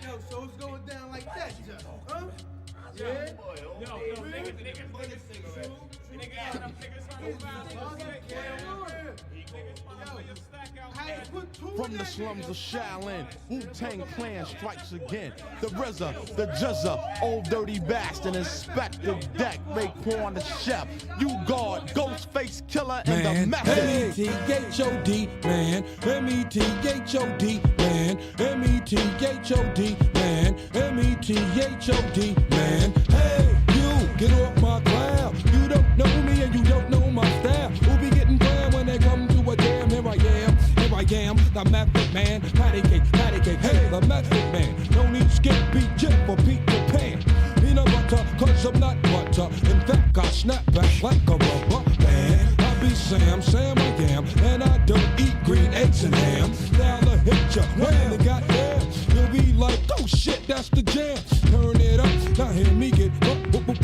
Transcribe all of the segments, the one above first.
Yo, so it's going down like that, Jeff. Huh? Yeah? From the slums of Shaolin, Wu-Tang Clan strikes again. The RZA, the Jizza, Old Dirty Bastard, Inspector Deck, Raekwon the Chef, U-Guard, Ghostface Killer, and the Method. M-E-T-H-O-D, man. M-E-T-H-O-D, man. M-E-T-H-O-D, man. M-E-T-H-O-D, man. Hey, you, get off my cloud. You don't know me and you don't know my style. Who be getting grand when they come to a jam? Here I am, the Method Man. Patty cake, hey, the Method Man. No need skip, beat, jet for Peter Pan. Peanut butter, cause I'm not butter. In fact, I snap back like a rubber man. I be Sam I am, and I don't eat green eggs and ham. Now I hit ya, when it got there, you'll be like, oh shit, that's the jam. Turn it up, now hear me get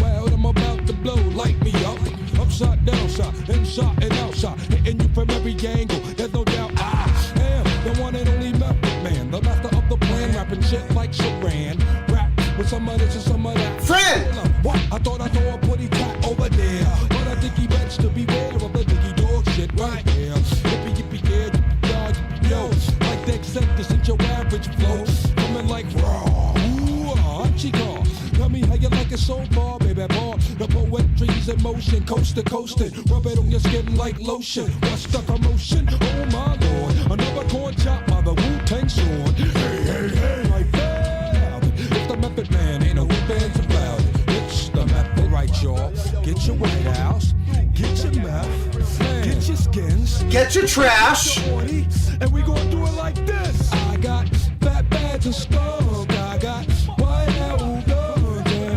wild. I'm about to blow, light me up. Upside, downside, inside and outside, hitting you from every angle. There's no doubt I am the one and only Method Man, the master of the plan, rapping shit like Saran. Rap with some of this and some of that. Friend! What? I thought I saw a putty cat over there, but I think he bets to beware of the diggy dog shit right here. Yippee, yeah, yippee, yo, like the acceptance in your average flow, coming like raw. Ooh, Chico. Tell me how you like it so far, baby boy. The poetry's in motion, coast to coastin'. Rub it on your skin like lotion. What's the commotion? Oh my lord, another corn chop by the Wu-Tang sword. Hey, like that. It's the Method Man, ain't no bands about it. It's the Method, right, y'all? Get your White House, get your meth, get your skins, Get your trash! and we gon' do it like this. I got fat bags and skunk. I got White House.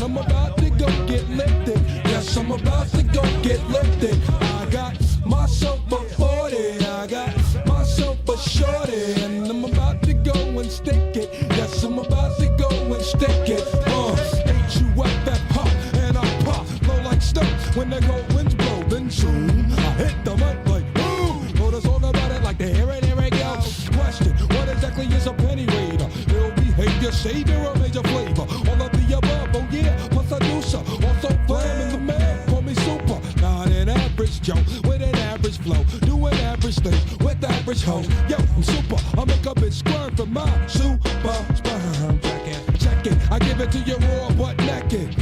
I'm about to go get lifted. Yes, I'm about to go get lifted. I got myself a 40. I got myself a shorty. And I'm about to go and stick it. Yes, I'm about to go and stick it. H-U-F-F, huh, and I pop. Flow like snow when the cold winds blow. Then soon, I hit the mud like boom. Wrote a song about it like the here it go. Question, what exactly is a penny raider? Ill behavior, savior, or major flavor? All of the above, oh yeah, plus I do so. Also flamin' the man, call me super. Not an average Joe, with an average flow. Doing average things with average hoes. Yo, I'm super, I make a bitch squirm from my super sperm. Check it, I give it to you raw but naked.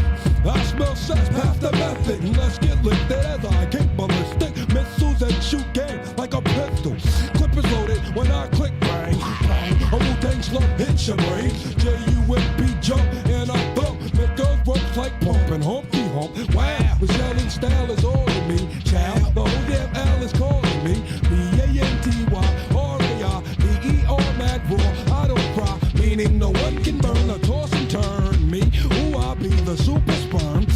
I smell sex, pass the method. Let's get lifted as I kick ballistic missiles and shoot game like a pistol. Clip is loaded when I click bang, bang. A Wu-Tang slug hits your brain. J-U-M-P jump and I bump. Make those ropes like pumping Humpty Hump. Wow, the yelling style is all of me. Child, the whole damn L is calling me. B-A-N-T-Y, R-A-I-B-E-R, mad raw. I don't cry, meaning no one can burn or toss and turn me. Ooh, I be the super sperm.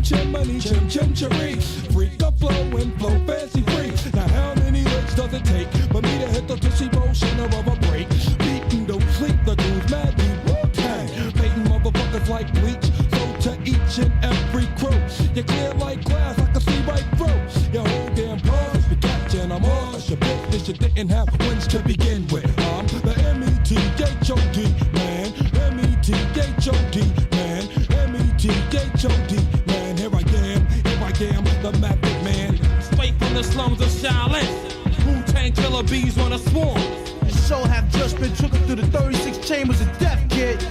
Chim money, chim cherry. Freak the flow and flow fancy free. Now how many licks does it take for me to hit the Tootsie Roll center of a break? Beatin' don't sleep, the dudes mad deep. Wu-Tang, baiting motherfuckers like bleach. So to each and every crew, you clear like glass, I can see right through. Your whole damn pause be catching them all. That's your business, you didn't have wins to begin with. I'm the M-E-T-H-O-D man. M-E-T-H-O-D man. M-E-T-H-O-D man. Here I am, the Method Man. Straight from the slums of Shaolin, Wu-Tang killer bees on a swarm. Your soul have just been took through the 36 chambers of death, kid.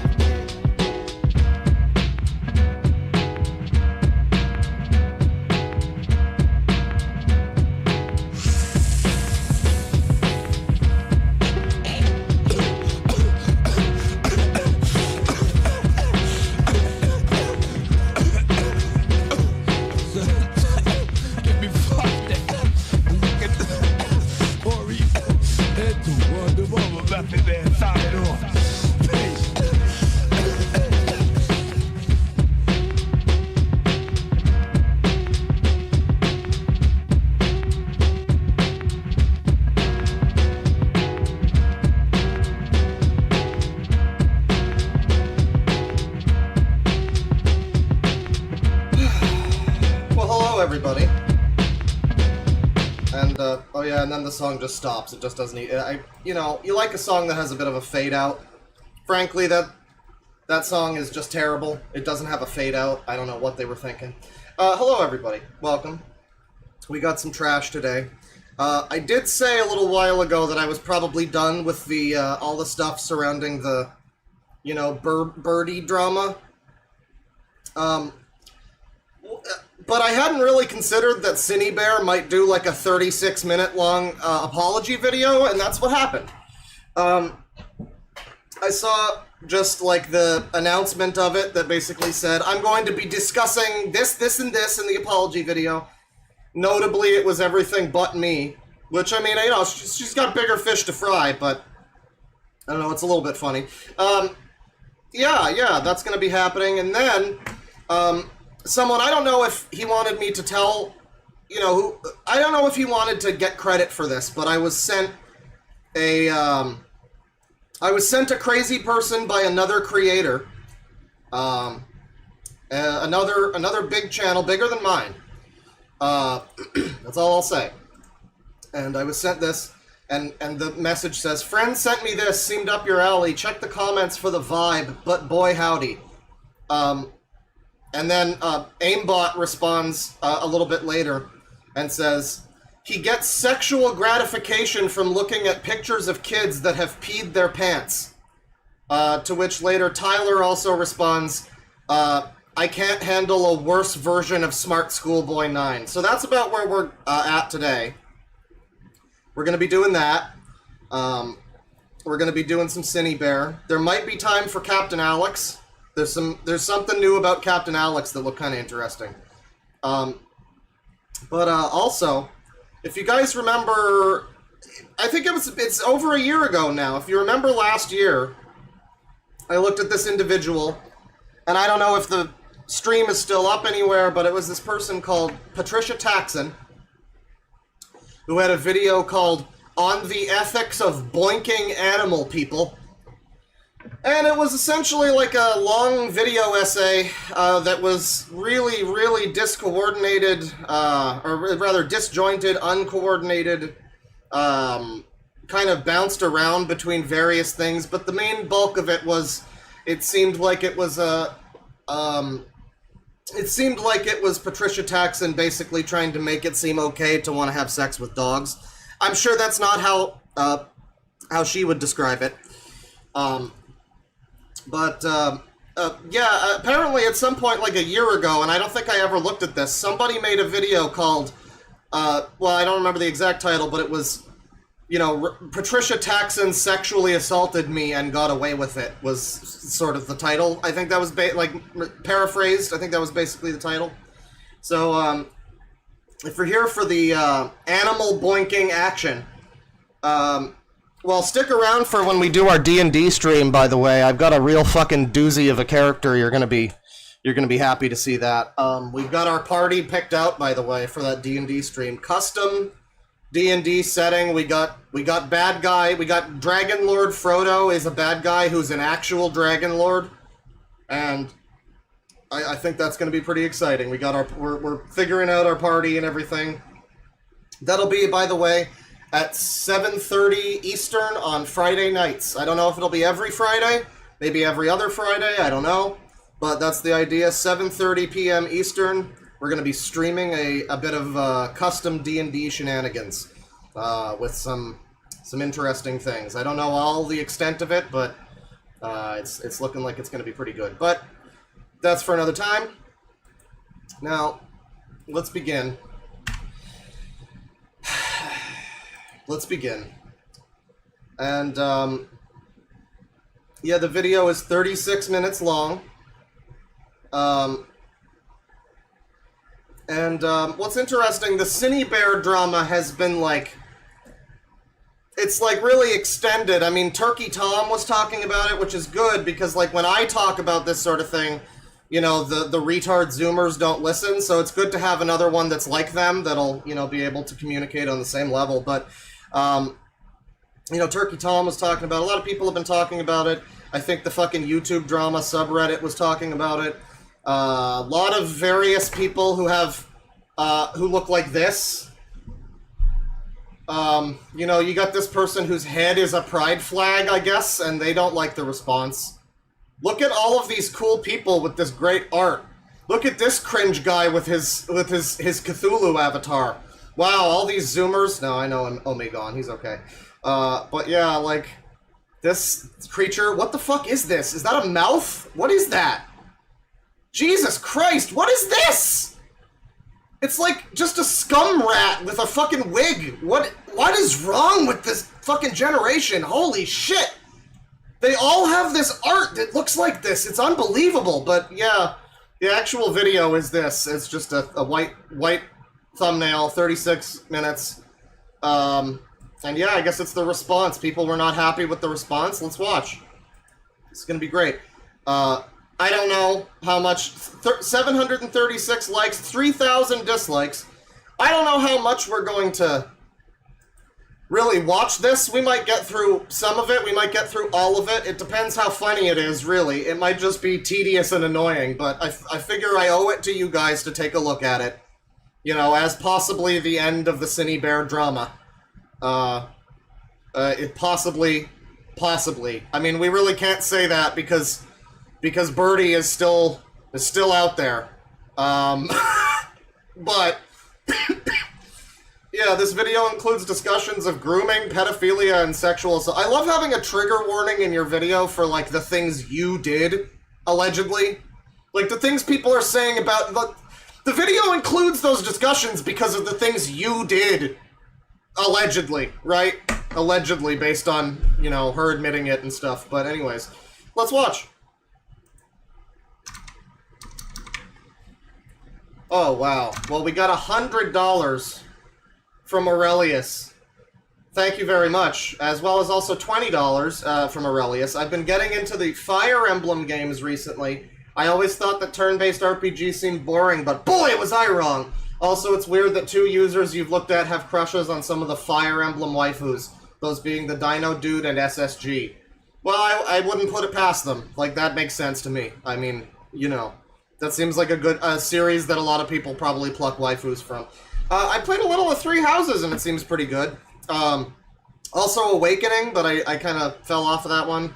Method Man, sign it off. Peace. Well, hello everybody. And, oh yeah, and then the song just stops. It just doesn't you like a song that has a bit of a fade out? Frankly, That song is just terrible. It doesn't have a fade out. I don't know what they were thinking. Hello, everybody. Welcome. We got some trash today. I did say a little while ago that I was probably done with the all the stuff surrounding the, you know, birdie drama. But I hadn't really considered that Cinebear might do like a 36-minute long apology video, and that's what happened. I saw just like the announcement of it that basically said, I'm going to be discussing this, this, and this in the apology video. Notably, it was everything but me, which, I mean, you know, she's got bigger fish to fry, but I don't know, it's a little bit funny. Yeah, that's going to be happening. And then, someone, I don't know if he wanted me to tell, you know, I don't know if he wanted to get credit for this, but I was sent a crazy person by another creator, another big channel, bigger than mine. That's all I'll say. And I was sent this, and the message says, friend sent me this, seemed up your alley, check the comments for the vibe, but boy howdy. And then Aimbot responds a little bit later and says, he gets sexual gratification from looking at pictures of kids that have peed their pants. To which later Tyler also responds, I can't handle a worse version of Smart Schoolboy 9. So that's about where we're at today. We're going to be doing that. We're going to be doing some Cinebear. There might be time for Captain Alex. There's something new about Captain Alex that looked kind of interesting. But also, if you guys remember, I think it's over a year ago now. If you remember last year, I looked at this individual, and I don't know if the stream is still up anywhere, but it was this person called Patricia Taxon, who had a video called On the Ethics of Boinking Animal People. And it was essentially like a long video essay that was really, really discoordinated, or rather disjointed, uncoordinated, kind of bounced around between various things, but the main bulk of it was, it seemed like it was Patricia Taxon basically trying to make it seem okay to want to have sex with dogs. I'm sure that's not how she would describe it. Yeah, apparently at some point like a year ago, and I don't think I ever looked at this, somebody made a video called, well, I don't remember the exact title, but it was, you know, Patricia Taxon sexually assaulted me and got away with it, was sort of the title. I think that was, paraphrased, I think that was basically the title. So, if you're here for the animal boinking action, well, stick around for when we do our D&D stream, by the way. I've got a real fucking doozy of a character. You're gonna be happy to see that. We've got our party picked out, by the way, for that D&D stream. Custom D&D setting. We got bad guy. We got Dragon Lord Frodo is a bad guy who's an actual Dragon Lord, and I think that's gonna be pretty exciting. We're figuring out our party and everything. That'll be, by the way, at 7:30 Eastern on Friday nights. I don't know if it'll be every Friday, maybe every other Friday, I don't know. But that's the idea, 7:30 p.m. Eastern. We're going to be streaming a bit of custom D&D shenanigans with some interesting things. I don't know all the extent of it, but it's looking like it's going to be pretty good. But that's for another time. Now, let's begin. Let's begin. And, yeah, the video is 36 minutes long. What's interesting, the Cinebear drama has been, like, it's, like, really extended. I mean, Turkey Tom was talking about it, which is good, because, like, when I talk about this sort of thing, you know, the retard Zoomers don't listen, so it's good to have another one that's like them that'll, you know, be able to communicate on the same level, but... you know, Turkey Tom was talking about it. A lot of people have been talking about it. I think the fucking YouTube drama subreddit was talking about it. A lot of various people who have, who look like this. You know, you got this person whose head is a pride flag, I guess, and they don't like the response. Look at all of these cool people with this great art. Look at this cringe guy with his Cthulhu avatar. Wow, all these zoomers. No, I know Omegon. He's okay. But yeah, like, this creature. What the fuck is this? Is that a mouth? What is that? Jesus Christ, what is this? It's like just a scum rat with a fucking wig. What is wrong with this fucking generation? Holy shit. They all have this art that looks like this. It's unbelievable. But yeah, the actual video is this. It's just a white thumbnail, 36 minutes. And yeah, I guess it's the response. People were not happy with the response. Let's watch. It's gonna be great. I don't know how much. 736 likes, 3,000 dislikes. I don't know how much we're going to really watch this. We might get through some of it. We might get through all of it. It depends how funny it is, really. It might just be tedious and annoying, but I figure I owe it to you guys to take a look at it. You know, as possibly the end of the Cine Bear drama. It possibly. I mean, we really can't say that because Birdie is still out there. But yeah, this video includes discussions of grooming, pedophilia, and sexual assault. I love having a trigger warning in your video for, like, the things you did, allegedly. Like, the things people are saying about... The video includes those discussions because of the things you did, allegedly, right? Allegedly, based on, you know, her admitting it and stuff. But anyways, let's watch. Oh, wow. Well, we got $100 from Aurelius. Thank you very much. As well as also $20 from Aurelius. I've been getting into the Fire Emblem games recently. I always thought that turn-based RPGs seemed boring, but boy, was I wrong! Also, it's weird that two users you've looked at have crushes on some of the Fire Emblem waifus, those being the Dino Dude and SSG. Well, I wouldn't put it past them. Like, that makes sense to me. I mean, you know. That seems like a good series that a lot of people probably pluck waifus from. I played a little of Three Houses, and it seems pretty good. Also Awakening, but I kind of fell off of that one.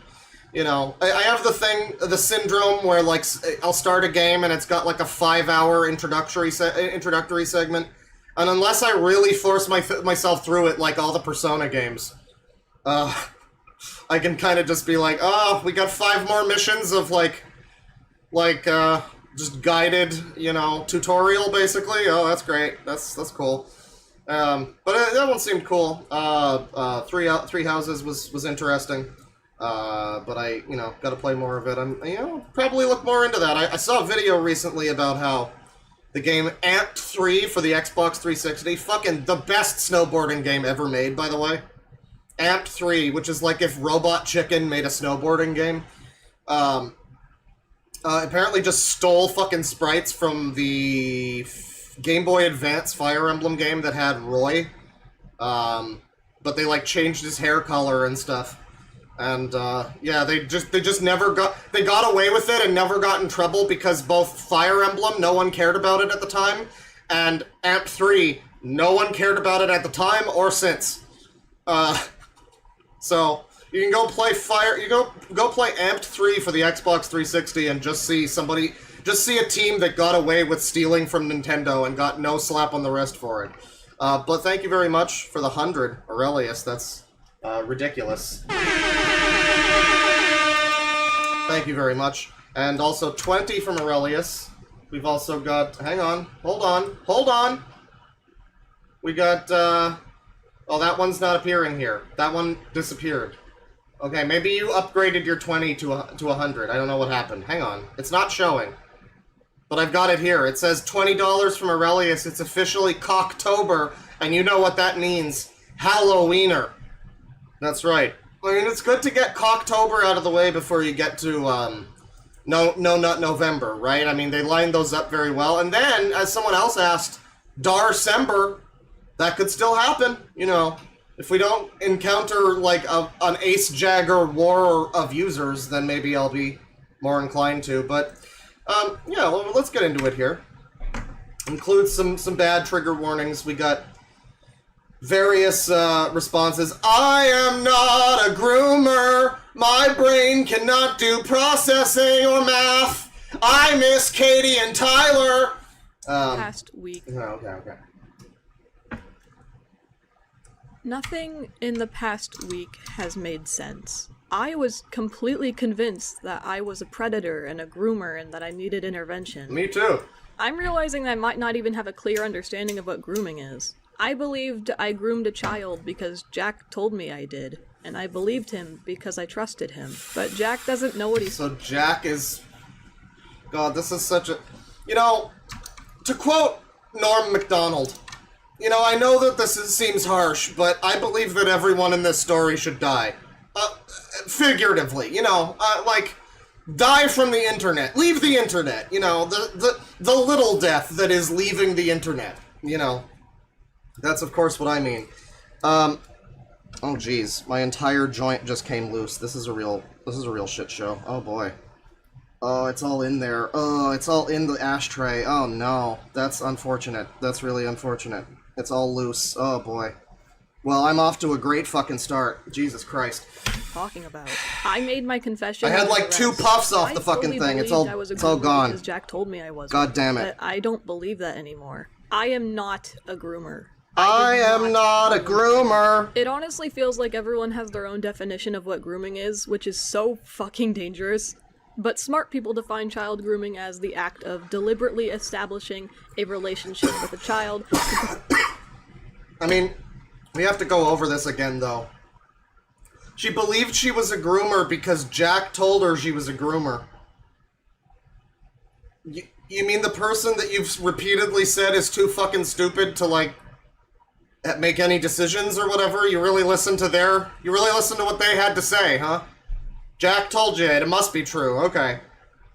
You know, I have the syndrome where, like, I'll start a game and it's got, like, a 5-hour introductory segment. And unless I really force myself through it, like all the Persona games, I can kind of just be like, oh, we got 5 more missions of, just guided, you know, tutorial, basically. Oh, that's great. That's cool. But that one seemed cool. Three Houses was interesting. But I, you know, gotta play more of it. I'm, you know, probably look more into that. I saw a video recently about how the game Amped 3 for the Xbox 360, fucking the best snowboarding game ever made, by the way. Amped 3, which is like if Robot Chicken made a snowboarding game. Apparently just stole fucking sprites from the Game Boy Advance Fire Emblem game that had Roy. But they, like, changed his hair color and stuff. And, yeah, they just never they got away with it and never got in trouble because both Fire Emblem, no one cared about it at the time, and Amp 3, no one cared about it at the time or since. So, you can go play go play Amped 3 for the Xbox 360 and just see a team that got away with stealing from Nintendo and got no slap on the wrist for it. But thank you very much for the 100, Aurelius. That's ridiculous. Thank you very much. And also 20 from Aurelius. We've also got... Hang on. Hold on. We got... Oh, that one's not appearing here. That one disappeared. Okay, maybe you upgraded your 20 to 100. I don't know what happened. Hang on. It's not showing. But I've got it here. It says $20 from Aurelius. It's officially Cocktober, and you know what that means. Halloweener. That's right. I mean, it's good to get Cocktober out of the way before you get to, No Nut November, right? I mean, they lined those up very well. And then, as someone else asked, Darcember, that could still happen, you know. If we don't encounter, like, an Ace Jagger war of users, then maybe I'll be more inclined to. But, yeah, well, let's get into it here. Includes some bad trigger warnings. We got various responses. I am not a groomer. My brain cannot do processing or math. I miss Katie and Tyler. Past week. Okay. Nothing in the past week has made sense. I was completely convinced that I was a predator and a groomer and that I needed intervention. Me too. I'm realizing I might not even have a clear understanding of what grooming is. I believed I groomed a child because Jack told me I did, and I believed him because I trusted him. But Jack doesn't know what he's... So Jack is... God, this is such a... You know, to quote Norm Macdonald, you know, I know that seems harsh, but I believe that everyone in this story should die. Figuratively, you know, like, die from the internet. Leave the internet, you know, the little death that is leaving the internet, you know. That's, of course, what I mean. Oh, jeez, my entire joint just came loose. This is a real shit show. Oh, boy. Oh, it's all in there. Oh, it's all in the ashtray. Oh, no. That's unfortunate. That's really unfortunate. It's all loose. Oh, boy. Well, I'm off to a great fucking start. Jesus Christ. Talking about. I made my confession. I had like 2 puffs off the fucking thing. It's all gone. Because Jack told me I was. God damn it. But I don't believe that anymore. I am not a groomer. I am not a groomer. It honestly feels like everyone has their own definition of what grooming is, which is so fucking dangerous. But smart people define child grooming as the act of deliberately establishing a relationship with a child. I mean, we have to go over this again, though. She believed she was a groomer because Jack told her she was a groomer. You mean the person that you've repeatedly said is too fucking stupid to, like, make any decisions or whatever? You really listen to what they had to say, huh? Jack told you it must be true, okay.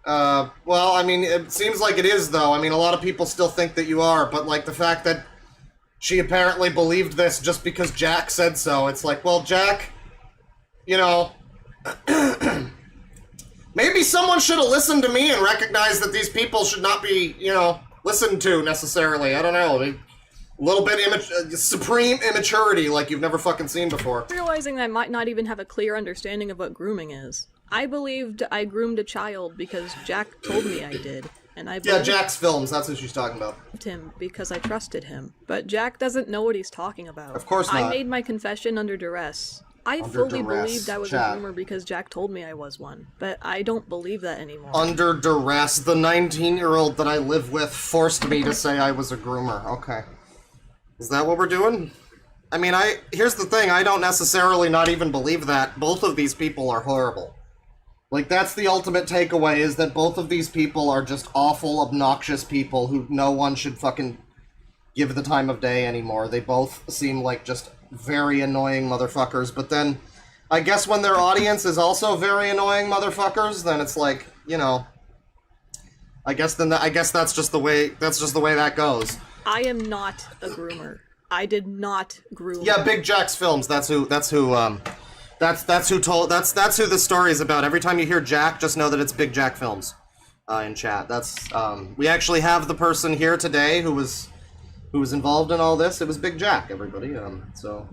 Well, I mean, it seems like it is, though. I mean, a lot of people still think that you are, but, like, the fact that she apparently believed this just because Jack said so, it's like, well, Jack, you know, maybe someone should have listened to me and recognized that these people should not be, you know, listened to necessarily. I don't know. A little bit supreme immaturity like you've never fucking seen before. Realizing I might not even have a clear understanding of what grooming is. I believed I groomed a child because Jack told me I did. And I believed Jack's films, that's what she's talking about. Him because I trusted him. But Jack doesn't know what he's talking about. Of course not. I made my confession under duress. I fully believed I was a groomer because Jack told me I was one. But I don't believe that anymore. Under duress. The 19-year-old that I live with forced me to say I was a groomer. Okay. Is that what we're doing? I mean, here's the thing, I don't necessarily not even believe that. Both of these people are horrible. Like, that's the ultimate takeaway, is that both of these people are just awful, obnoxious people who no one should fucking give the time of day anymore. They both seem like just very annoying motherfuckers, but then, I guess when their audience is also very annoying motherfuckers, then it's like, you know, I guess that's just the way that goes. I am not a groomer. I did not groom. Yeah, Big Jack's films. That's who the story is about. Every time you hear Jack, just know that it's Big Jack Films. In chat. That's we actually have the person here today who was involved in all this. It was Big Jack, everybody. So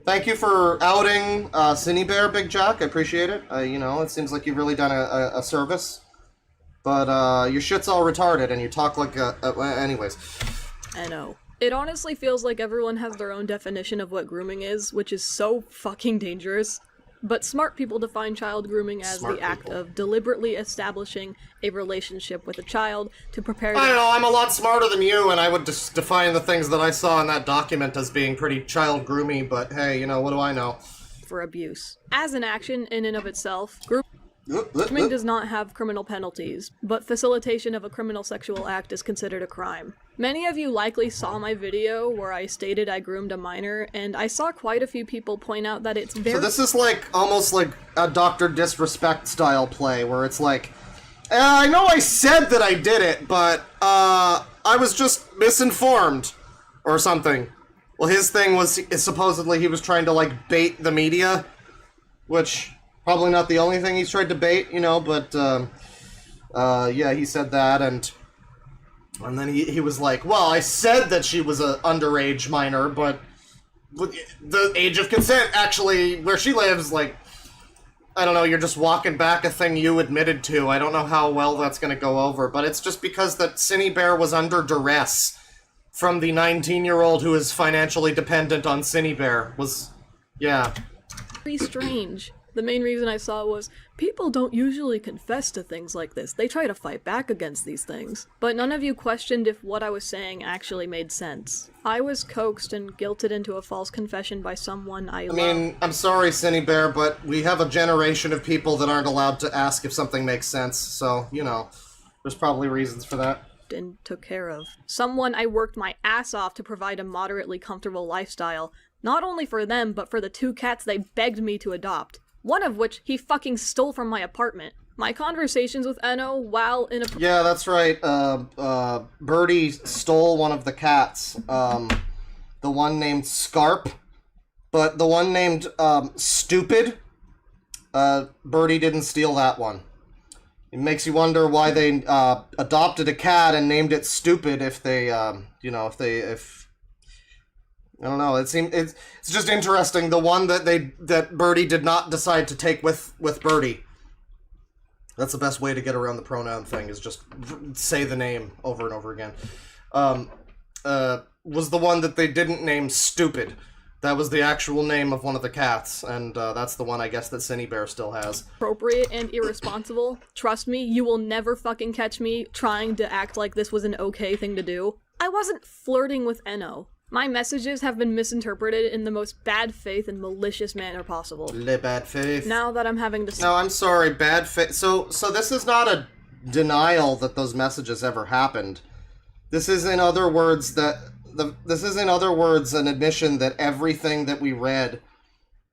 thank you for outing Cine Bear, Big Jack. I appreciate it. You know, it seems like you've really done a service. But your shit's all retarded, and you talk like anyways. I know. It honestly feels like everyone has their own definition of what grooming is, which is so fucking dangerous. But smart people define child grooming as the act of deliberately establishing a relationship with a child to prepare I don't know, I'm a lot smarter than you, and I would just define the things that I saw in that document as being pretty child groomy, but hey, you know, what do I know? For abuse. As an action in and of itself, grooming does not have criminal penalties, but facilitation of a criminal sexual act is considered a crime. Many of you likely saw my video where I stated I groomed a minor, and I saw quite a few people point out that it's very— So this is like, almost like a Dr. Disrespect style play, where it's like, I know I said that I did it, but, I was just misinformed, or something. Well, his thing was, supposedly he was trying to, like, bait the media, which, probably not the only thing he's tried to bait, you know, but, yeah, he said that, and then he was like, well, I said that she was an underage minor, but the age of consent, actually, where she lives, like, I don't know, you're just walking back a thing you admitted to. I don't know how well that's gonna go over, but it's just because that Cinebear was under duress from the 19-year-old who is financially dependent on Cinebear. Yeah. Very strange. The main reason I saw was, people don't usually confess to things like this. They try to fight back against these things. But none of you questioned if what I was saying actually made sense. I was coaxed and guilted into a false confession by someone I love. I mean, I'm sorry, Cinebear, but we have a generation of people that aren't allowed to ask if something makes sense, so, you know, there's probably reasons for that. And took care of. Someone I worked my ass off to provide a moderately comfortable lifestyle, not only for them, but for the 2 cats they begged me to adopt. One of which he fucking stole from my apartment. My conversations with Eno, while in a... Yeah, that's right. Birdie stole one of the cats. The one named Scarp. But the one named, Stupid, Birdie didn't steal that one. It makes you wonder why they, adopted a cat and named it Stupid if they, I don't know. It's just interesting. The one that Birdie did not decide to take with Birdie. That's the best way to get around the pronoun thing, is just say the name over and over again. Was the one that they didn't name Stupid. That was the actual name of one of the cats, and that's the one I guess that Cinebear still has. Appropriate and irresponsible. Trust me, you will never fucking catch me trying to act like this was an okay thing to do. I wasn't flirting with Eno. My messages have been misinterpreted in the most bad faith and malicious manner possible. Le bad faith. Now that I'm having to... No, I'm sorry, bad faith. So this is not a denial that those messages ever happened. This is, in other words, an admission that everything that we read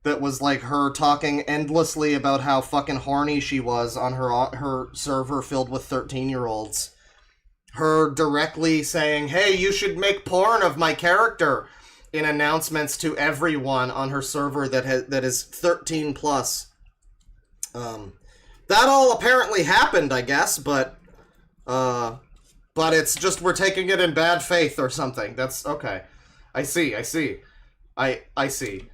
that was like her talking endlessly about how fucking horny she was on her server filled with 13-year-olds. Her directly saying, hey, you should make porn of my character, in announcements to everyone on her server that is 13 plus. That all apparently happened, I guess, but it's just we're taking it in bad faith or something. That's okay. I see. I see.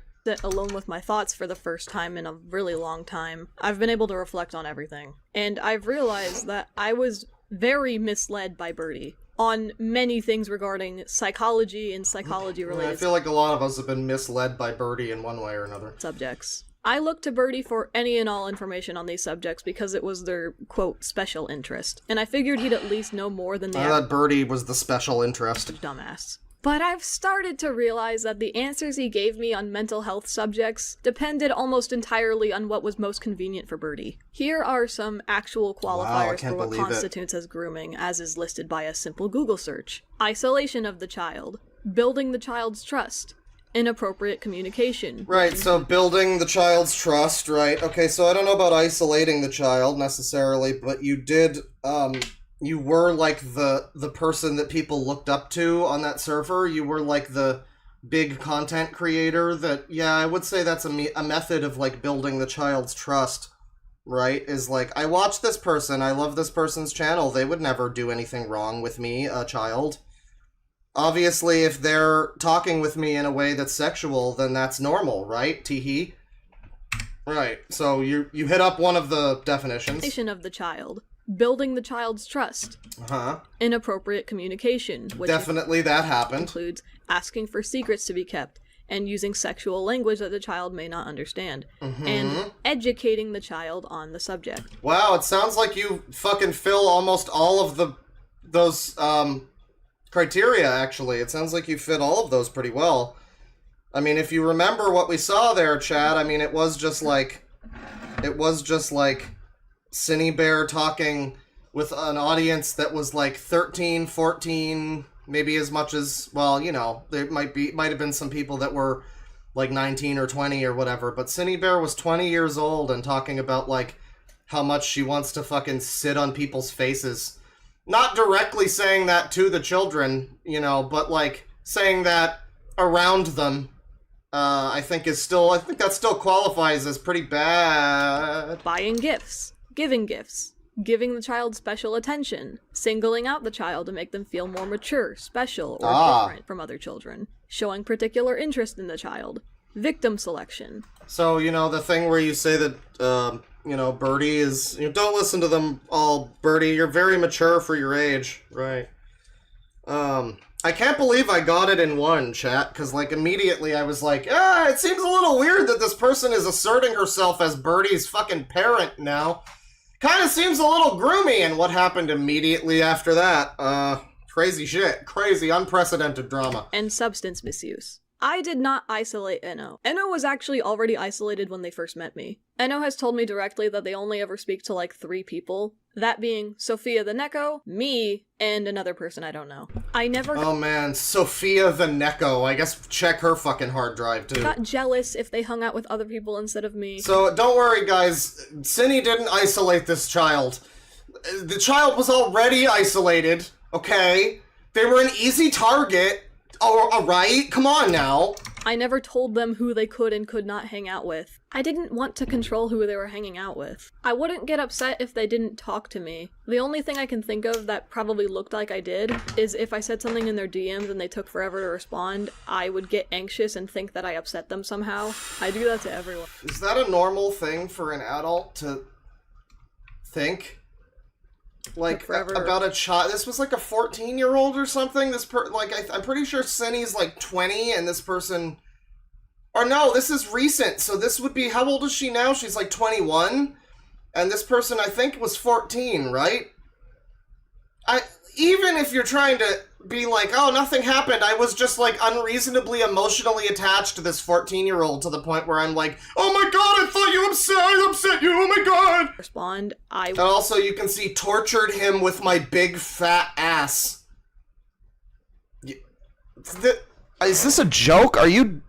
Alone with my thoughts for the first time in a really long time. I've been able to reflect on everything. And I've realized that I was very misled by Birdie on many things regarding psychology and psychology-related I feel like a lot of us have been misled by Birdie in one way or another. Subjects. I looked to Birdie for any and all information on these subjects because it was their, quote, special interest. And I figured he'd at least know more than the I thought Birdie was the special interest. Dumbass. But I've started to realize that the answers he gave me on mental health subjects depended almost entirely on what was most convenient for Birdie. Here are some actual qualifiers for what constitutes as grooming, as is listed by a simple Google search. Isolation of the child. Building the child's trust. Inappropriate communication. Right, so building the child's trust, right. Okay, so I don't know about isolating the child necessarily, but you did, you were like the person that people looked up to on that server. You were like the big content creator that, yeah, I would say that's a method of like building the child's trust, right? Is like, I watch this person, I love this person's channel, they would never do anything wrong with me, a child. Obviously, if they're talking with me in a way that's sexual, then that's normal, right? Teehee? Right, so you hit up one of the definitions. Of the child. Building the child's trust. Uh-huh. Inappropriate communication, which definitely that happened. Includes asking for secrets to be kept, and using sexual language that the child may not understand, and educating the child on the subject. Wow, it sounds like you fucking fill almost all of those criteria, actually. It sounds like you fit all of those pretty well. I mean, if you remember what we saw there, Chad, I mean, it was just like Cinebear talking with an audience that was like 13, 14, maybe as much as, well, you know, there might have been some people that were like 19 or 20 or whatever, but Cinebear was 20 years old and talking about like how much she wants to fucking sit on people's faces. Not directly saying that to the children, you know, but like saying that around them. I think that still qualifies as pretty bad. Buying gifts. Giving gifts. giving the child special attention, singling out the child to make them feel more mature, special, or different from other children, showing particular interest in the child, victim selection. So, you know, the thing where you say that, you know, Birdie is... You know, don't listen to them all, Birdie. You're very mature for your age. Right. I can't believe I got it in one, chat, because, like, immediately I was like, it seems a little weird that this person is asserting herself as Birdie's fucking parent now. Kind of seems a little groomy, and what happened immediately after that? Crazy shit. Crazy, unprecedented drama. And substance misuse. I did not isolate Enno. Enno was actually already isolated when they first met me. Enno has told me directly that they only ever speak to like 3 people. That being Sophia the Neko, me, and another person I don't know. I never Oh man, Sophia the Neko. I guess check her fucking hard drive too. got jealous if they hung out with other people instead of me. So don't worry guys, Cinny didn't isolate this child. The child was already isolated, okay? They were an easy target. Oh, alright, come on now. I never told them who they could and could not hang out with. I didn't want to control who they were hanging out with. I wouldn't get upset if they didn't talk to me. The only thing I can think of that probably looked like I did is if I said something in their DMs and they took forever to respond, I would get anxious and think that I upset them somehow. I do that to everyone. Is that a normal thing for an adult to think? Like, about a child? This was like a 14-year-old or something? I'm pretty sure Cinny's like 20 and this person... Or no, this is recent, so this would be... How old is she now? She's like 21? And this person, I think, was 14, right? Even if you're trying to be like, oh, nothing happened, I was just, like, unreasonably emotionally attached to this 14-year-old to the point where I'm like, oh my god, I thought I upset you, oh my god! Respond, And also, you can see, tortured him with my big fat ass. Is this a joke? Are you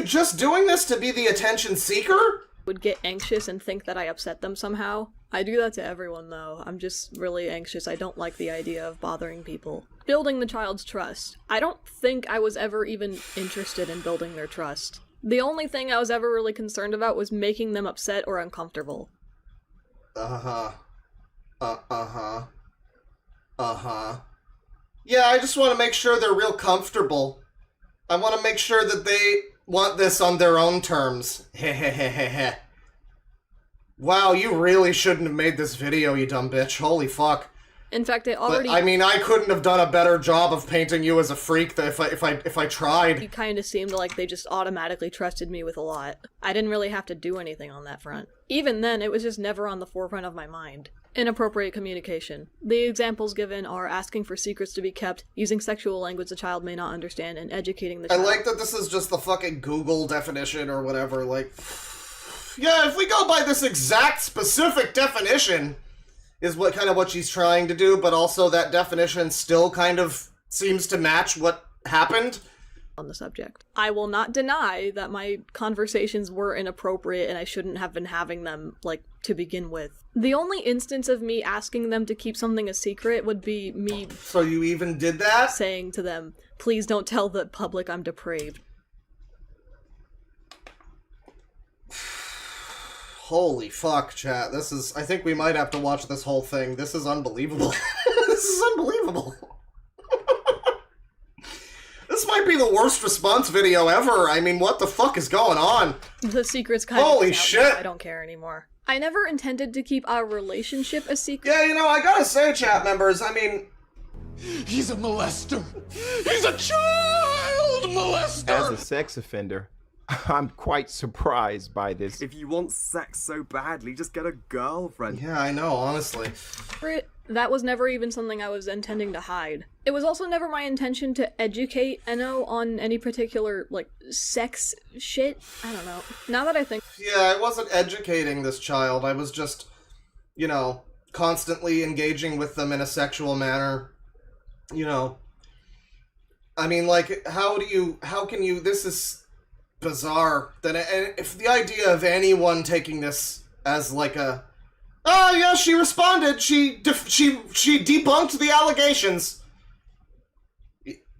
just doing this to be the attention seeker? Would get anxious and think that I upset them somehow. I do that to everyone though. I'm just really anxious. I don't like the idea of bothering people. Building the child's trust. I don't think I was ever even interested in building their trust. The only thing I was ever really concerned about was making them upset or uncomfortable. Yeah, I just want to make sure they're real comfortable. I want to make sure that they want this on their own terms. Hehehehe. Wow, you really shouldn't have made this video, you dumb bitch. Holy fuck. In fact, I mean, I couldn't have done a better job of painting you as a freak if I tried. It kind of seemed like they just automatically trusted me with a lot. I didn't really have to do anything on that front. Even then, it was just never on the forefront of my mind. Inappropriate communication. The examples given are asking for secrets to be kept, using sexual language the child may not understand, and educating the child. I like that this is just the fucking Google definition or whatever, like... Yeah, if we go by this exact specific definition, is what she's trying to do, but also that definition still kind of seems to match what happened. On the subject. I will not deny that my conversations were inappropriate and I shouldn't have been having them, like, to begin with. The only instance of me asking them to keep something a secret would be me... So you even did that? Saying to them, please don't tell the public I'm depraved. Holy fuck, chat. I think we might have to watch this whole thing. This is unbelievable. This is unbelievable. This might be the worst response video ever. I mean, what the fuck is going on? The secret's kind of... Holy shit! I don't care anymore. I never intended to keep our relationship a secret. Yeah, you know, I gotta say, chat members, I mean... He's a molester! He's a child molester! As a sex offender, I'm quite surprised by this. If you want sex so badly, just get a girlfriend. Yeah, I know, honestly. That was never even something I was intending to hide. It was also never my intention to educate Enno on any particular, like, sex shit. I don't know. Now that I think... Yeah, I wasn't educating this child. I was just, you know, constantly engaging with them in a sexual manner. You know. I mean, like, how can you... This is bizarre. That if the idea of anyone taking this as, like, a... Oh, yeah, she responded. She debunked the allegations.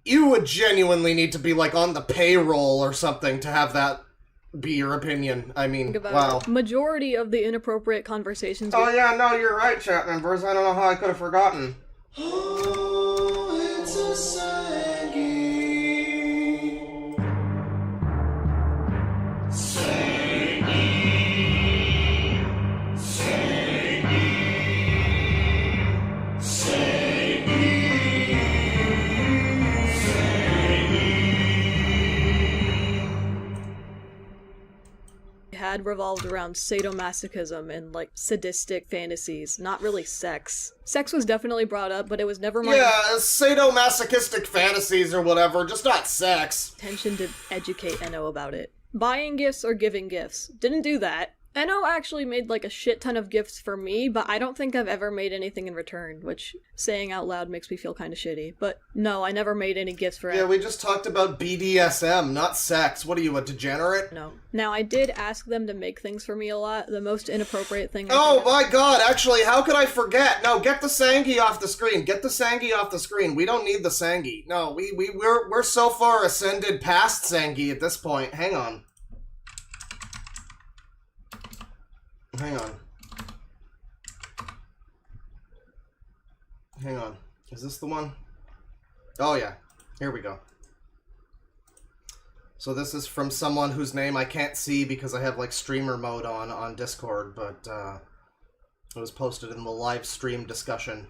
You would genuinely need to be, like, on the payroll or something to have that be your opinion. I mean, about wow. majority of the inappropriate conversations. Oh yeah, no, you're right, chat members. I don't know how I could have forgotten. Had revolved around sadomasochism and like sadistic fantasies, not really sex. Sex was definitely brought up, but it was never my Yeah, sadomasochistic fantasies or whatever, just not sex. intention to educate Enno about it. Buying gifts or giving gifts. Didn't do that. Enno actually made like a shit ton of gifts for me, but I don't think I've ever made anything in return, which saying out loud makes me feel kind of shitty. But no, I never made any gifts for Yeah, Enno. we just talked about BDSM, not sex. What are you, a degenerate? No. Now, I did ask them to make things for me a lot. The most inappropriate thing I Oh think my god, actually, how could I forget? No, get the Sangi off the screen. Get the Sangi off the screen. We don't need the Sangi. No, we're so far ascended past Sangi at this point. Hang on. Hang on. Hang on. Is this the one? Oh yeah. Here we go. So this is from someone whose name I can't see because I have like streamer mode on Discord, but it was posted in the live stream discussion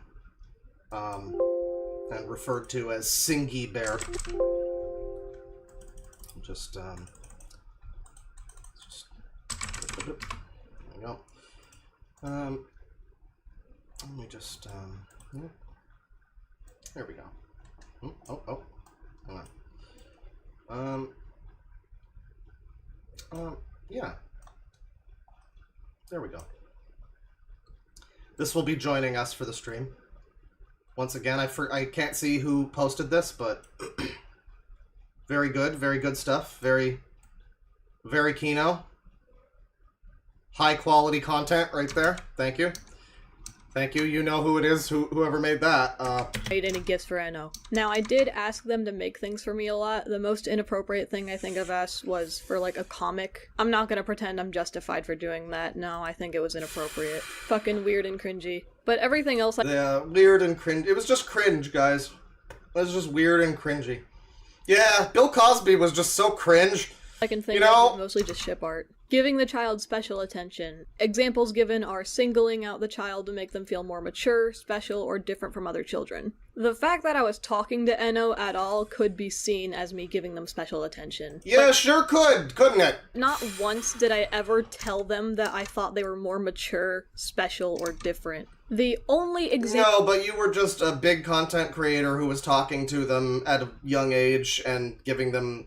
and referred to as Singy Bear. Just there we go. Let me just yeah. There we go. Oh, hang on. Yeah. There we go. This will be joining us for the stream. Once again, I can't see who posted this, but very good stuff. Very kino. High quality content right there. Thank you. Thank you. You know who it is, whoever made that. made any gifts for Enno. Now, I did ask them to make things for me a lot. The most inappropriate thing I think I've asked was for, like, a comic. I'm not gonna pretend I'm justified for doing that. No, I think it was inappropriate. Fucking weird and cringy. But everything else Yeah, weird and cringe. It was just cringe, guys. It was just weird and cringy. Yeah, Bill Cosby was just so cringe. I can think You know- of mostly just ship art. Giving the child special attention. Examples given are singling out the child to make them feel more mature, special, or different from other children. The fact that I was talking to Enno at all could be seen as me giving them special attention. Yeah, sure could, couldn't it? Not once did I ever tell them that I thought they were more mature, special, or different. The only example— No, but you were just a big content creator who was talking to them at a young age and giving them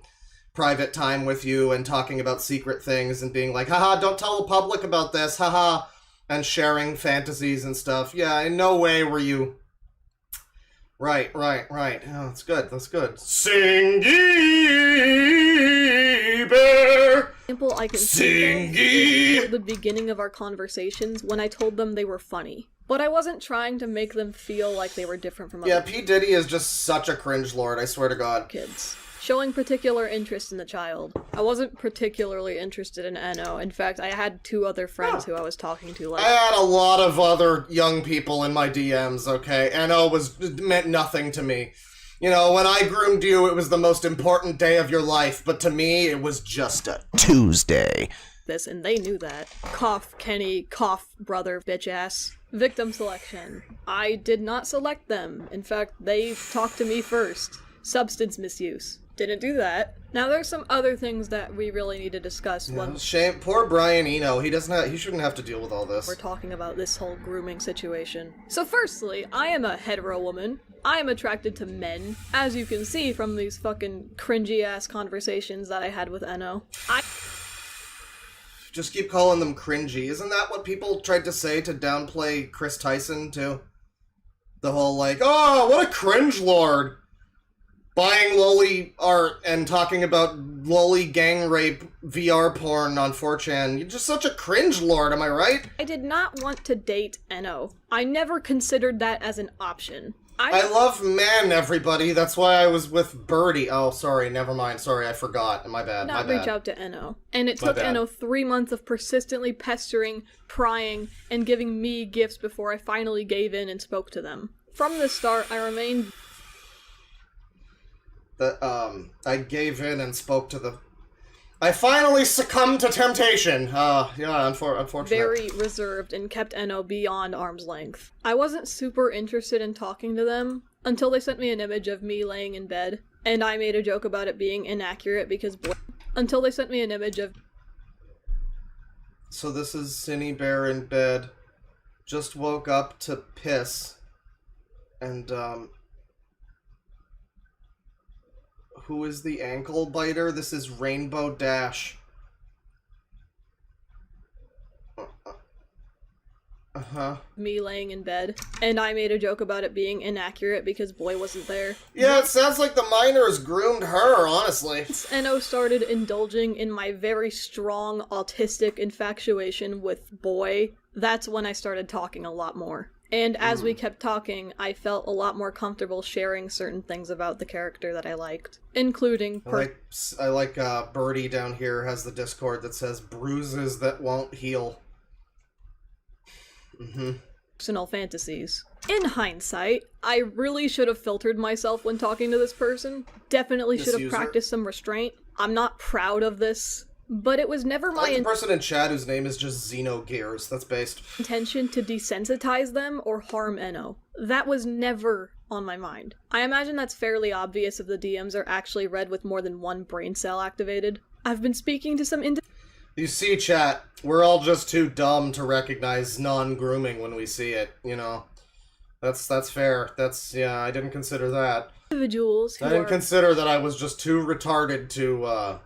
private time with you and talking about secret things and being like, haha, don't tell the public about this, haha, and sharing fantasies and stuff. Yeah, in no way were you... Right. Oh, that's good. Singy Bear! Example I can Singy! at the beginning of our conversations when I told them they were funny. But I wasn't trying to make them feel like they were different from Yeah, other P. Diddy is just such a cringe lord, I swear to God. kids. Showing particular interest in the child. I wasn't particularly interested in Enno. In fact, I had two other friends who I was talking to, like— I had a lot of other young people in my DMs, okay? It meant nothing to me. You know, when I groomed you, it was the most important day of your life, but to me, it was just a Tuesday. this, and they knew that. Cough, Kenny, cough, brother, bitch ass. Victim selection. I did not select them. In fact, they talked to me first. Substance misuse. Didn't do that. Now there's some other things that we really need to discuss when Shame. Poor Brian Eno. He shouldn't have to deal with all this. we're talking about this whole grooming situation. So firstly, I am a hetero woman. I am attracted to men, as you can see from these fucking cringy ass conversations that I had with Enno. Just keep calling them cringy. Isn't that what people tried to say to downplay Chris Tyson, too? The whole, like, oh, what a cringe lord! Buying loli art and talking about loli gang rape VR porn on 4chan. You're just such a cringe lord, am I right? I did not want to date Enno. I never considered that as an option. I love men, everybody. That's why I was with Birdie. Oh, sorry, never mind. Sorry, I forgot. My bad, my not bad. reach out to Enno. And it My took bad. Enno 3 months of persistently pestering, prying, and giving me gifts before I finally gave in and spoke to them. From the start, I remained I gave in and spoke to the... I finally succumbed to temptation. Yeah, unfortunate. very reserved and kept Enno beyond arm's length. I wasn't super interested in talking to them until they sent me an image of me laying in bed, and I made a joke about it being inaccurate because until they sent me an image of... So this is Cinny Bear in bed. Just woke up to piss. And, who is the ankle biter? This is Rainbow Dash. Uh-huh. me laying in bed, and I made a joke about it being inaccurate because Boy wasn't there. Yeah, it sounds like the miners groomed her, honestly. Enno started indulging in my very strong autistic infatuation with Boy. That's when I started talking a lot more. And as we kept talking, I felt a lot more comfortable sharing certain things about the character that I liked, including I like Birdie down here has the Discord that says bruises that won't heal. personal fantasies. In hindsight, I really should have filtered myself when talking to this person. Definitely This should have user? practiced some restraint. I'm not proud of this, but it was never I my like the person in chat whose name is just Xenogears. That's based. intention to desensitize them or harm Enno. That was never on my mind. I imagine that's fairly obvious if the DMs are actually read with more than one brain cell activated. I've been speaking to some You see, chat, we're all just too dumb to recognize non-grooming when we see it, you know? That's fair. Yeah, I didn't consider that. individuals who I didn't are consider that I was just too retarded to,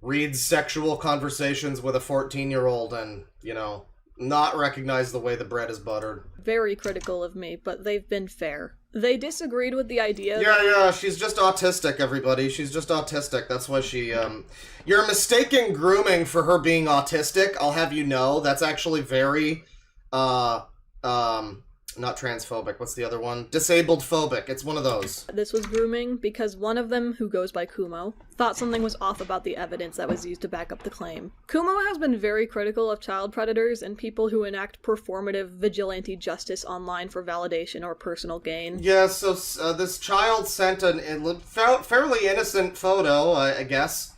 read sexual conversations with a 14-year-old and, you know, not recognize the way the bread is buttered. very critical of me, but they've been fair. They disagreed with the idea Yeah, she's just autistic, everybody. She's just autistic. That's why she, You're mistaking grooming for her being autistic, I'll have you know. That's actually very, not transphobic. What's the other one? Disabled phobic. It's one of those. this was grooming because one of them, who goes by Kumo, thought something was off about the evidence that was used to back up the claim. Kumo has been very critical of child predators and people who enact performative vigilante justice online for validation or personal gain. Yeah, so this child sent a fairly innocent photo, I guess.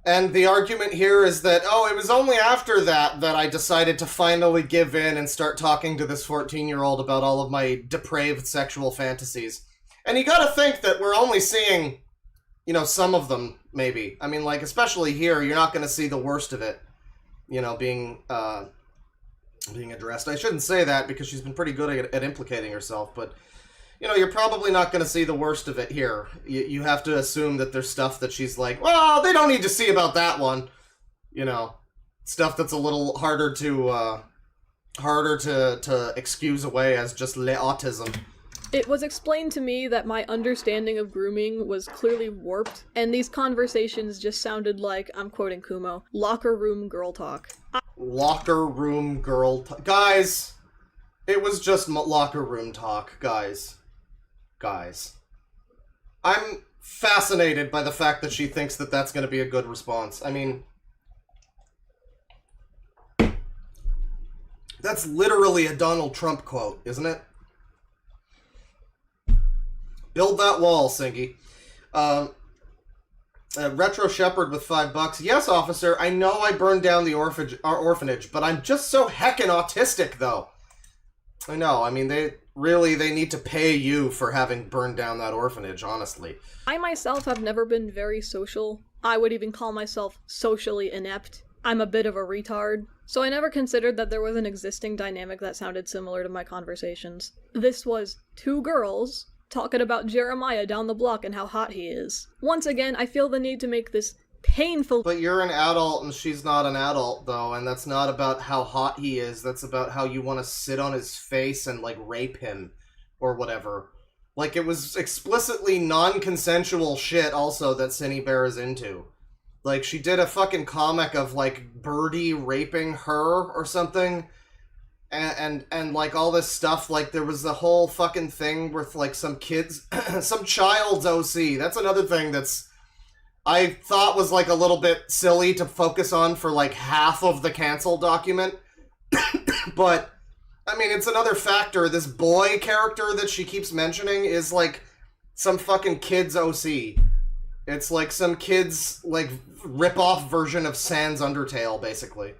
And the argument here is that, oh, it was only after that I decided to finally give in and start talking to this 14-year-old about all of my depraved sexual fantasies. And you gotta think that we're only seeing, you know, some of them, maybe. I mean, like, especially here, you're not gonna see the worst of it, you know, being addressed. I shouldn't say that because she's been pretty good at implicating herself, but... You know, you're probably not going to see the worst of it here. You have to assume that there's stuff that she's like, well, they don't need to see about that one. You know, stuff that's a little harder to excuse away as just autism. It was explained to me that my understanding of grooming was clearly warped, and these conversations just sounded like, I'm quoting Kumo, locker room girl talk. Locker room girl talk. Guys, it was just locker room talk, guys. I'm fascinated by the fact that she thinks that that's going to be a good response. I mean, that's literally a Donald Trump quote, isn't it? Build that wall, Singy. Retro Shepherd with $5. Yes, officer, I know I burned down the orphanage, but I'm just so heckin' autistic, though. I know, I mean, they need to pay you for having burned down that orphanage, honestly. I myself have never been very social. I would even call myself socially inept. I'm a bit of a retard. So I never considered that there was an existing dynamic that sounded similar to my conversations. This was two girls talking about Jeremiah down the block and how hot he is. Once again, I feel the need to make this painful. But you're an adult and she's not an adult, though, and that's not about how hot he is. That's about how you want to sit on his face and, like, rape him or whatever. Like, it was explicitly non-consensual shit also that Cinny Bear is into. Like, she did a fucking comic of, like, Birdie raping her or something. and like all this stuff. Like there was the whole fucking thing with like some kids, some child's OC. That's another thing that's I thought was like a little bit silly to focus on for like half of the cancel document. But I mean, it's another factor. This boy character that she keeps mentioning is like some fucking kid's OC. It's like some kid's like rip-off version of Sans Undertale, basically.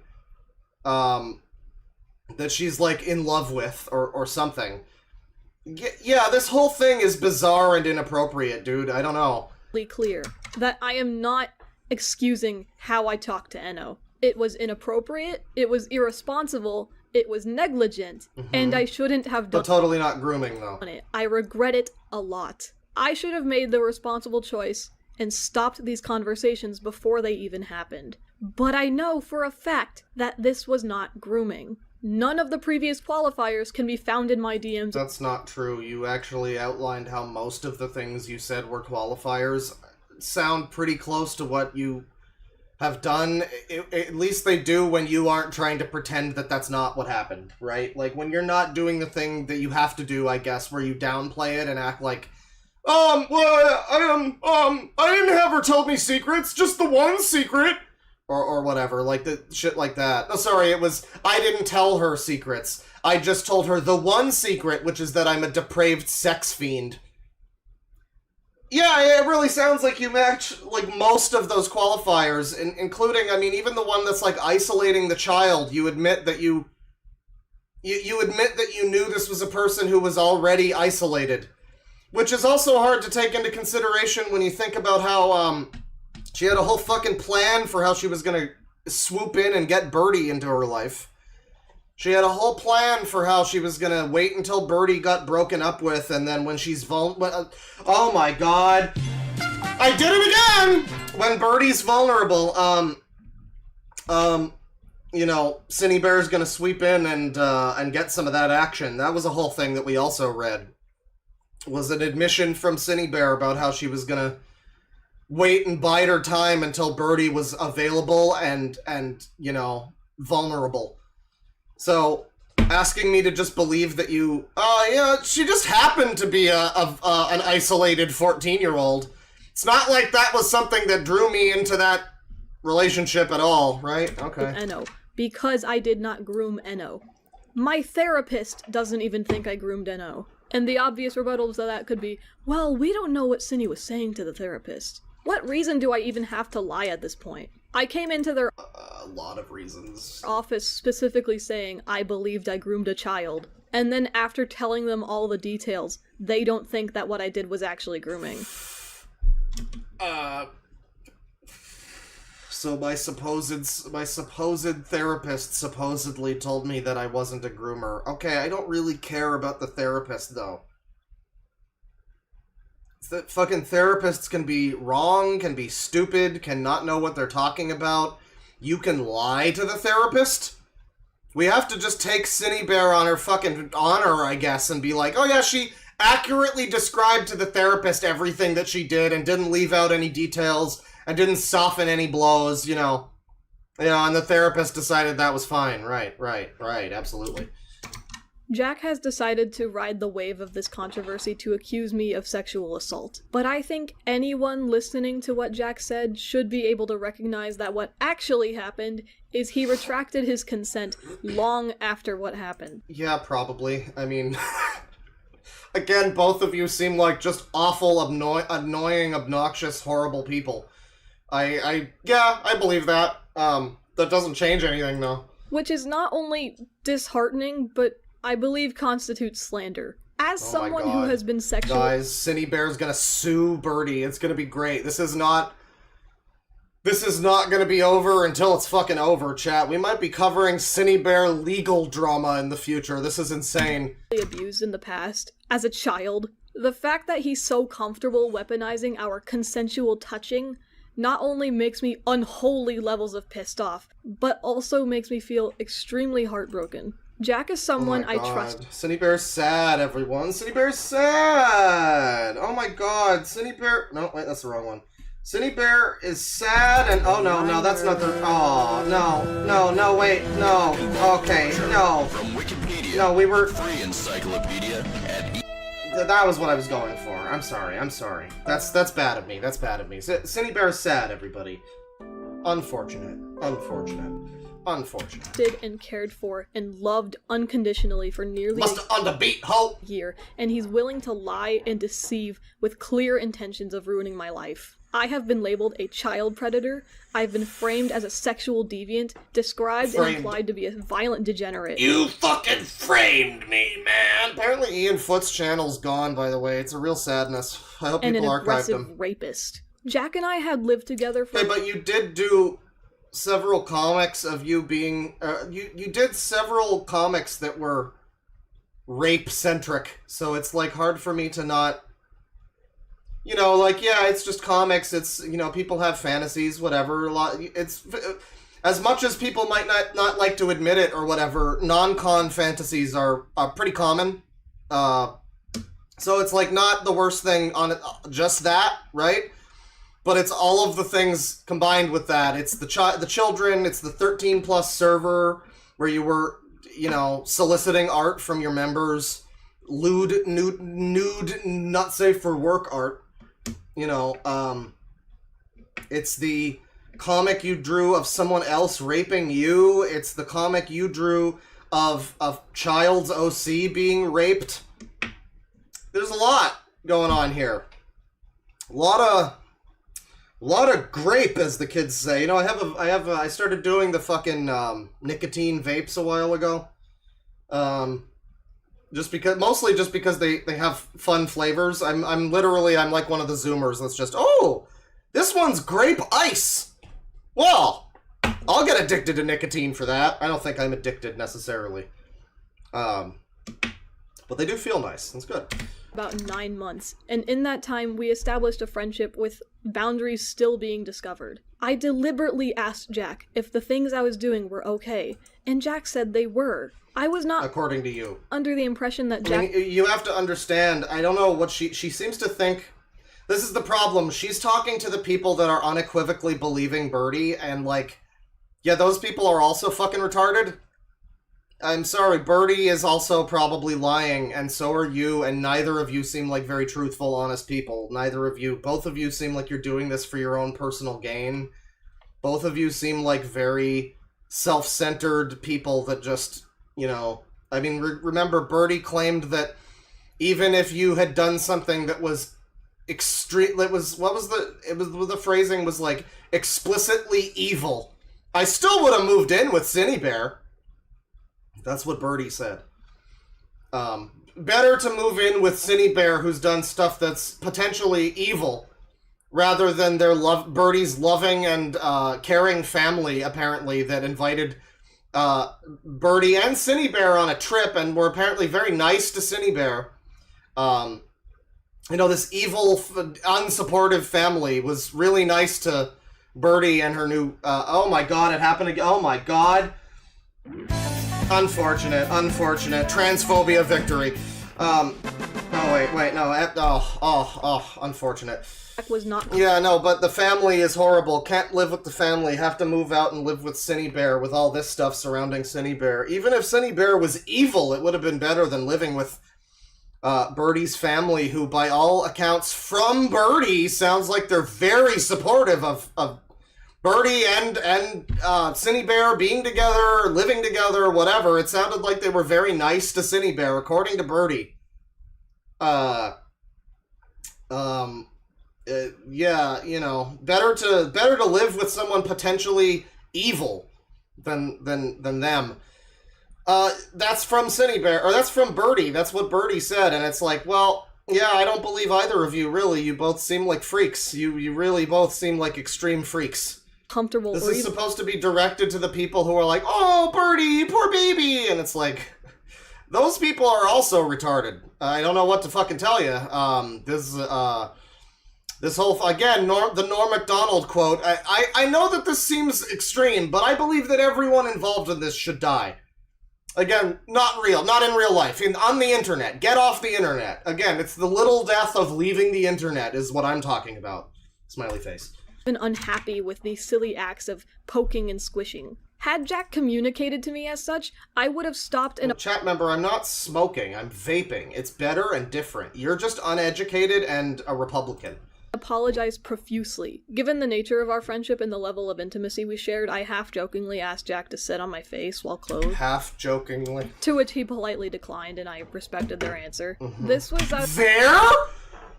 That she's like in love with or something. Yeah, this whole thing is bizarre and inappropriate, dude. I don't know. Clear that I am not excusing how I talked to Enno. It was inappropriate, it was irresponsible, it was negligent, and I shouldn't have done But totally not grooming, though. it. I regret it a lot. I should have made the responsible choice and stopped these conversations before they even happened. But I know for a fact that this was not grooming. None of the previous qualifiers can be found in my DMs. That's not true. You actually outlined how most of the things you said were qualifiers. Sound pretty close to what you have done. At least they do when you aren't trying to pretend that that's not what happened, right? Like, when you're not doing the thing that you have to do, I guess, where you downplay it and act like, I didn't have her tell me secrets, just the one secret. Or whatever, like the shit like that. Oh, sorry, it was, I didn't tell her secrets. I just told her the one secret, which is that I'm a depraved sex fiend. Yeah, it really sounds like you match, like, most of those qualifiers, including, I mean, even the one that's, like, isolating the child. You admit that you admit that you knew this was a person who was already isolated. Which is also hard to take into consideration when you think about how, she had a whole fucking plan for how she was gonna swoop in and get Birdie into her life. She had a whole plan for how she was gonna wait until Birdie got broken up with, and then when she's oh my god. I did it again! When Birdie's vulnerable, you know, Cinny Bear's gonna sweep in and get some of that action. That was a whole thing that we also read. Was an admission from Cinny Bear about how she was gonna wait and bide her time until Birdie was available and you know, vulnerable. So, asking me to just believe that you, yeah, she just happened to be an isolated 14-year-old. It's not like that was something that drew me into that relationship at all, right? Okay. Enno, because I did not groom Enno. My therapist doesn't even think I groomed Enno. And the obvious rebuttals to that could be, well, we don't know what Cinny was saying to the therapist. What reason do I even have to lie at this point? I came into their a lot of reasons. Office specifically saying I believed I groomed a child, and then after telling them all the details, they don't think that what I did was actually grooming. So my supposed therapist supposedly told me that I wasn't a groomer. Okay, I don't really care about the therapist, though. That fucking therapists can be wrong, can be stupid, can not know what they're talking about. You can lie to the therapist? We have to just take Cinny Bear on her fucking honor, I guess, and be like, oh yeah, she accurately described to the therapist everything that she did and didn't leave out any details and didn't soften any blows, you know. You know, and the therapist decided that was fine. Right, absolutely. Jack has decided to ride the wave of this controversy to accuse me of sexual assault. But I think anyone listening to what Jack said should be able to recognize that what actually happened is he retracted his consent long after what happened. Yeah, probably. I mean, again, both of you seem like just awful, annoying, obnoxious, horrible people. Yeah, I believe that. That doesn't change anything, though. Which is not only disheartening, but I believe constitutes slander. As someone who has been sexually— Guys, Cinny Bear's gonna sue Birdie. It's gonna be great. This is not gonna be over until it's fucking over, chat. We might be covering Cinny Bear legal drama in the future. This is insane. Abused in the past, as a child. The fact that he's so comfortable weaponizing our consensual touching not only makes me unholy levels of pissed off, but also makes me feel extremely heartbroken. Jack is someone I trust. Cinny Bear's sad, everyone. Cinny Bear's sad! Oh my god, Cinny Bear— No, wait, that's the wrong one. Cindy Bear is sad and oh no, that's not the no, wait, no, okay, no. From Wikipedia. No, we were free encyclopedia at that was what I was going for. I'm sorry. That's bad of me. Cindy Bear is sad, everybody. Unfortunate. Did and cared for and loved unconditionally for nearly a year, and he's willing to lie and deceive with clear intentions of ruining my life. I have been labeled a child predator. I've been framed as a sexual deviant, described and implied to be a violent degenerate. You fucking framed me, man! Apparently Ian Foot's channel's gone, by the way. It's a real sadness. I hope people archived him. And an aggressive rapist. Jack and I had lived together for... Hey, but you did do several comics of you being... you did several comics that were rape-centric, so it's, like, hard for me to not... You know, like, yeah, it's just comics, it's, you know, people have fantasies, whatever, it's, as much as people might not like to admit it or whatever, non-con fantasies are pretty common, so it's, like, not the worst thing on it, just that, right? But it's all of the things combined with that. It's the children, it's the 13-plus server, where you were, you know, soliciting art from your members, nude, not safe for work art. You know, it's the comic you drew of someone else raping you. It's the comic you drew of child's OC being raped. There's a lot going on here. A lot of grape, as the kids say. You know, I started doing the fucking nicotine vapes a while ago. Mostly just because they have fun flavors. I'm literally like one of the Zoomers that's just, oh, this one's grape ice. Well, I'll get addicted to nicotine for that. I don't think I'm addicted necessarily. But they do feel nice. That's good. About 9 months, and in that time we established a friendship with boundaries still being discovered. I deliberately asked Jack if the things I was doing were okay, and Jack said they were. I was not, according to you, under the impression that Jack... I mean, you have to understand, I don't know what she seems to think. This is the problem. She's talking to the people that are unequivocally believing Birdie, and like, yeah, those people are also fucking retarded. I'm sorry, Birdie is also probably lying, and so are you, and neither of you seem like very truthful, honest people. Both of you seem like you're doing this for your own personal gain. Both of you seem like very self-centered people that just, you know... I mean, remember, Birdie claimed that even if you had done something that was extreme... the phrasing was like, explicitly evil. I still would have moved in with Cindy Bear. That's what Birdie said. Better to move in with Cindy Bear, who's done stuff that's potentially evil, rather than Birdie's loving and caring family, apparently, that invited Birdie and Cindy Bear on a trip, and were apparently very nice to Cindy Bear. You know, this evil, unsupportive family was really nice to Birdie and her new... oh my god, it happened again. Oh my god. Unfortunate. Transphobia victory. Oh, wait, no. Unfortunate. Was not... Yeah, no, but the family is horrible. Can't live with the family. Have to move out and live with Cindy Bear with all this stuff surrounding Cindy Bear. Even if Cindy Bear was evil, it would have been better than living with Birdie's family, who, by all accounts from Birdie, sounds like they're very supportive of Birdie and Cindy Bear being together, living together, whatever. It sounded like they were very nice to Cindy Bear, according to Birdie. Yeah, you know, better to live with someone potentially evil than them. That's from Cindy Bear, or that's from Birdie. That's what Birdie said, and it's like, well, yeah, I don't believe either of you, really. You both seem like freaks. You really both seem like extreme freaks. Comfortable. This is supposed to be directed to the people who are like, oh, Birdie, poor baby, and it's like, those people are also retarded. I don't know what to fucking tell you. This whole, again, the Norm Macdonald quote, I know that this seems extreme, but I believe that everyone involved in this should die. Again, not in real life, on the internet. Get off the internet. Again, it's the little death of leaving the internet is what I'm talking about. Smiley face. Been unhappy with these silly acts of poking and squishing. Had Jack communicated to me as such, I would have stopped and— Chat member, I'm not smoking, I'm vaping. It's better and different. You're just uneducated and a Republican. apologized profusely. Given the nature of our friendship and the level of intimacy we shared, I half-jokingly asked Jack to sit on my face while clothed. Half-jokingly? To which he politely declined, and I respected their answer. This was There?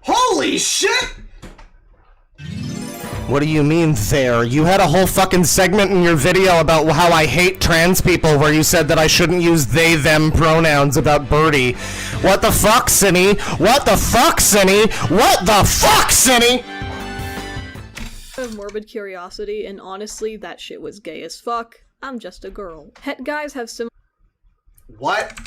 Holy shit! What do you mean, there? You had a whole fucking segment in your video about how I hate trans people where you said that I shouldn't use they, them pronouns about Birdie. What the fuck, Cinny? What the fuck, Cinny? What the fuck, Cinny? Of morbid curiosity, and honestly, that shit was gay as fuck. I'm just a girl. Het guys have some— What?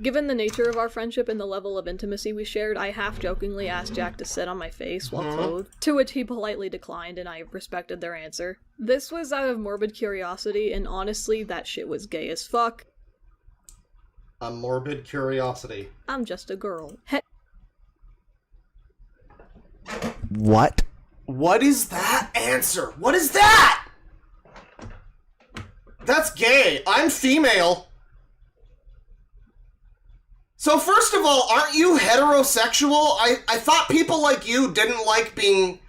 Given the nature of our friendship and the level of intimacy we shared, I half-jokingly asked Jack to sit on my face while clothed, to which he politely declined, and I respected their answer. This was out of morbid curiosity, and honestly, that shit was gay as fuck. A morbid curiosity. I'm just a girl. What? What is that answer? What is that? That's gay. I'm female. So first of all, aren't you heterosexual? I thought people like you didn't like being...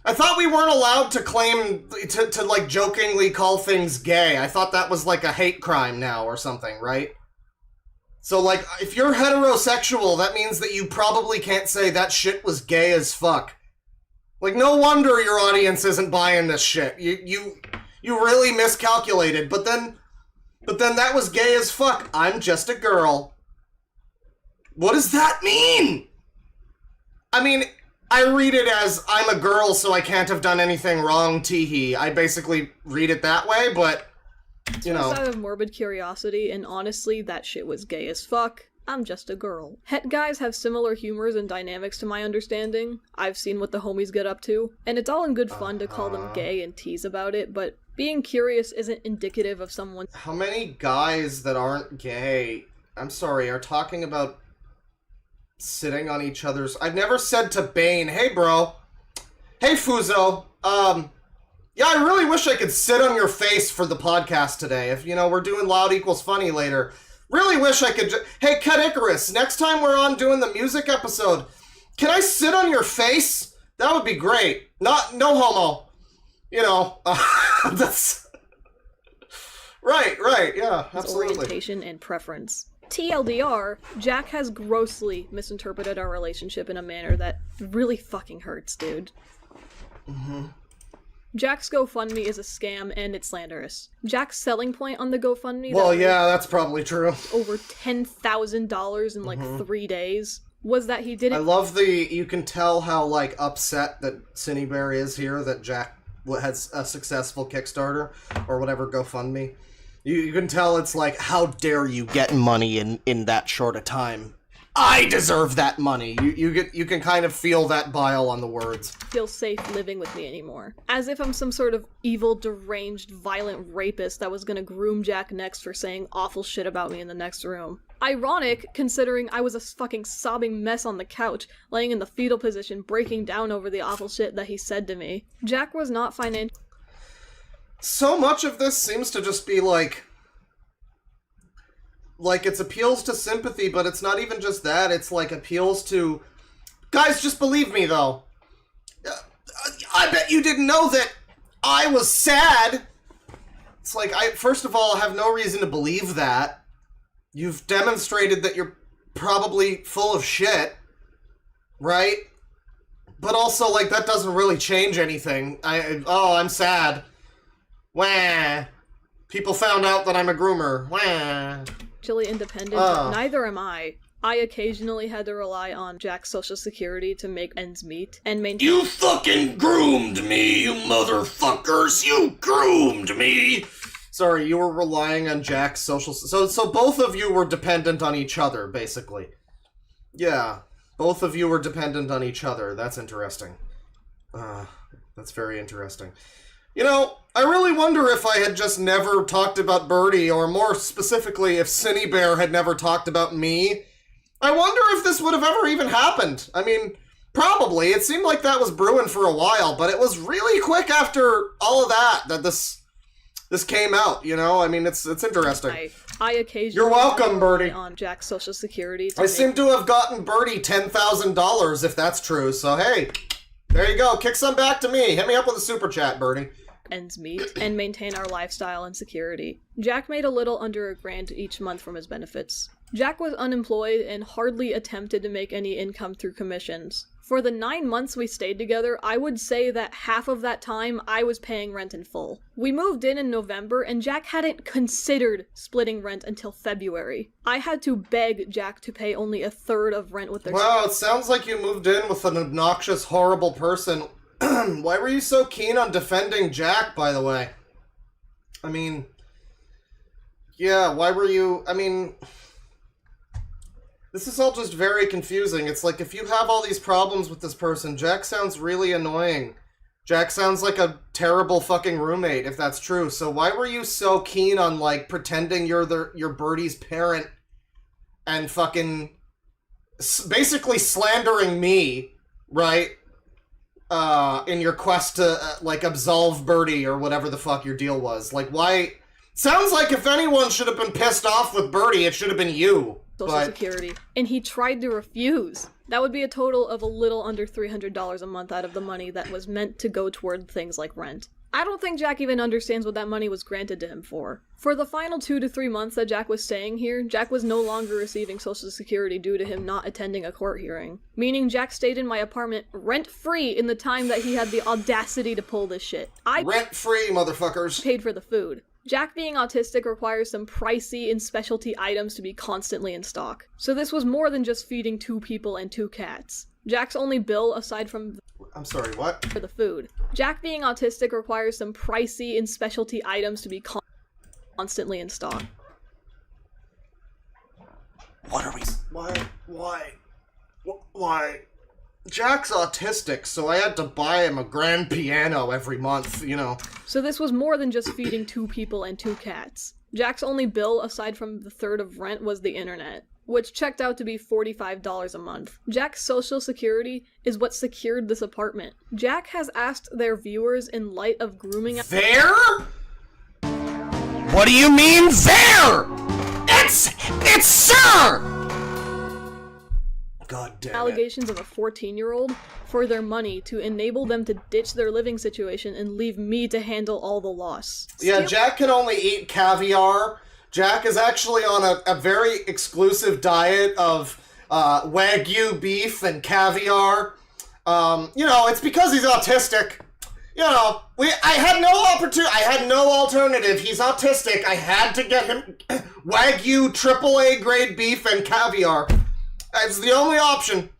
I thought we weren't allowed to claim, to like jokingly call things gay. I thought that was like a hate crime now or something, right? So like, if you're heterosexual, that means that you probably can't say that shit was gay as fuck. Like, no wonder your audience isn't buying this shit. You really miscalculated, but then that was gay as fuck. I'm just a girl. What does that mean? I mean, I read it as, I'm a girl, so I can't have done anything wrong, teehee. I basically read it that way, but, you know. Out of morbid curiosity, and honestly, that shit was gay as fuck. I'm just a girl. Het guys have similar humors and dynamics to my understanding. I've seen what the homies get up to, and it's all in good fun to call them gay and tease about it, but being curious isn't indicative of someone— How many guys that aren't gay, I'm sorry, are talking about sitting on each other's— I've never said to Bane, hey bro, hey Fuzo, yeah, I really wish I could sit on your face for the podcast today. If, you know, we're doing Loud Equals Funny later. Really wish I could hey, Cut Icarus, next time we're on doing the music episode, can I sit on your face? That would be great. No homo. You know, that's... Right, yeah, absolutely. Orientation and preference. TLDR, Jack has grossly misinterpreted our relationship in a manner that really fucking hurts, dude. Jack's GoFundMe is a scam and it's slanderous. Jack's selling point on the GoFundMe— Well, yeah, that's probably true. Over $10,000 in like 3 days, was that he didn't— I love you can tell how, like, upset that Cinebear is here that Jack has a successful Kickstarter, or whatever, GoFundMe. You can tell it's like, how dare you get money in that short a time? I deserve that money. You can kind of feel that bile on the words. Feel safe living with me anymore. As if I'm some sort of evil, deranged, violent rapist that was gonna groom Jack next for saying awful shit about me in the next room. Ironic, considering I was a fucking sobbing mess on the couch, laying in the fetal position, breaking down over the awful shit that he said to me. Jack was not financially— So much of this seems to just be like it's appeals to sympathy, but it's not even just that. It's like appeals to... Guys, just believe me, though. I bet you didn't know that I was sad. It's like, first of all, have no reason to believe that. You've demonstrated that you're probably full of shit, right? But also, like, that doesn't really change anything. I'm sad. Wah. People found out that I'm a groomer. Wah. independent, neither am I. I occasionally had to rely on Jack's social security to make ends meet, and maintain— You fucking groomed me, you motherfuckers! You groomed me! Sorry, you were relying on Jack's social... So both of you were dependent on each other, basically. Yeah, both of you were dependent on each other. That's interesting. That's very interesting. You know, I really wonder if I had just never talked about Birdie, or more specifically, if Cinebear had never talked about me. I wonder if this would have ever even happened. I mean, Probably. It seemed like that was brewing for a while, but it was really quick after all of that this came out, you know? I mean, it's interesting. I occasionally You're welcome, Birdie. On Jack's Social Security. I seem to have gotten Birdie $10,000 if that's true. So hey, there you go. Kick some back to me. Hit me up with a super chat, Birdie. Ends meet and maintain our lifestyle and security. Jack made a little under $1,000 each month from his benefits. Jack was unemployed and hardly attempted to make any income through commissions. For the 9 months we stayed together, I would say that half of that time I was paying rent in full. We moved in November, and Jack hadn't considered splitting rent until February. I had to beg Jack to pay only 1/3 of rent with their— Wow, it sounds like you moved in with an obnoxious, horrible person. Why were you so keen on defending Jack, by the way? I mean... Yeah, why were you... I mean... This is all just very confusing. It's like, if you have all these problems with this person, Jack sounds really annoying. Jack sounds like a terrible fucking roommate, if that's true. So why were you so keen on, like, pretending you're Birdie's parent and fucking basically slandering me, right? In your quest to, like, absolve Birdie or whatever the fuck your deal was. Like, why... Sounds like if anyone should have been pissed off with Birdie, it should have been you. Social Security, and he tried to refuse. That would be a total of a little under $300 a month out of the money that was meant to go toward things like rent. I don't think Jack even understands what that money was granted to him for. For the final 2 to 3 months that Jack was staying here, Jack was no longer receiving Social Security due to him not attending a court hearing. Meaning Jack stayed in my apartment rent-free in the time that he had the audacity to pull this shit. Rent-free, motherfuckers. Paid for the food. Jack being autistic requires some pricey and specialty items to be constantly in stock. So this was more than just feeding 2 people and 2 cats. Jack's only bill, aside from— I'm sorry, what? For the food. Jack being autistic requires some pricey and specialty items to be constantly in stock. What are we... Why? Jack's autistic, so I had to buy him a grand piano every month, you know. So this was more than just feeding 2 people and 2 cats. Jack's only bill, aside from the 1/3 of rent, was the internet, which checked out to be $45 a month. Jack's Social Security is what secured this apartment. Jack has asked their viewers in light of grooming— There? What do you mean, there? It's sir! God damn it. Allegations of a 14-year-old for their money to enable them to ditch their living situation and leave me to handle all the loss. Yeah, Jack can only eat caviar. Jack is actually on a very exclusive diet of Wagyu beef and caviar. You know, it's because he's autistic. You know, I had no alternative. He's autistic. I had to get him Wagyu AAA grade beef and caviar. It's the only option.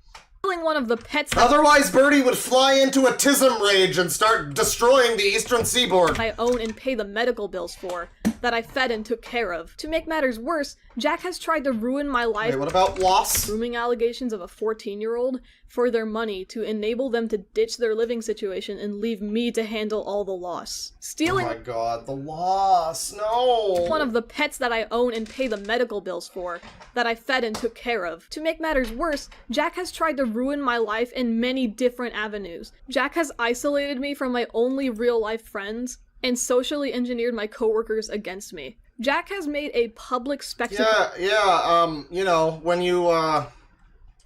One of the pets Otherwise, Birdie would fly into a tism rage and start destroying the eastern seaboard. I own and pay the medical bills for, that I fed and took care of. To make matters worse, Jack has tried to ruin my life— Wait, what about loss? Grooming allegations of a 14-year-old for their money to enable them to ditch their living situation and leave me to handle all the loss. Stealing— Oh my god, the loss, no! One of the pets that I own and pay the medical bills for, that I fed and took care of. To make matters worse, Jack has tried to ruin my life in many different avenues. Jack has isolated me from my only real-life friends and socially engineered my coworkers against me. Jack has made a public spectacle— you know, when you, I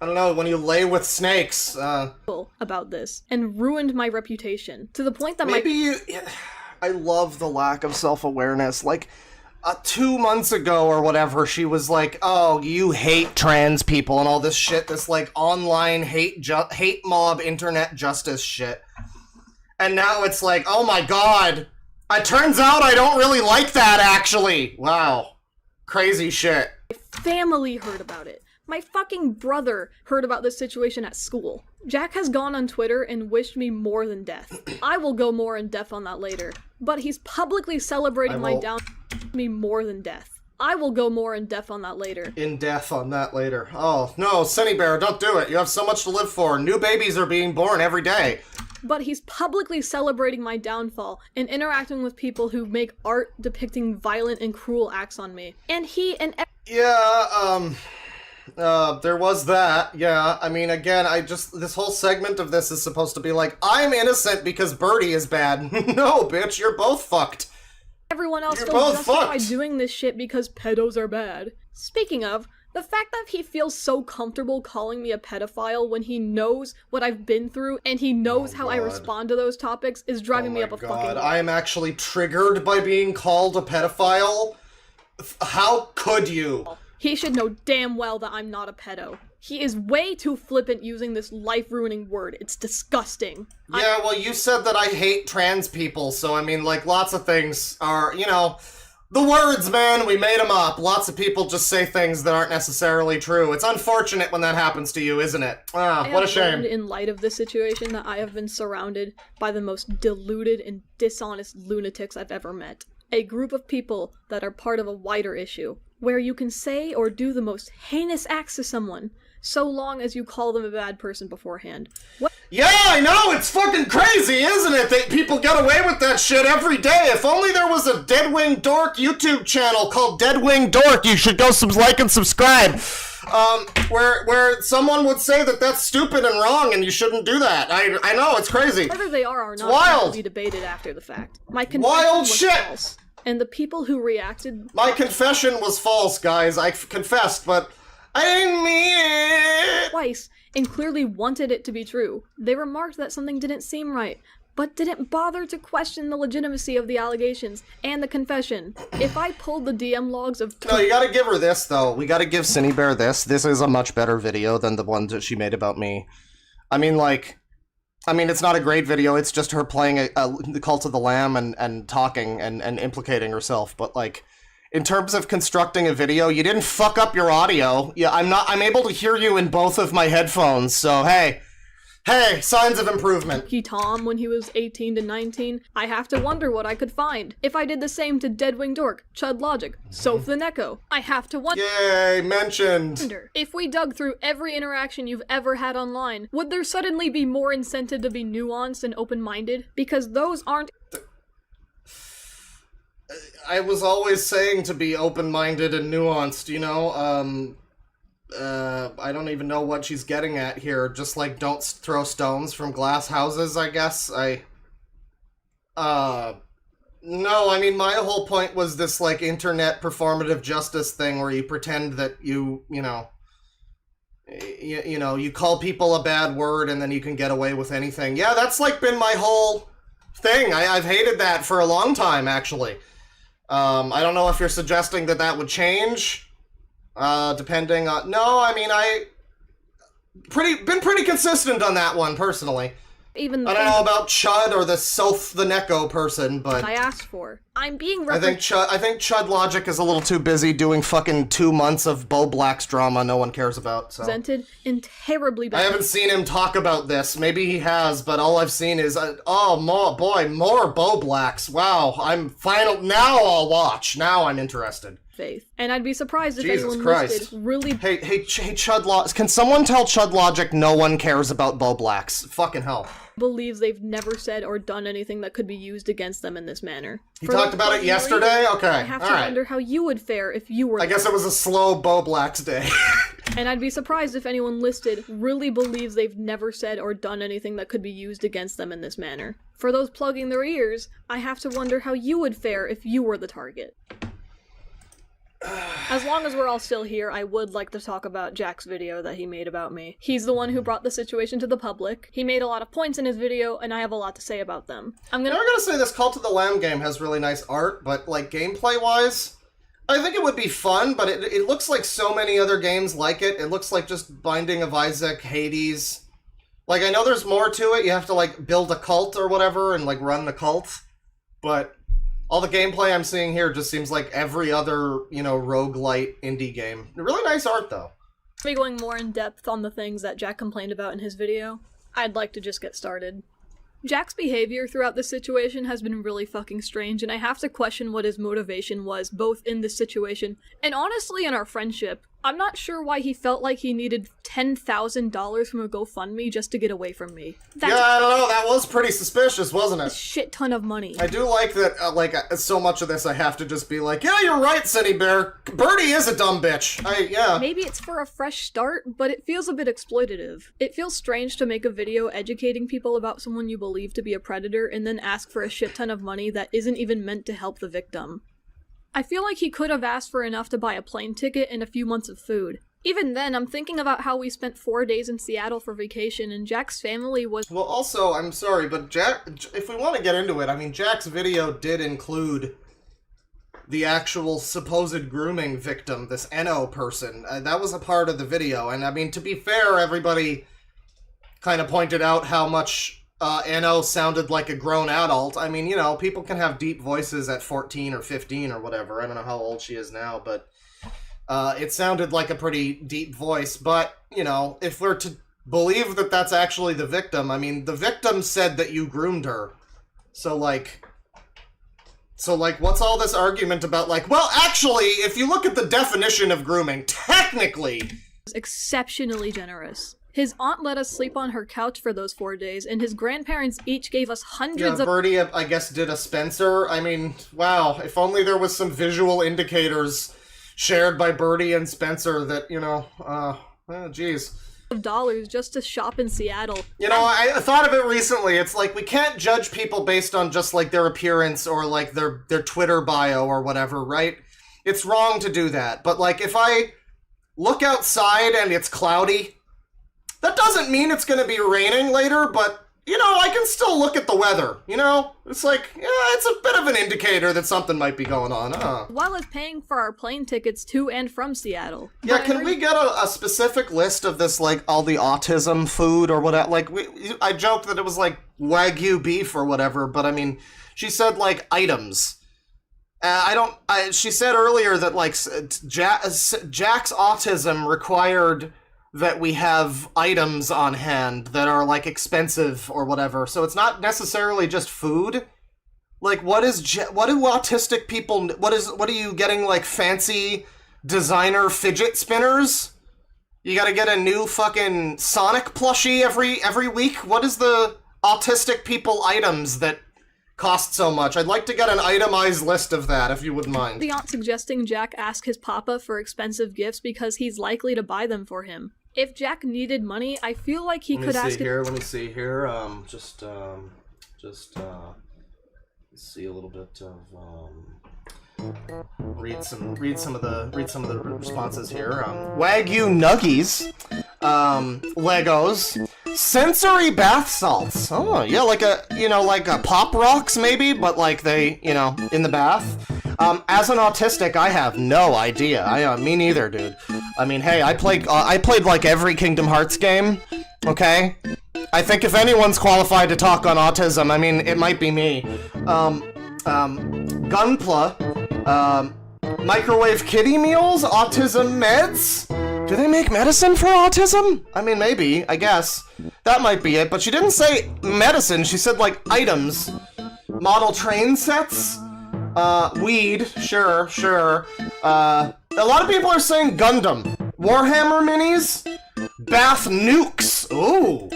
don't know, when you lay with snakes, about this, and ruined my reputation, to the point that I love the lack of self-awareness. Like, 2 months ago or whatever, she was like, oh, you hate trans people and all this shit, this, like, online hate mob internet justice shit. And now it's like, oh my god, it turns out I don't really like that, actually. Wow. Crazy shit. My family heard about it. My fucking brother heard about this situation at school. Jack has gone on Twitter and wished me more than death. I will go more in depth on that later. But he's publicly celebrating my me more than death. I will go more in depth on that later. In depth on that later. Oh, no, Sunny Bear, don't do it. You have so much to live for. New babies are being born every day. But he's publicly celebrating my downfall and interacting with people who make art depicting violent and cruel acts on me. And he and There was that, yeah. I mean, again, this whole segment of this is supposed to be like, I'm innocent because Birdie is bad. No, bitch, you're both fucked. Everyone else You're feels both justified fucked. doing this shit because pedos are bad. Speaking of, the fact that he feels so comfortable calling me a pedophile when he knows what I've been through and he knows how I respond to those topics is driving me up a fucking wall. I am actually triggered by being called a pedophile. How could you? He should know damn well that I'm not a pedo. He is way too flippant using this life-ruining word. It's disgusting. Yeah, well, you said that I hate trans people, so I mean, like, lots of things are, you know, the words, man, we made them up. Lots of people just say things that aren't necessarily true. It's unfortunate when that happens to you, isn't it? Ah, what a shame. Learned in light of this situation that I have been surrounded by the most deluded and dishonest lunatics I've ever met. A group of people that are part of a wider issue, where you can say or do the most heinous acts to someone, so long as you call them a bad person beforehand. What? Yeah, I know, it's fucking crazy, isn't it? That people get away with that shit every day. If only there was a Deadwing Dork YouTube channel called Deadwing Dork. You should go like and subscribe. Where someone would say that that's stupid and wrong and you shouldn't do that. I know, it's crazy. Whether they are or not wild. Will be debated after the fact. My confession Wild was shit. false, and the people who reacted... My confession was false, guys. I confessed, but I didn't mean it. Twice, and clearly wanted it to be true. They remarked that something didn't seem right, but didn't bother to question the legitimacy of the allegations and the confession. If I pulled the DM logs of... No, you gotta give her this, though. We gotta give Cinebear this. This is a much better video than the one that she made about me. I mean, it's not a great video. It's just her playing the Cult of the Lamb and talking and implicating herself. But, like, in terms of constructing a video, you didn't fuck up your audio. Yeah, I'm able to hear you in both of my headphones, so hey, signs of improvement. Tom when he was 18 to 19, I have to wonder what I could find. If I did the same to Deadwing Dork, Chud Logic, Soph the Neko, I have to wonder. Yay, mentioned. If we dug through every interaction you've ever had online, would there suddenly be more incentive to be nuanced and open-minded? Because those aren't... I was always saying to be open-minded and nuanced, you know? I don't even know what she's getting at here. Just, like, don't throw stones from glass houses, I guess. No, I mean, my whole point was this, like, internet performative justice thing where you pretend that you call people a bad word and then you can get away with anything. Yeah, that's, like, been my whole thing. I've hated that for a long time, actually. I don't know if you're suggesting that that would change. Depending on... No, I mean, been pretty consistent on that one, personally. Even I don't know about Chud or the Soph the Neko person, but... I asked for. I'm being I think Chud Logic is a little too busy doing fucking 2 months of Bo Black's drama no one cares about, so... Presented in terribly bad... I haven't seen him talk about this. Maybe he has, but all I've seen is... more Bo Blacks. Wow, now I'll watch. Now I'm interested. Faith. And I'd be surprised if Jesus anyone Christ. listed really... Hey, Chud Logic, can someone tell Chud Logic no one cares about Bo Blacks? Fucking hell. Believes they've never said or done anything that could be used against them in this manner. He talked about it yesterday? Okay, I have to wonder how you would fare if you were... I guess it was a slow Bo Blacks day. And I'd be surprised if anyone listed really believes they've never said or done anything that could be used against them in this manner. For those plugging their ears, I have to wonder how you would fare if you were the target. As long as we're all still here, I would like to talk about Jack's video that he made about me. He's the one who brought the situation to the public. He made a lot of points in his video, and I have a lot to say about them. I'm gonna say this Cult of the Lamb game has really nice art, but, like, gameplay-wise, I think it would be fun, but it looks like so many other games like it. It looks like just Binding of Isaac, Hades. Like, I know there's more to it. You have to, like, build a cult or whatever and, like, run the cult, but... all the gameplay I'm seeing here just seems like every other, roguelite indie game. Really nice art, though. Be going more in depth on the things that Jack complained about in his video. I'd like to just get started. Jack's behavior throughout this situation has been really fucking strange, and I have to question what his motivation was, both in this situation and honestly in our friendship. I'm not sure why he felt like he needed $10,000 from a GoFundMe just to get away from me. That's Yeah, I don't know, that was pretty suspicious, wasn't a it? shit ton of money. I do like that, so much of this I have to just be like, yeah, you're right, Cindy Bear. Birdie is a dumb bitch. Yeah. Maybe it's for a fresh start, but it feels a bit exploitative. It feels strange to make a video educating people about someone you believe to be a predator and then ask for a shit ton of money that isn't even meant to help the victim. I feel like he could have asked for enough to buy a plane ticket and a few months of food. Even then, I'm thinking about how we spent 4 days in Seattle for vacation and Jack's family was— Well, also, I'm sorry, but if we want to get into it, I mean, Jack's video did include the actual supposed grooming victim, this Eno person. That was a part of the video, and I mean, to be fair, everybody kind of pointed out how much Eno sounded like a grown adult. I mean, you know, people can have deep voices at 14 or 15 or whatever. I don't know how old she is now, but it sounded like a pretty deep voice. But, you know, if we're to believe that that's actually the victim, I mean, the victim said that you groomed her. So, like, what's all this argument about, like, well, actually, if you look at the definition of grooming, technically— exceptionally generous. His aunt let us sleep on her couch for those 4 days, and his grandparents each gave us hundreds of— Birdie, I guess, did a Spencer. I mean, wow, if only there was some visual indicators shared by Birdie and Spencer that, you know, geez. dollars just to shop in Seattle. You know, I thought of it recently. It's like, we can't judge people based on just, like, their appearance or, like, their Twitter bio or whatever, right? It's wrong to do that. But, like, if I look outside and it's cloudy, that doesn't mean it's going to be raining later, but, you know, I can still look at the weather, you know? It's like, yeah, it's a bit of an indicator that something might be going on, While as paying for our plane tickets to and from Seattle. Yeah, can we get a specific list of this, like, all the autism food or whatever? Like, I joked that it was, like, Wagyu beef or whatever, but, I mean, she said, like, items. She said earlier that, like, Jack's autism required that we have items on hand that are, like, expensive or whatever. So it's not necessarily just food. Like, what do autistic people, what are you getting, like, fancy designer fidget spinners? You gotta get a new fucking Sonic plushie every week? What is the autistic people items that cost so much? I'd like to get an itemized list of that, if you wouldn't mind. The aunt suggesting Jack ask his papa for expensive gifts because he's likely to buy them for him. If Jack needed money, I feel like he could ask— Let me see here. Let's see a little bit of read some of the responses here. Wagyu nuggies, Legos, sensory bath salts. Oh yeah, like a Pop Rocks maybe, but like they, you know, in the bath. As an autistic, I have no idea. Me neither, dude. I mean, hey, I played like every Kingdom Hearts game. Okay, I think if anyone's qualified to talk on autism, I mean, it might be me. Gunpla, microwave kitty meals, autism meds. Do they make medicine for autism? I mean, maybe. I guess that might be it. But she didn't say medicine. She said like items, model train sets. Weed, sure. A lot of people are saying Gundam. Warhammer minis? Bath nukes. Ooh.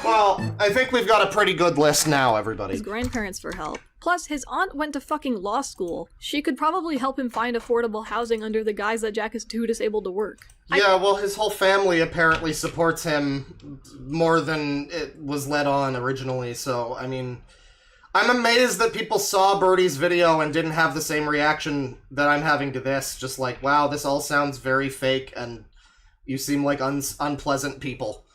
Well, I think we've got a pretty good list now, everybody. His grandparents for help. Plus, his aunt went to fucking law school. She could probably help him find affordable housing under the guise that Jack is too disabled to work. Yeah, well, his whole family apparently supports him more than it was led on originally, so, I mean, I'm amazed that people saw Birdie's video and didn't have the same reaction that I'm having to this. Just like, wow, this all sounds very fake, and you seem like unpleasant people.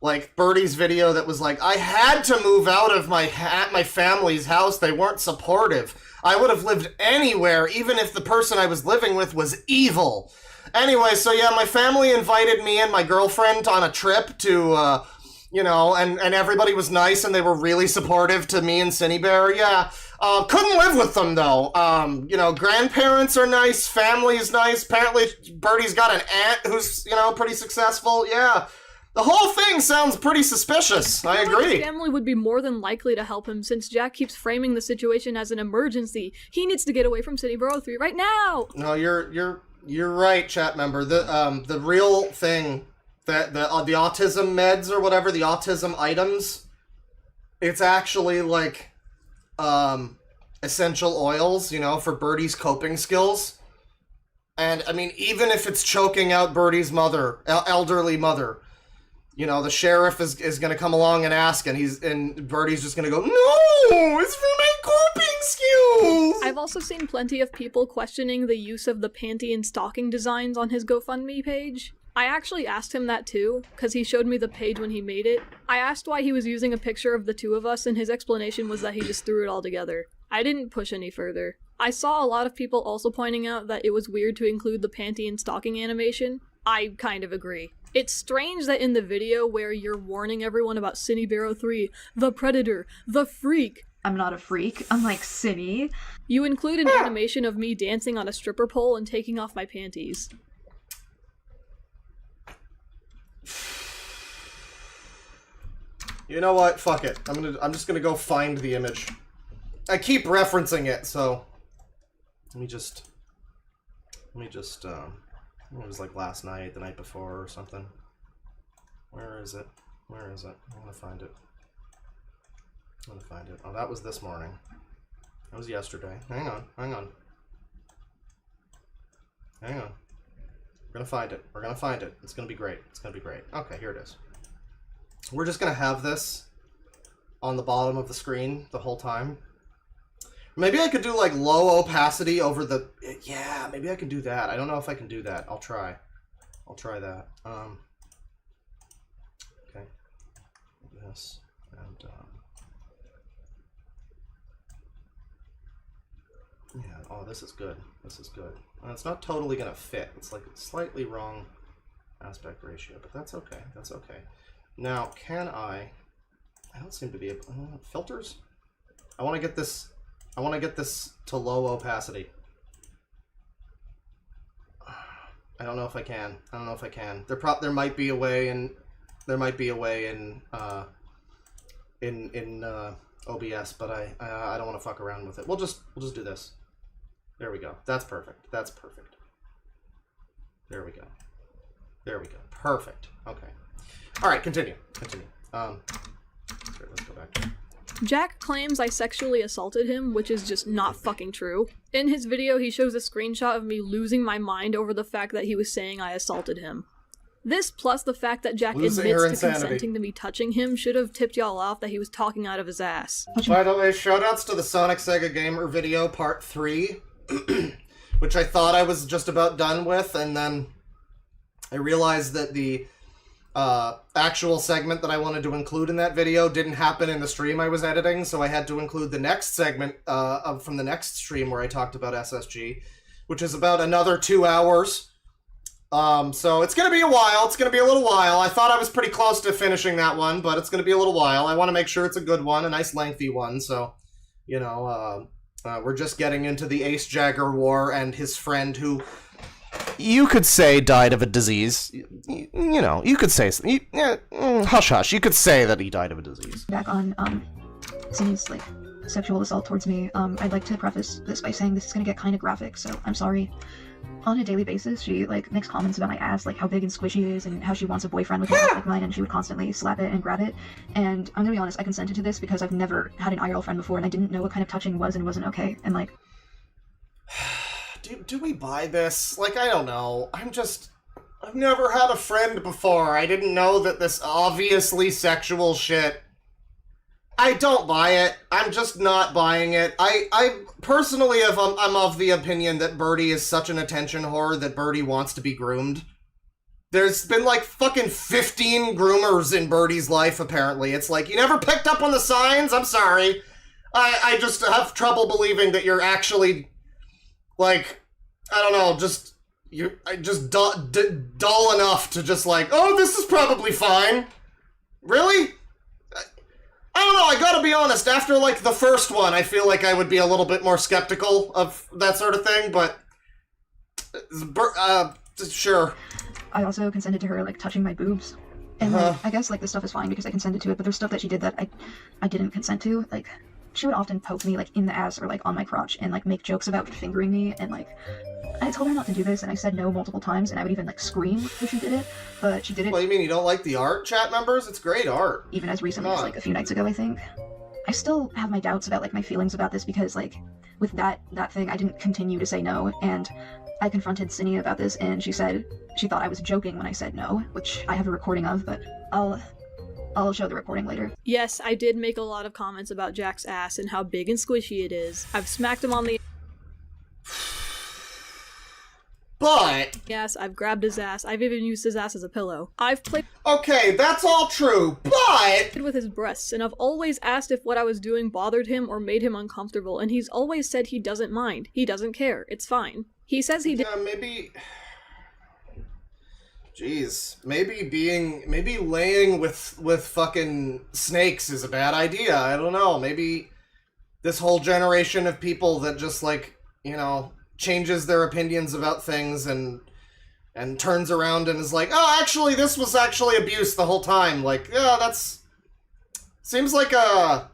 Like, Birdie's video that was like, I had to move out of my family's house. They weren't supportive. I would have lived anywhere, even if the person I was living with was evil. Anyway, so yeah, my family invited me and my girlfriend on a trip to, you know, and everybody was nice and they were really supportive to me and Cindy Bear. Yeah, couldn't live with them though. You know, grandparents are nice, family's nice. Apparently Birdie's got an aunt who's, you know, pretty successful. Yeah. The whole thing sounds pretty suspicious. I agree. His family would be more than likely to help him since Jack keeps framing the situation as an emergency. He needs to get away from City Borough 3 right now! No, you're You're right, chat member. The real thing, that the autism meds or whatever, the autism items, it's actually like essential oils, you know, for Birdie's coping skills. And I mean, even if it's choking out Birdie's mother, elderly mother, you know, the sheriff is gonna come along and ask, and Birdie's just gonna go, no, it's for my coping skills. I've also seen plenty of people questioning the use of the panty and stocking designs on his GoFundMe page. I actually asked him that too, because he showed me the page when he made it. I asked why he was using a picture of the two of us, and his explanation was that he just threw it all together. I didn't push any further. I saw a lot of people also pointing out that it was weird to include the panty and stocking animation. I kind of agree. It's strange that in the video where you're warning everyone about Cinebaro 3, the Predator, the Freak. I'm not a freak, unlike Cinny. You include an animation of me dancing on a stripper pole and taking off my panties. You know what? Fuck it. I'm just gonna go find the image. I keep referencing it, so let me just it was like last night, the night before or something. Where is it? Where is it? I'm gonna find it. Oh, that was this morning. That was yesterday. Hang on. We're gonna find it. It's gonna be great. Okay, here it is. We're just gonna have this on the bottom of the screen the whole time. Maybe I could do like low opacity over the... Yeah, maybe I can do that. I don't know if I can do that. I'll try that. Okay. This and yeah. Oh, this is good. It's not totally gonna fit. It's like slightly wrong aspect ratio, but that's okay. Now, can I don't seem to be able... filters? I want to get this to low opacity. I don't know if I can. There might be a way in OBS, but I don't want to fuck around with it. We'll just do this. There we go. That's perfect. There we go. Perfect. Okay. All right, continue. Here, let's go back. Jack claims I sexually assaulted him, which is just not fucking true. In his video, he shows a screenshot of me losing my mind over the fact that he was saying I assaulted him. This, plus the fact that Jack admits to consenting to me touching him, should have tipped y'all off that he was talking out of his ass. By the way, shoutouts to the Sonic Sega Gamer video, part 3, which I thought I was just about done with, and then I realized that the actual segment that I wanted to include in that video didn't happen in the stream I was editing, so I had to include the next segment from the next stream where I talked about SSG, which is about another 2 hours. So it's gonna be a while. It's gonna be a little while. I thought I was pretty close to finishing that one, but it's gonna be a little while. I want to make sure it's a good one, a nice lengthy one, so, you know, we're just getting into the Ace Jagger War and his friend who... You could say died of a disease. You know, you could say... hush hush, you could say that he died of a disease. Back on, Cindy's, like, sexual assault towards me, I'd like to preface this by saying this is gonna get kind of graphic, so I'm sorry. On a daily basis, she, like, makes comments about my ass, like how big and squishy it is, and how she wants a boyfriend with an ass like mine, and she would constantly slap it and grab it. And I'm gonna be honest, I consented to this because I've never had an IRL friend before, and I didn't know what kind of touching was and wasn't okay, and, like... Do we buy this? Like, I don't know. I've never had a friend before. I didn't know that this obviously sexual shit... I don't buy it. I'm just not buying it. I personally, I'm of the opinion that Birdie is such an attention whore that Birdie wants to be groomed. There's been like fucking 15 groomers in Birdie's life, apparently. It's like, you never picked up on the signs? I'm sorry. I just have trouble believing that you're actually, like, I don't know, you're just dull enough to just like, oh, this is probably fine. Really? I don't know, I gotta be honest, after, like, the first one, I feel like I would be a little bit more skeptical of that sort of thing, but... sure. I also consented to her, like, touching my boobs. And, like, I guess, like, this stuff is fine because I consented to it, but there's stuff that she did that I didn't consent to. Like, she would often poke me like in the ass or like on my crotch and like make jokes about fingering me, and like I told her not to do this and I said no multiple times, and I would even like scream if she did it, but she did it. What do you mean, you don't like the art, chat members? It's great art. Even as recently as like a few nights ago, I think. I still have my doubts about like my feelings about this because like with that thing I didn't continue to say no, and I confronted Cindy about this and she said she thought I was joking when I said no, which I have a recording of, but I'll show the recording later. Yes, I did make a lot of comments about Jack's ass and how big and squishy it is. I've smacked him on the But ass, I've grabbed his ass, I've even used his ass as a pillow. I've played okay, that's all true, but with his breasts, and I've always asked if what I was doing bothered him or made him uncomfortable, and he's always said he doesn't mind. He doesn't care. It's fine. He says he did. Yeah, maybe. Jeez, maybe laying with fucking snakes is a bad idea. I don't know. Maybe this whole generation of people that just like, you know, changes their opinions about things and turns around and is like, oh, actually, this was actually abuse the whole time. Like, yeah, that's seems like a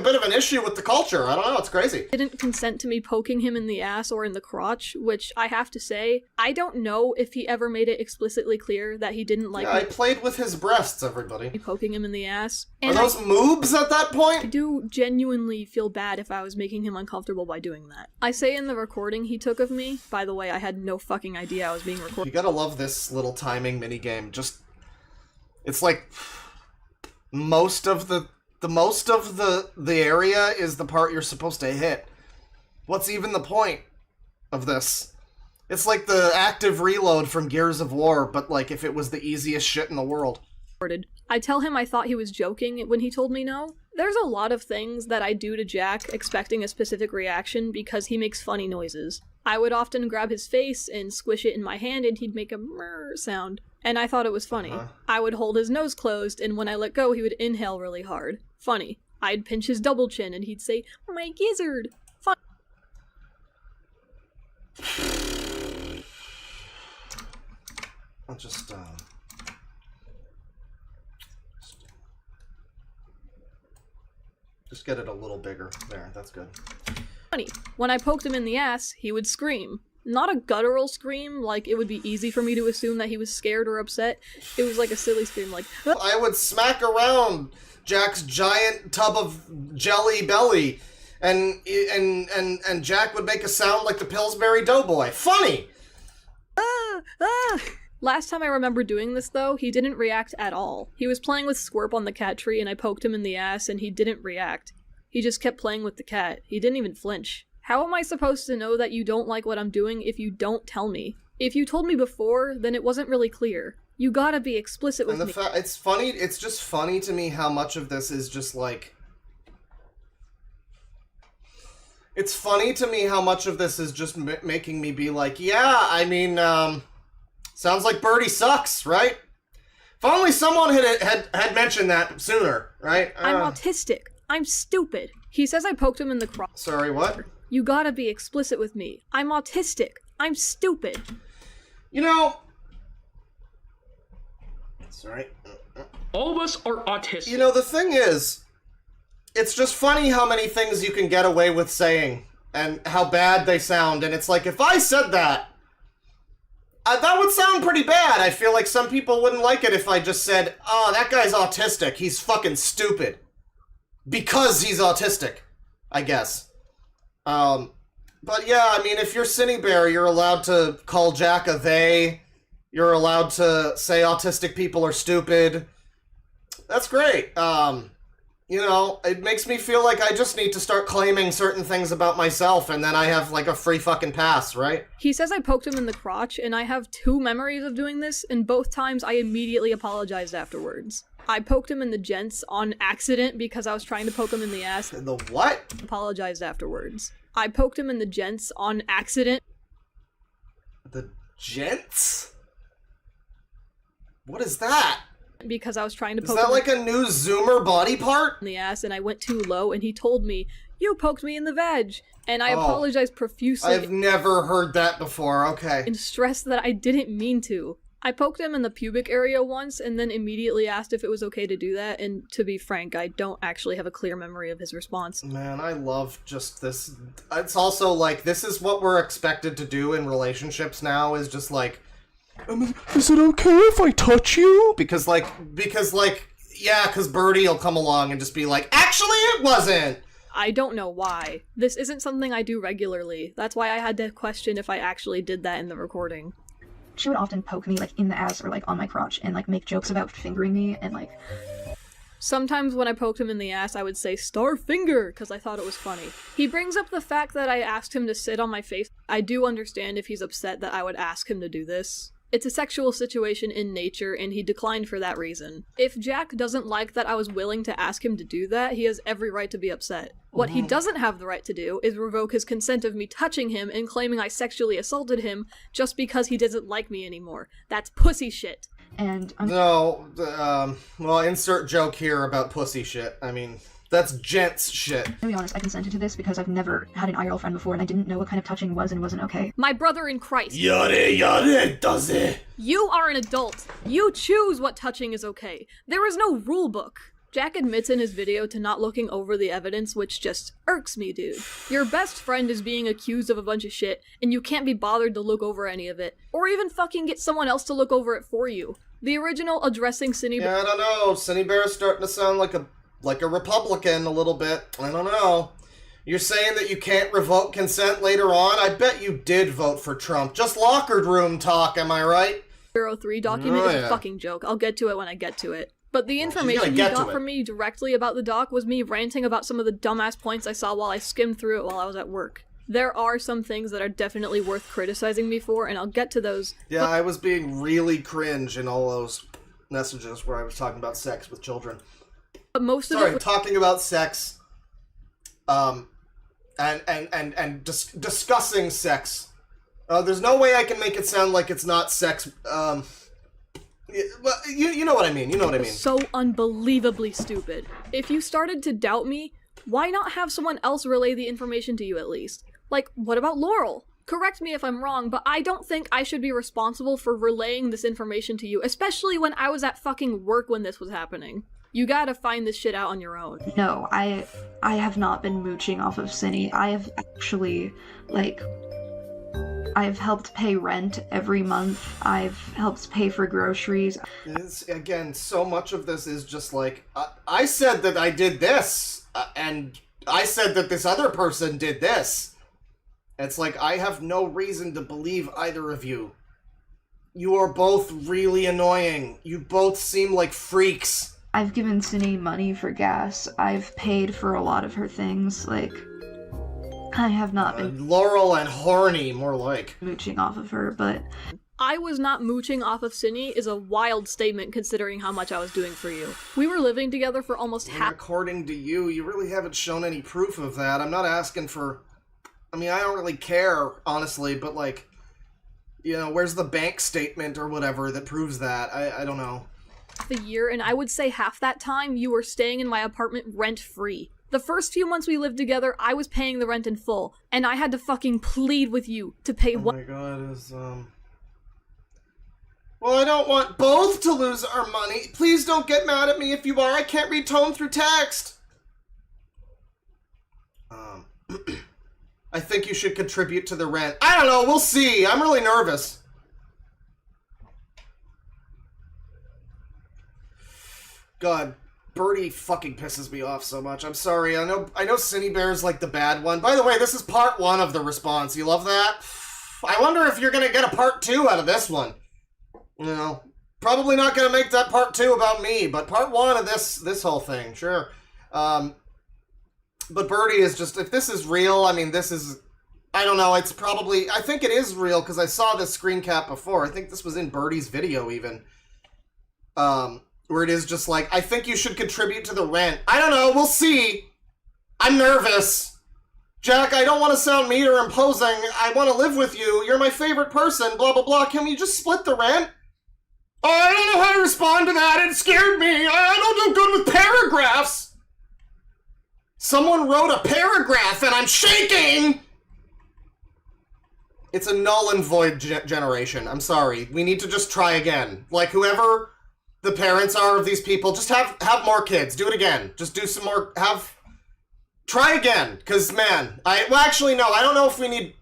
bit of an issue with the culture. I don't know. It's crazy. Didn't consent to me poking him in the ass or in the crotch, which I have to say, I don't know if he ever made it explicitly clear that he didn't like me. I played with his breasts, everybody. Poking him in the ass. And are those moobs at that point? I do genuinely feel bad if I was making him uncomfortable by doing that. I say in the recording he took of me, by the way, I had no fucking idea I was being recorded. You gotta love this little timing minigame. Just, it's like most of the area is the part you're supposed to hit. What's even the point of this? It's like the active reload from Gears of War, but like if it was the easiest shit in the world. I tell him I thought he was joking when he told me no. There's a lot of things that I do to Jack expecting a specific reaction because he makes funny noises. I would often grab his face and squish it in my hand and he'd make a murr sound. And I thought it was funny. I would hold his nose closed and when I let go he would inhale really hard. Funny. I'd pinch his double chin and he'd say, my gizzard. Fun. I'll just get it a little bigger. There, that's good. Funny. When I poked him in the ass, he would scream. Not a guttural scream, like it would be easy for me to assume that he was scared or upset. It was like a silly scream, like, ah! I would smack around Jack's giant tub of jelly belly, and Jack would make a sound like the Pillsbury Doughboy. Funny! Last time I remember doing this, though, he didn't react at all. He was playing with Squirp on the cat tree, and I poked him in the ass, and he didn't react. He just kept playing with the cat. He didn't even flinch. How am I supposed to know that you don't like what I'm doing if you don't tell me? If you told me before, then it wasn't really clear. You gotta be explicit with me. It's funny, it's just funny to me how much of this is just like... It's funny to me how much of this is just making me be like, yeah, I mean, sounds like Birdie sucks, right? If only someone had mentioned that sooner, right? I'm autistic. I'm stupid. He says I poked him in the crotch. Sorry, what? You gotta be explicit with me. I'm autistic. I'm stupid. You know... Sorry. All of us are autistic. You know, the thing is, it's just funny how many things you can get away with saying, and how bad they sound, and it's like, if I said that, that would sound pretty bad. I feel like some people wouldn't like it if I just said, oh, that guy's autistic. He's fucking stupid. Because he's autistic, I guess. But yeah, I mean, if you're Cinebear, you're allowed to call Jack a they. You're allowed to say autistic people are stupid. That's great. You know, it makes me feel like I just need to start claiming certain things about myself, and then I have, like, a free fucking pass, right? He says I poked him in the crotch, and I have 2 memories of doing this, and both times I immediately apologized afterwards. I poked him in the gents on accident because I was trying to poke him in the ass. The what? Apologized afterwards. I poked him in the gents on accident. The gents? What is that? Because I was trying to poke him. Is that like a new Zoomer body part? In the ass, and I went too low, and he told me, you poked me in the veg. And I apologized profusely. I've never heard that before, okay. And stressed that I didn't mean to. I poked him in the pubic area once and then immediately asked if it was okay to do that, and to be frank, I don't actually have a clear memory of his response. Man, I love just this. It's also like, this is what we're expected to do in relationships now, is just like, is it okay if I touch you? Because Birdie will come along and just be like, actually it wasn't! I don't know why. This isn't something I do regularly. That's why I had to question if I actually did that in the recording. She would often poke me, like, in the ass or, like, on my crotch and, like, make jokes about fingering me and, like... Sometimes when I poked him in the ass, I would say, "Star finger," because I thought it was funny. He brings up the fact that I asked him to sit on my face. I do understand if he's upset that I would ask him to do this. It's a sexual situation in nature, and he declined for that reason. If Jack doesn't like that I was willing to ask him to do that, he has every right to be upset. What he doesn't have the right to do is revoke his consent of me touching him and claiming I sexually assaulted him just because he doesn't like me anymore. That's pussy shit. And well, insert joke here about pussy shit. I mean, that's gents shit. To be honest, I consented to this because I've never had an IRL friend before and I didn't know what kind of touching was and wasn't okay. My brother in Christ. Yare, does it? You are an adult. You choose what touching is okay. There is no rule book. Jack admits in his video to not looking over the evidence, which just irks me, dude. Your best friend is being accused of a bunch of shit, and you can't be bothered to look over any of it. Or even fucking get someone else to look over it for you. The original addressing Cinny Bear— Yeah, I don't know. Cinny Bear's starting to sound like a Republican a little bit. I don't know. You're saying that you can't revoke consent later on? I bet you did vote for Trump. Just locker room talk, am I right? 03 document is a fucking joke. I'll get to it when I get to it. But the information he got from me directly about the doc was me ranting about some of the dumbass points I saw while I skimmed through it while I was at work. There are some things that are definitely worth criticizing me for, and I'll get to those. Yeah, I was being really cringe in all those messages where I was talking about sex with children. But most of it was talking about sex, and discussing sex. There's no way I can make it sound like it's not sex. You know what I mean. You know what I mean. So unbelievably stupid. If you started to doubt me, why not have someone else relay the information to you at least? Like, what about Laurel? Correct me if I'm wrong, but I don't think I should be responsible for relaying this information to you, especially when I was at fucking work when this was happening. You gotta find this shit out on your own. No, I have not been mooching off of Cinny. I have actually, I've helped pay rent every month. I've helped pay for groceries. Again, so much of this is just like, I said that I did this, and I said that this other person did this. It's like, I have no reason to believe either of you. You are both really annoying. You both seem like freaks. I've given Cinny money for gas. I've paid for a lot of her things, I have not been Laurel and horny, more like. Mooching off of her, but... I was not mooching off of Cinny is a wild statement considering how much I was doing for you. We were living together for almost half— According to you, you really haven't shown any proof of that. I'm not asking for... I mean, I don't really care, honestly, but where's the bank statement or whatever that proves that? I don't know. A year, and I would say half that time you were staying in my apartment rent-free. The first few months we lived together, I was paying the rent in full, and I had to fucking plead with you to pay Oh my god, Well, I don't want both to lose our money. Please don't get mad at me if you are. I can't read tone through text. I think you should contribute to the rent. I don't know, we'll see. I'm really nervous. God, Birdie fucking pisses me off so much. I'm sorry. I know Cinny Bear's like the bad one. By the way, this is part 1 of the response. You love that? I wonder if you're gonna get a part 2 out of this one. Probably not gonna make that part 2 about me, but part 1 of this whole thing, sure. But Birdie is just, if this is real, I mean, this is, I don't know, it's probably, I think it is real, because I saw this screen cap before. I think this was in Birdie's video, even. Where it is just like, I think you should contribute to the rent. I don't know, we'll see. I'm nervous. Jack, I don't want to sound mean or imposing. I want to live with you. You're my favorite person, blah, blah, blah. Can we just split the rent? Oh, I don't know how to respond to that. It scared me. I don't do good with paragraphs. Someone wrote a paragraph and I'm shaking. It's a null and void generation. I'm sorry. We need to just try again. Like, whoever the parents are of these people, just have more kids. Do it again. Just do some more, try again. Because, man, well, actually, no, I don't know if we need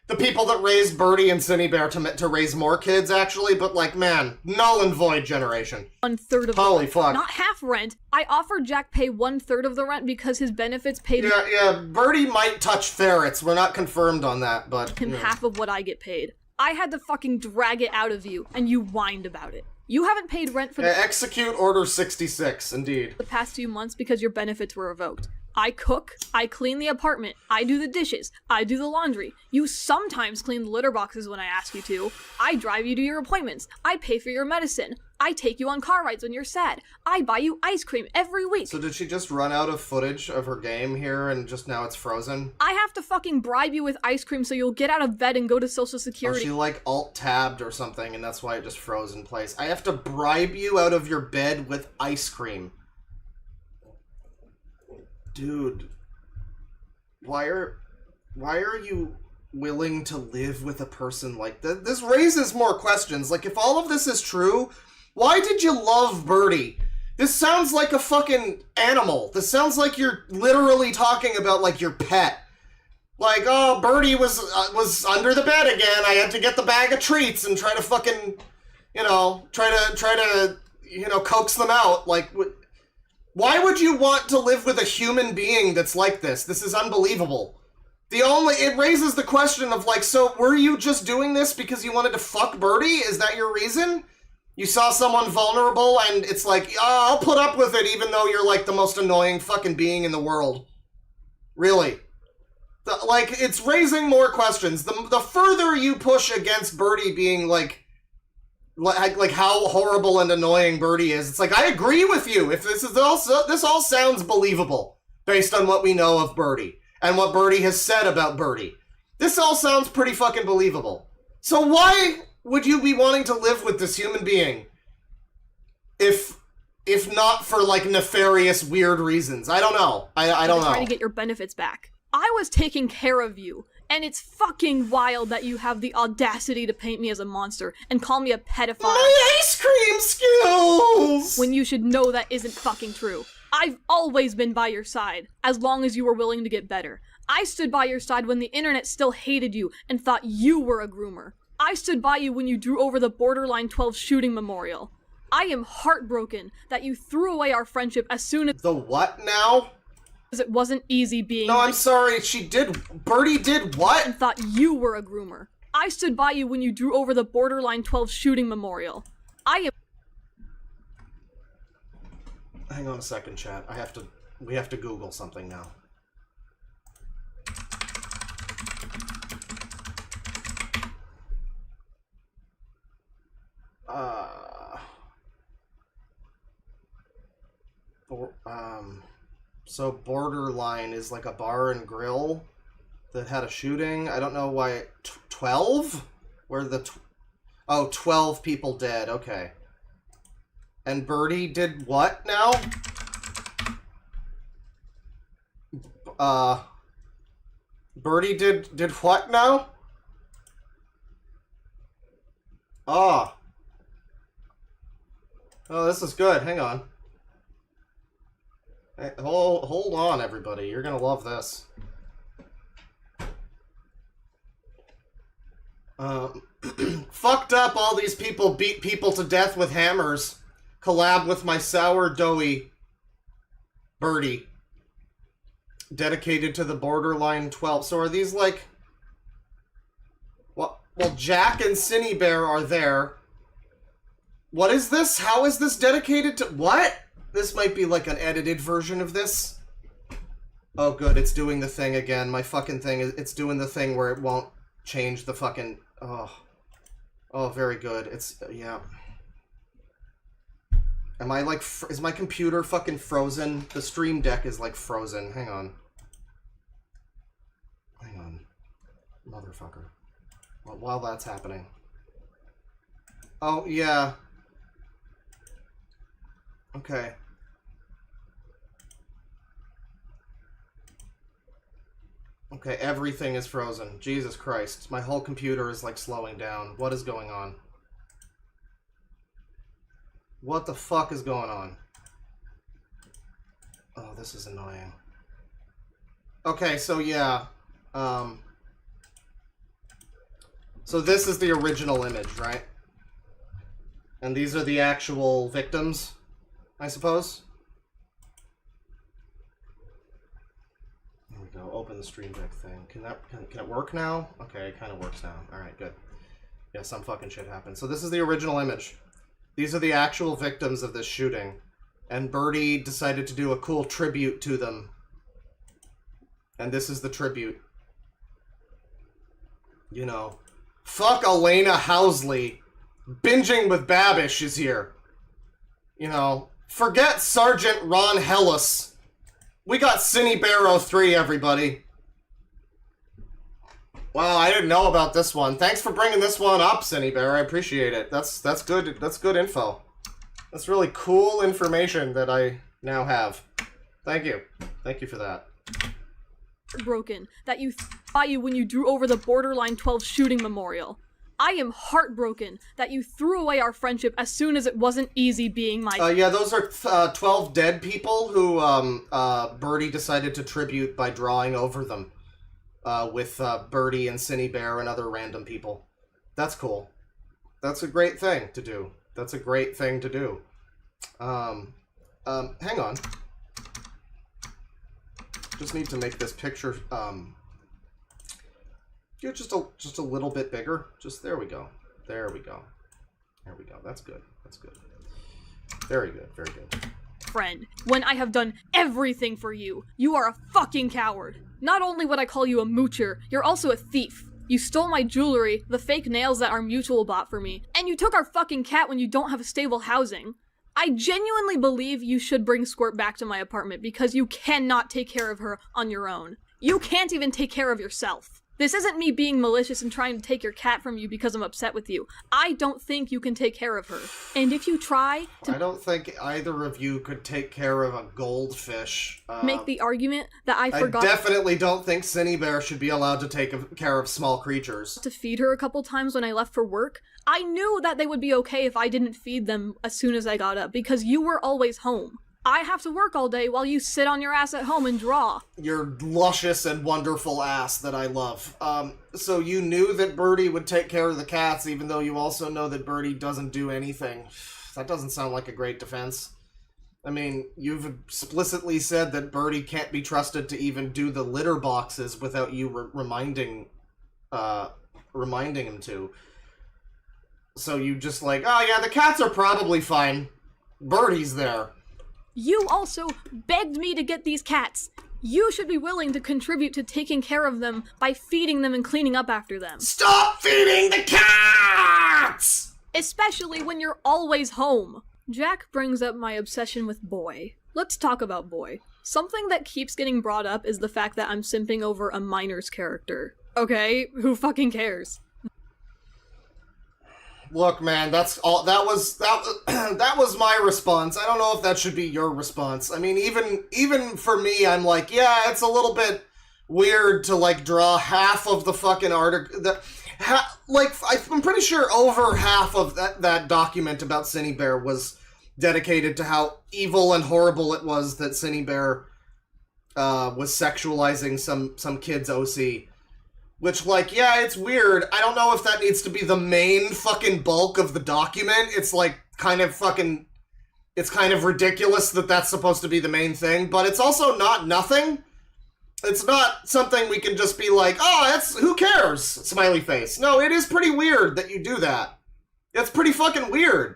the people that raised Birdie and Cinny Bear to raise more kids, actually, but, like, man, null and void generation. 1/3 of Holy the rent. fuck. Not half rent. I offered Jack pay 1/3 of the rent because his benefits paid Yeah, Birdie might touch ferrets. We're not confirmed on that, but... him half of what I get paid. I had to fucking drag it out of you, and you whined about it. You haven't paid rent for the execute Order 66, indeed. the past few months because your benefits were revoked. I cook, I clean the apartment, I do the dishes, I do the laundry. You sometimes clean the litter boxes when I ask you to. I drive you to your appointments. I pay for your medicine. I take you on car rides when you're sad. I buy you ice cream every week. So did she just run out of footage of her game here and just now it's frozen? I have to fucking bribe you with ice cream so you'll get out of bed and go to Social Security. Or she like alt-tabbed or something and that's why it just froze in place. I have to bribe you out of your bed with ice cream. Dude. Why are you willing to live with a person like that? This raises more questions. Like, if all of this is true, why did you love Birdie? This sounds like a fucking animal. This sounds like you're literally talking about, like, your pet. Like, oh, Birdie was under the bed again. I had to get the bag of treats and try to fucking, try to coax them out. Like, why would you want to live with a human being that's like this? This is unbelievable. It raises the question of, like, so were you just doing this because you wanted to fuck Birdie? Is that your reason? You saw someone vulnerable and it's like, oh, I'll put up with it even though you're, like, the most annoying fucking being in the world. Really. It's raising more questions. The further you push against Birdie being, like how horrible and annoying Birdie is. It's like, I agree with you. If this all sounds believable based on what we know of Birdie and what Birdie has said about Birdie. This all sounds pretty fucking believable. So why would you be wanting to live with this human being if not for like nefarious weird reasons? I don't know. I don't know. Trying to get your benefits back. I was taking care of you. And it's fucking wild that you have the audacity to paint me as a monster and call me a pedophile. My ice cream skills! When you should know that isn't fucking true. I've always been by your side, as long as you were willing to get better. I stood by your side when the internet still hated you and thought you were a groomer. I stood by you when you drew over the Borderline 12 shooting memorial. I am heartbroken that you threw away our friendship as soon as— The what now? It wasn't easy being— No, I'm sorry, Birdie did what? And thought you were a groomer. I stood by you when you drew over the Borderline 12 shooting memorial. Hang on a second, chat. We have to Google something now. So Borderline is like a bar and grill that had a shooting. I don't know why. 12? 12 people dead. Okay. And Birdie did what now? Birdie did what now? Oh, this is good. Hang on. Hey, hold on, everybody. You're gonna love this. Fucked up, all these people beat people to death with hammers. Collab with my sourdoughy Birdie. Dedicated to the Borderline 12. So are these like... Well, Jack and Cinny Bear are there. What is this? How is this dedicated to... What? This might be like an edited version of this. Oh, good. It's doing the thing again. My fucking thing, it's doing the thing where it won't change the fucking... Oh, very good. It's... Yeah. Am I like... Is my computer fucking frozen? The Stream Deck is like frozen. Hang on. Hang on. Motherfucker. Well, while that's happening. Oh, yeah. Okay. Okay, everything is frozen. Jesus Christ. My whole computer is, like, slowing down. What is going on? What the fuck is going on? Oh, this is annoying. Okay, so yeah. So this is the original image, right? And these are the actual victims, I suppose? There we go. Open the Stream Deck thing. Can it work now? Okay, it kind of works now. Alright, good. Yeah, some fucking shit happened. So this is the original image. These are the actual victims of this shooting. And Birdie decided to do a cool tribute to them. And this is the tribute. You know. Fuck Elena Housley. Binging with Babish is here. You know. Forget Sergeant Ron Hellas. We got Cine Barrow 3, everybody. Wow, I didn't know about this one. Thanks for bringing this one up, Cine Barrow. I appreciate it. That's good. That's good info. That's really cool information that I now have. Thank you. Thank you for that. Broken that you thought you when you drew over the Borderline 12 shooting memorial. I am heartbroken that you threw away our friendship as soon as it wasn't easy being my... yeah, those are 12 dead people who Birdie decided to tribute by drawing over them. With Birdie and Cine Bear and other random people. That's cool. That's a great thing to do. That's a great thing to do. Hang on. Just need to make this picture, just a little bit bigger. Just, there we go. There we go. There we go. That's good. That's good. Very good. Very good. Friend, when I have done everything for you, you are a fucking coward. Not only would I call you a moocher, you're also a thief. You stole my jewelry, the fake nails that our mutual bought for me, and you took our fucking cat when you don't have stable housing. I genuinely believe you should bring Squirt back to my apartment because you cannot take care of her on your own. You can't even take care of yourself. This isn't me being malicious and trying to take your cat from you because I'm upset with you. I don't think you can take care of her. And if you try to... I don't think either of you could take care of a goldfish. Make the argument that I forgot... I definitely don't think Cine Bear should be allowed to take care of small creatures. ...to feed her a couple times when I left for work. I knew that they would be okay if I didn't feed them as soon as I got up, because you were always home. I have to work all day while you sit on your ass at home and draw. Your luscious and wonderful ass that I love. So you knew that Birdie would take care of the cats, even though you also know that Birdie doesn't do anything. That doesn't sound like a great defense. I mean, you've explicitly said that Birdie can't be trusted to even do the litter boxes without you reminding him to. So you just like, oh yeah, the cats are probably fine. Birdie's there. You also begged me to get these cats. You should be willing to contribute to taking care of them by feeding them and cleaning up after them. Stop feeding the cats! Especially when you're always home. Jack brings up my obsession with Boy. Let's talk about Boy. Something that keeps getting brought up is the fact that I'm simping over a Miners character. Okay, who fucking cares? Look, man, that's all. That was my response. I don't know if that should be your response. I mean, even for me, I'm like, yeah, it's a little bit weird to like draw half of the fucking article. I'm pretty sure over half of that document about Cine Bear was dedicated to how evil and horrible it was that Cine Bear was sexualizing some kid's OC. Which, like, yeah, it's weird. I don't know if that needs to be the main fucking bulk of the document. It's, like, it's kind of ridiculous that that's supposed to be the main thing, but it's also not nothing. It's not something we can just be like, oh, who cares? Smiley face. No, it is pretty weird that you do that. It's pretty fucking weird.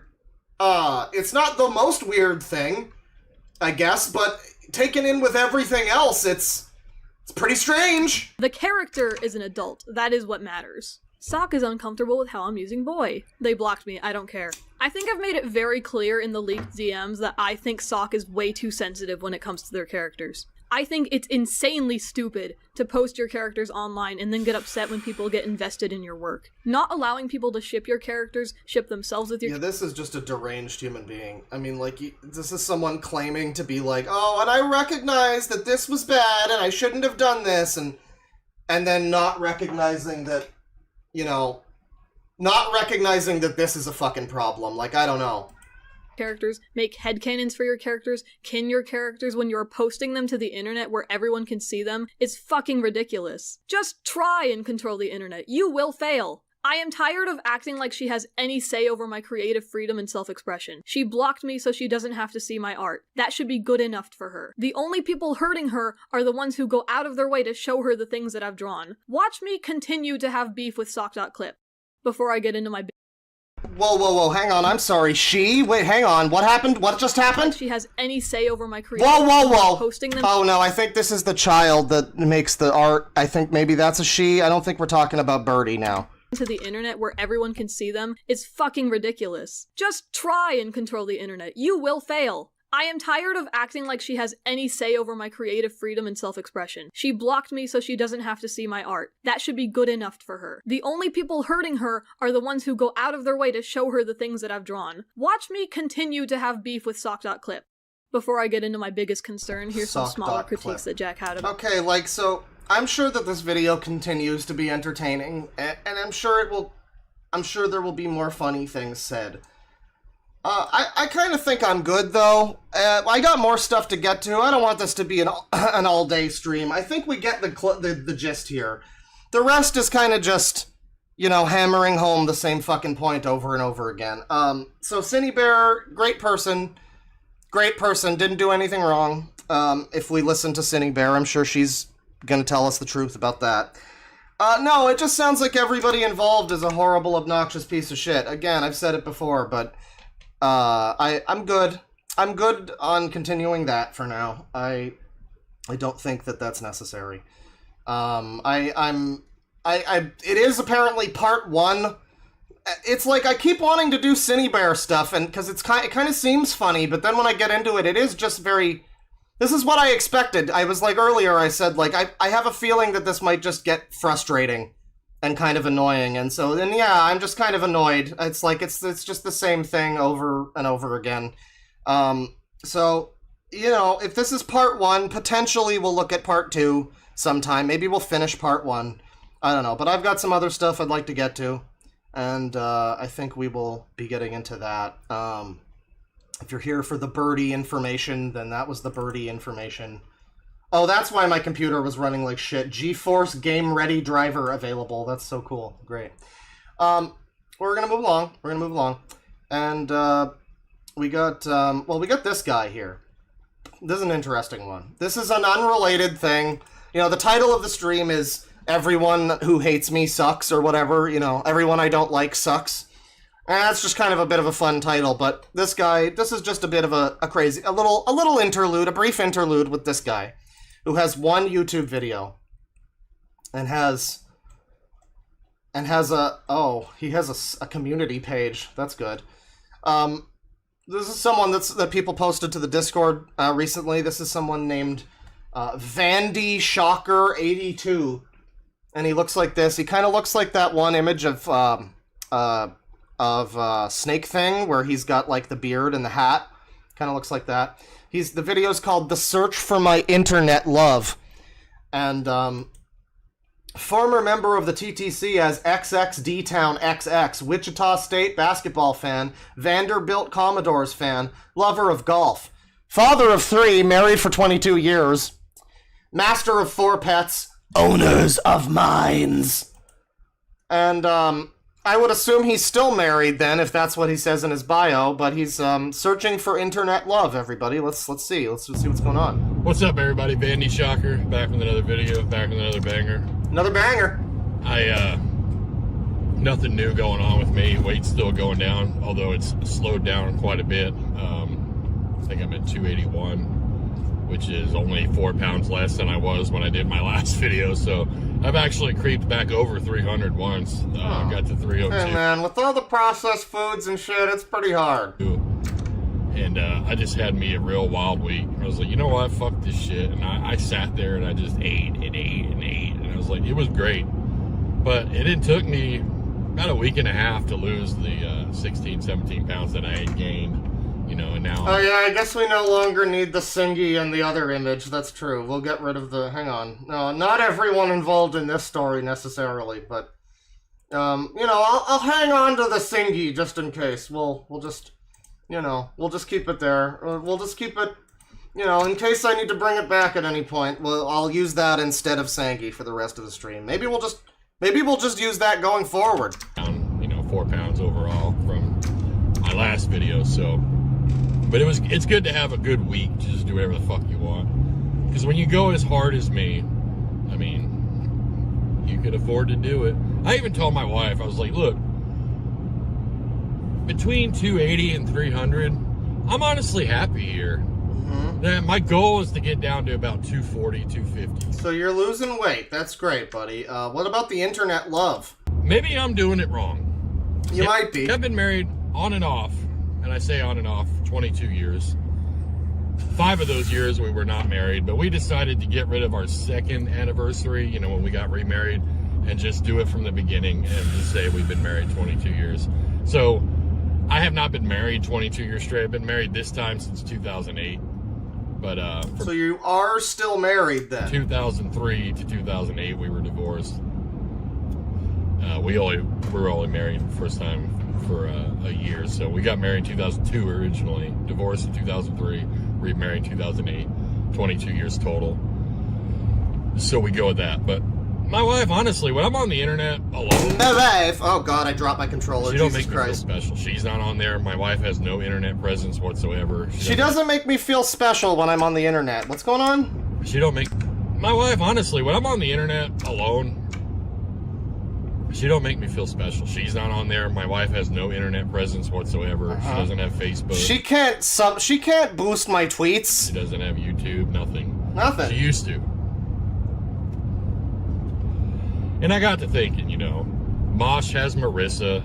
It's not the most weird thing, I guess, but taken in with everything else, it's pretty strange. The character is an adult. That is what matters. Sock is uncomfortable with how I'm using Boy. They blocked me. I don't care. I think I've made it very clear in the leaked DMs that I think Sock is way too sensitive when it comes to their characters. I think it's insanely stupid to post your characters online and then get upset when people get invested in your work. Not allowing people to ship your characters, ship themselves with your... Yeah, this is just a deranged human being. I mean, like, this is someone claiming to be like, oh, and I recognize that this was bad and I shouldn't have done this, and and then not recognizing that, you know, not recognizing that this is a fucking problem. Like, I don't know. Characters, make headcanons for your characters, kin your characters when you're posting them to the internet where everyone can see them, is fucking ridiculous. Just try and control the internet. You will fail. I am tired of acting like she has any say over my creative freedom and self-expression. She blocked me so she doesn't have to see my art. That should be good enough for her. The only people hurting her are the ones who go out of their way to show her the things that I've drawn. Watch me continue to have beef with Sock.clip before I get into my Whoa, hang on, I'm sorry, wait, hang on, what happened? What just happened? She has any say over my creative Whoa! Posting them. Oh no, I think this is the child that makes the art. I think maybe that's a she. I don't think we're talking about Birdie now. To the internet where everyone can see them is fucking ridiculous. Just try and control the internet. You will fail. I am tired of acting like she has any say over my creative freedom and self-expression. She blocked me so she doesn't have to see my art. That should be good enough for her. The only people hurting her are the ones who go out of their way to show her the things that I've drawn. Watch me continue to have beef with Sock.clip. Before I get into my biggest concern, here's some smaller critiques that Jack had about. Okay, like, so I'm sure that this video continues to be entertaining, and I'm sure there will be more funny things said. I kind of think I'm good, though. I got more stuff to get to. I don't want this to be an all-day stream. I think we get the gist here. The rest is kind of just, you know, hammering home the same fucking point over and over again. So Cinebear, great person, didn't do anything wrong. If we listen to Cinebear, I'm sure she's gonna tell us the truth about that. No, it just sounds like everybody involved is a horrible, obnoxious piece of shit. Again, I've said it before, but I'm good. I'm good on continuing that for now. I don't think that that's necessary. It is apparently part 1. It's like I keep wanting to do Cinebear stuff, and because it kind of seems funny, but then when I get into it, it is just very. This is what I expected. I was like earlier. I said like I have a feeling that this might just get frustrating and kind of annoying, and so then yeah, I'm just kind of annoyed. It's like it's just the same thing over and over again. So you know, if this is part 1, potentially we'll look at part 2 sometime. Maybe we'll finish part 1. I don't know, but I've got some other stuff I'd like to get to, and I think we will be getting into that. If you're here for the Birdie information, then that was the Birdie information. Oh, that's why my computer was running like shit. GeForce Game Ready driver available. That's so cool. Great. We're gonna move along. And we got this guy here. This is an interesting one. This is an unrelated thing. You know, the title of the stream is Everyone Who Hates Me Sucks, or whatever. You know, everyone I don't like sucks. And that's just kind of a bit of a fun title, but this is just a bit of a little interlude, a brief interlude with this guy, who has one YouTube video, and has a community page. That's good. This is someone that people posted to the Discord recently. This is someone named Vandy Shocker 82, and he looks like this. He kind of looks like that one image of Snake Thing, where he's got like the beard and the hat. Kind of looks like that. The video's called The Search for My Internet Love. And former member of the TTC as XXD-Town XX, Wichita State basketball fan, Vanderbilt Commodores fan, lover of golf, father of 3, married for 22 years, master of 4 pets, owners of mines. And I would assume he's still married then, if that's what he says in his bio, but he's searching for internet love, everybody. Let's see what's going on. What's up, everybody? Vandy Shocker, back with another video, back with another banger. Another banger. Nothing new going on with me. Weight's still going down, although it's slowed down quite a bit. I think I'm at 281, which is only 4 pounds less than I was when I did my last video, so I've actually creeped back over 300 once. Got to 302. Hey man, with all the processed foods and shit, it's pretty hard. And I just had me a real wild week. I was like, you know what, fuck this shit. And I sat there and I just ate and ate and ate. And I was like, it was great. But it took me about a week and a half to lose the 16, 17 pounds that I had gained. you know, and now. Oh yeah, I guess we no longer need the Singy and the other image. That's true. We'll get rid of the. Hang on. No, not everyone involved in this story necessarily, but you know, I'll hang on to the Singy just in case. We'll just, you know, we'll just keep it there. We'll just keep it, you know, in case I need to bring it back at any point. Well, I'll use that instead of Sangy for the rest of the stream. Maybe we'll just use that going forward. You know, 4 pounds overall from my last video, so. But it's good to have a good week to just do whatever the fuck you want. Because when you go as hard as me, I mean, you could afford to do it. I even told my wife, I was like, look, between 280 and 300, I'm honestly happy here. My goal is to get down to about 240, 250. So you're losing weight. That's great, buddy. What about the internet love? Maybe I'm doing it wrong. You might be. I've been married on and off, and I say on and off, 22 years. 5 of those years we were not married, but we decided to get rid of our 2nd anniversary, you know, when we got remarried, and just do it from the beginning and just say we've been married 22 years. So I have not been married 22 years straight. I've been married this time since 2008. But so you are still married then? 2003 to 2008 we were divorced. We were only married the first time for a year. So we got married in 2002 originally, divorced in 2003, remarried in 2008, 22 years total. So we go with that. But my wife, honestly, when I'm on the internet alone... My wife! Oh god, I dropped my controller. She don't make me feel special. She's not on there. My wife has no internet presence whatsoever. She doesn't make me feel special when I'm on the internet. What's going on? She don't make... My wife, honestly, when I'm on the internet alone, she don't make me feel special. She's not on there. My wife has no internet presence whatsoever. She doesn't have Facebook. She can't boost my tweets. She doesn't have YouTube. Nothing. Nothing. She used to. And I got to thinking, you know, Mosh has Marissa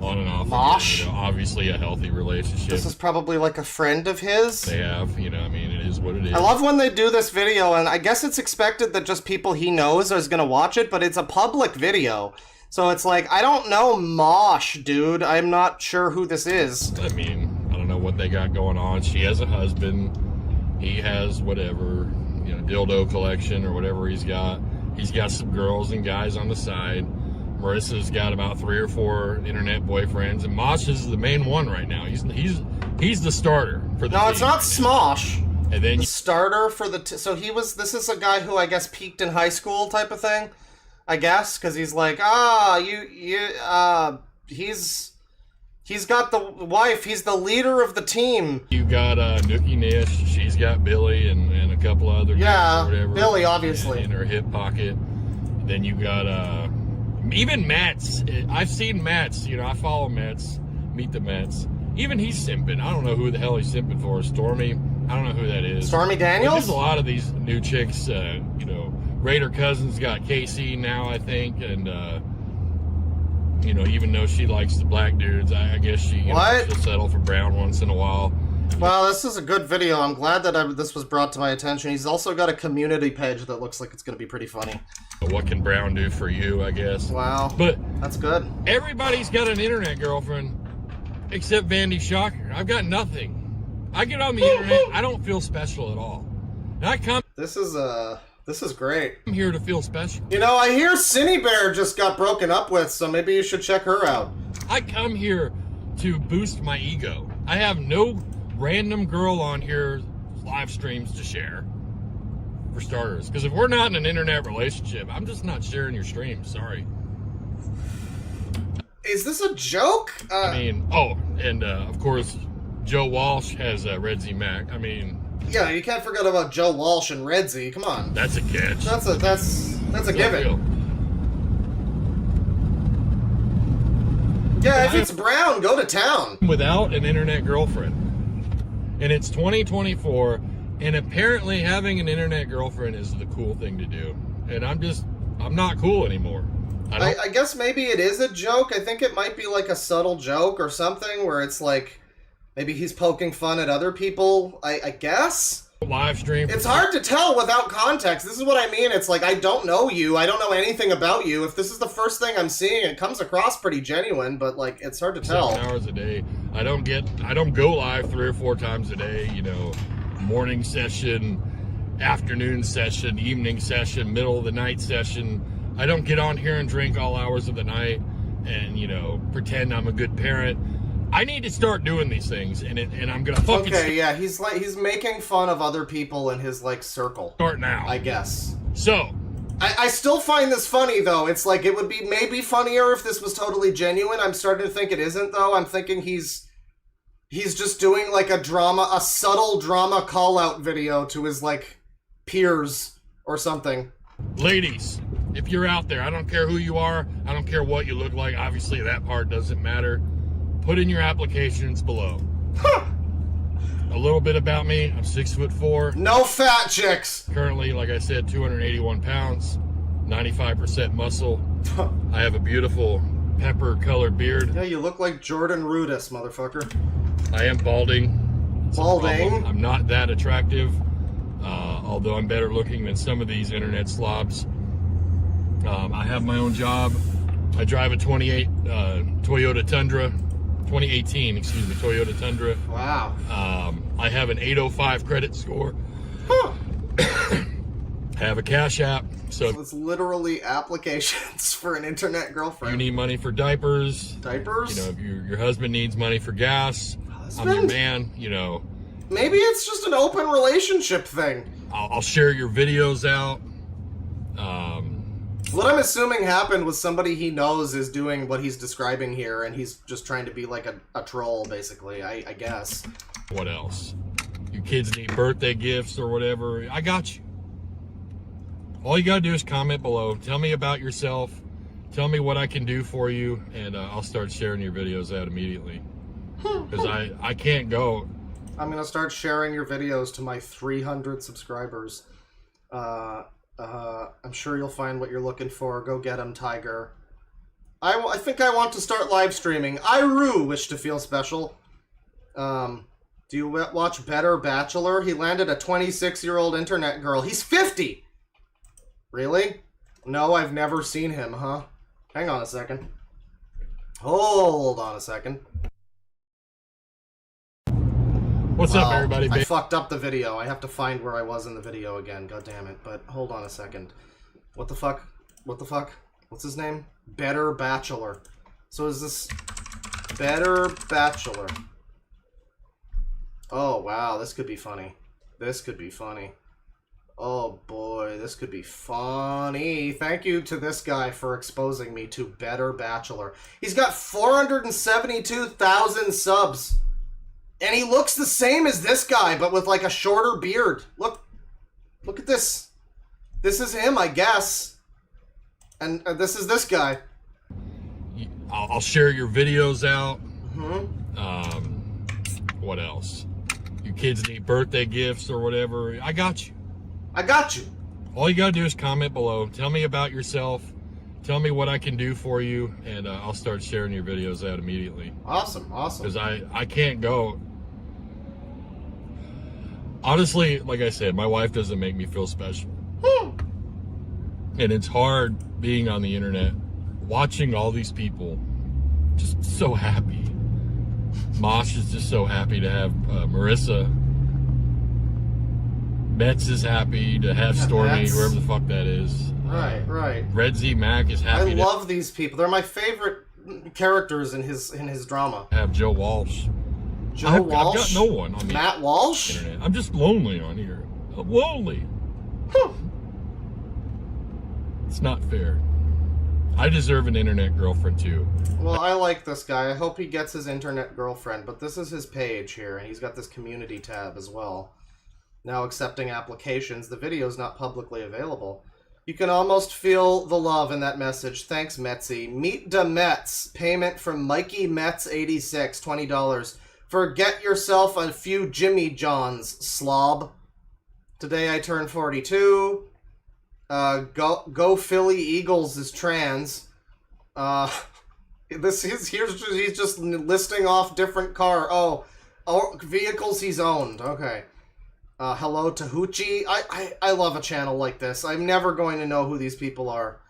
on and off. Mosh? Again, you know, obviously a healthy relationship. This is probably like a friend of his. They have, you know, I mean, it is what it is. I love when they do this video, and I guess it's expected that just people he knows is going to watch it, but it's a public video. So it's like, I don't know Mosh, dude. I'm not sure who this is. I mean, I don't know what they got going on. She has a husband. He has whatever, you know, dildo collection or whatever he's got. He's got some girls and guys on the side. Marissa's got about 3 or 4 internet boyfriends, and Mosh is the main one right now. He's the starter for the team. No, it's not Smosh. And then the starter for the so he was. This is a guy who I guess peaked in high school type of thing. I guess because he's like he's got the wife. He's the leader of the team. You got Nookie Nish. She's got Billy and a couple other guys or whatever. Billy obviously in her hip pocket. Then you got even Mats. I've seen Mats. You know, I follow Mats. Meet the Mats. Even he's simping. I don't know who the hell he's simping for. Stormy. I don't know who that is. Stormy Daniels. There's a lot of these new chicks. You know, Raider Cousins got Casey now, I think, and you know, even though she likes the black dudes, I guess she'll settle for brown once in a while. Well, this is a good video. I'm glad that this was brought to my attention. He's also got a community page that looks like it's going to be pretty funny. What can Brown do for you, I guess? Wow. But that's good. Everybody's got an internet girlfriend, except Vandy Shocker. I've got nothing. I get on the internet, I don't feel special at all. And I come... This is great. I'm here to feel special. You know, I hear Cinny Bear just got broken up with, so maybe you should check her out. I come here to boost my ego. I have no random girl on here live streams to share, for starters. Because if we're not in an internet relationship, I'm just not sharing your stream. Sorry. Is this a joke? I mean, and of course, Joe Walsh has Red Z Mac. I mean... Yeah, you can't forget about Joe Walsh and Red Z. Come on. That's a catch. That's a given. Yeah, if it's Brown, go to town. Without an internet girlfriend. And it's 2024, and apparently having an internet girlfriend is the cool thing to do. And I'm not cool anymore. I guess maybe it is a joke. I think it might be like a subtle joke or something where it's like, maybe he's poking fun at other people, I guess. live stream. It's hard to tell without context. This is what I mean. It's like, I don't know you. I don't know anything about you. If this is the first thing I'm seeing, it comes across pretty genuine, but like, it's hard to tell. 7 hours a day. I don't go live 3 or 4 times a day, you know, morning session, afternoon session, evening session, middle of the night session. I don't get on here and drink all hours of the night and, you know, pretend I'm a good parent. I need to start doing these things, and I'm gonna fucking. Okay, yeah, he's making fun of other people in his like circle. Start now, I guess. So, I still find this funny though. It's like it would be maybe funnier if this was totally genuine. I'm starting to think it isn't though. I'm thinking he's just doing like a subtle drama call out video to his like peers or something. Ladies, if you're out there, I don't care who you are, I don't care what you look like. Obviously, that part doesn't matter. Put in your applications below. A little bit about me. I'm 6'4". No fat chicks. Currently, like I said, 281 pounds, 95% muscle. I have a beautiful pepper-colored beard. Yeah, you look like Jordan Rudess, motherfucker. I am balding. Balding? I'm not that attractive, although I'm better looking than some of these internet slobs. I have my own job. I drive a 2018, Toyota Tundra. Wow. I have an 805 credit score. I have a Cash App. So it's literally applications for an internet girlfriend. You need money for diapers. Diapers? You know, if your husband needs money for gas. I'm your man, you know. Maybe it's just an open relationship thing. I'll share your videos out. What I'm assuming happened was somebody he knows is doing what he's describing here, and he's just trying to be like a troll, basically, I guess. What else? You kids need birthday gifts or whatever. I got you. All you gotta do is comment below. Tell me about yourself. Tell me what I can do for you, and I'll start sharing your videos out immediately. Because I can't go. I'm gonna start sharing your videos to my 300 subscribers. I'm sure you'll find what you're looking for. Go get him, Tiger. I think I want to start live streaming. I wish to feel special. Do you watch Better Bachelor? He landed a 26-year-old internet girl. He's 50! Really? No, I've never seen him, huh? Hang on a second. Hold on a second. What's up, everybody? I fucked up the video. I have to find where I was in the video again. God damn it. But hold on a second. What the fuck? What the fuck? What's his name? Better Bachelor. So is this Better Bachelor? Oh, wow. This could be funny. This could be funny. Oh, boy. This could be funny. Thank you to this guy for exposing me to Better Bachelor. He's got 472,000 subs. And he looks the same as this guy, but with like a shorter beard. Look at this. This is him, I guess. And this is this guy. I'll share your videos out. Mm-hmm. What else? You kids need birthday gifts or whatever. I got you. I got you. All you gotta do is comment below. Tell me about yourself. Tell me what I can do for you, and I'll start sharing your videos out immediately. Awesome, awesome. Because I can't go. Honestly, like I said, my wife doesn't make me feel special. And it's hard being on the internet, watching all these people just so happy. Mosh is just so happy to have Marissa. Metz is happy to have Stormy, whoever the fuck that is. Right, right. Red Z Mac is happy. I love these people. They're my favorite characters in his drama. Have Joe Walsh. Joe Walsh? I've got no one on the Matt Walsh? internet. I'm just lonely on here. I'm lonely. It's not fair. I deserve an internet girlfriend too. Well, I like this guy. I hope he gets his internet girlfriend, but this is his page here, and he's got this community tab as well. Now accepting applications. The video's not publicly available. You can almost feel the love in that message. Thanks, Metzi. Meet the Metz. Payment from Mikey Metz 86, $20. For get yourself a few Jimmy Johns, slob. Today I turned 42. Go Philly Eagles is trans. He's just listing off different vehicles he's owned. Okay. Hello to Hoochie. I love a channel like this. I'm never going to know who these people are.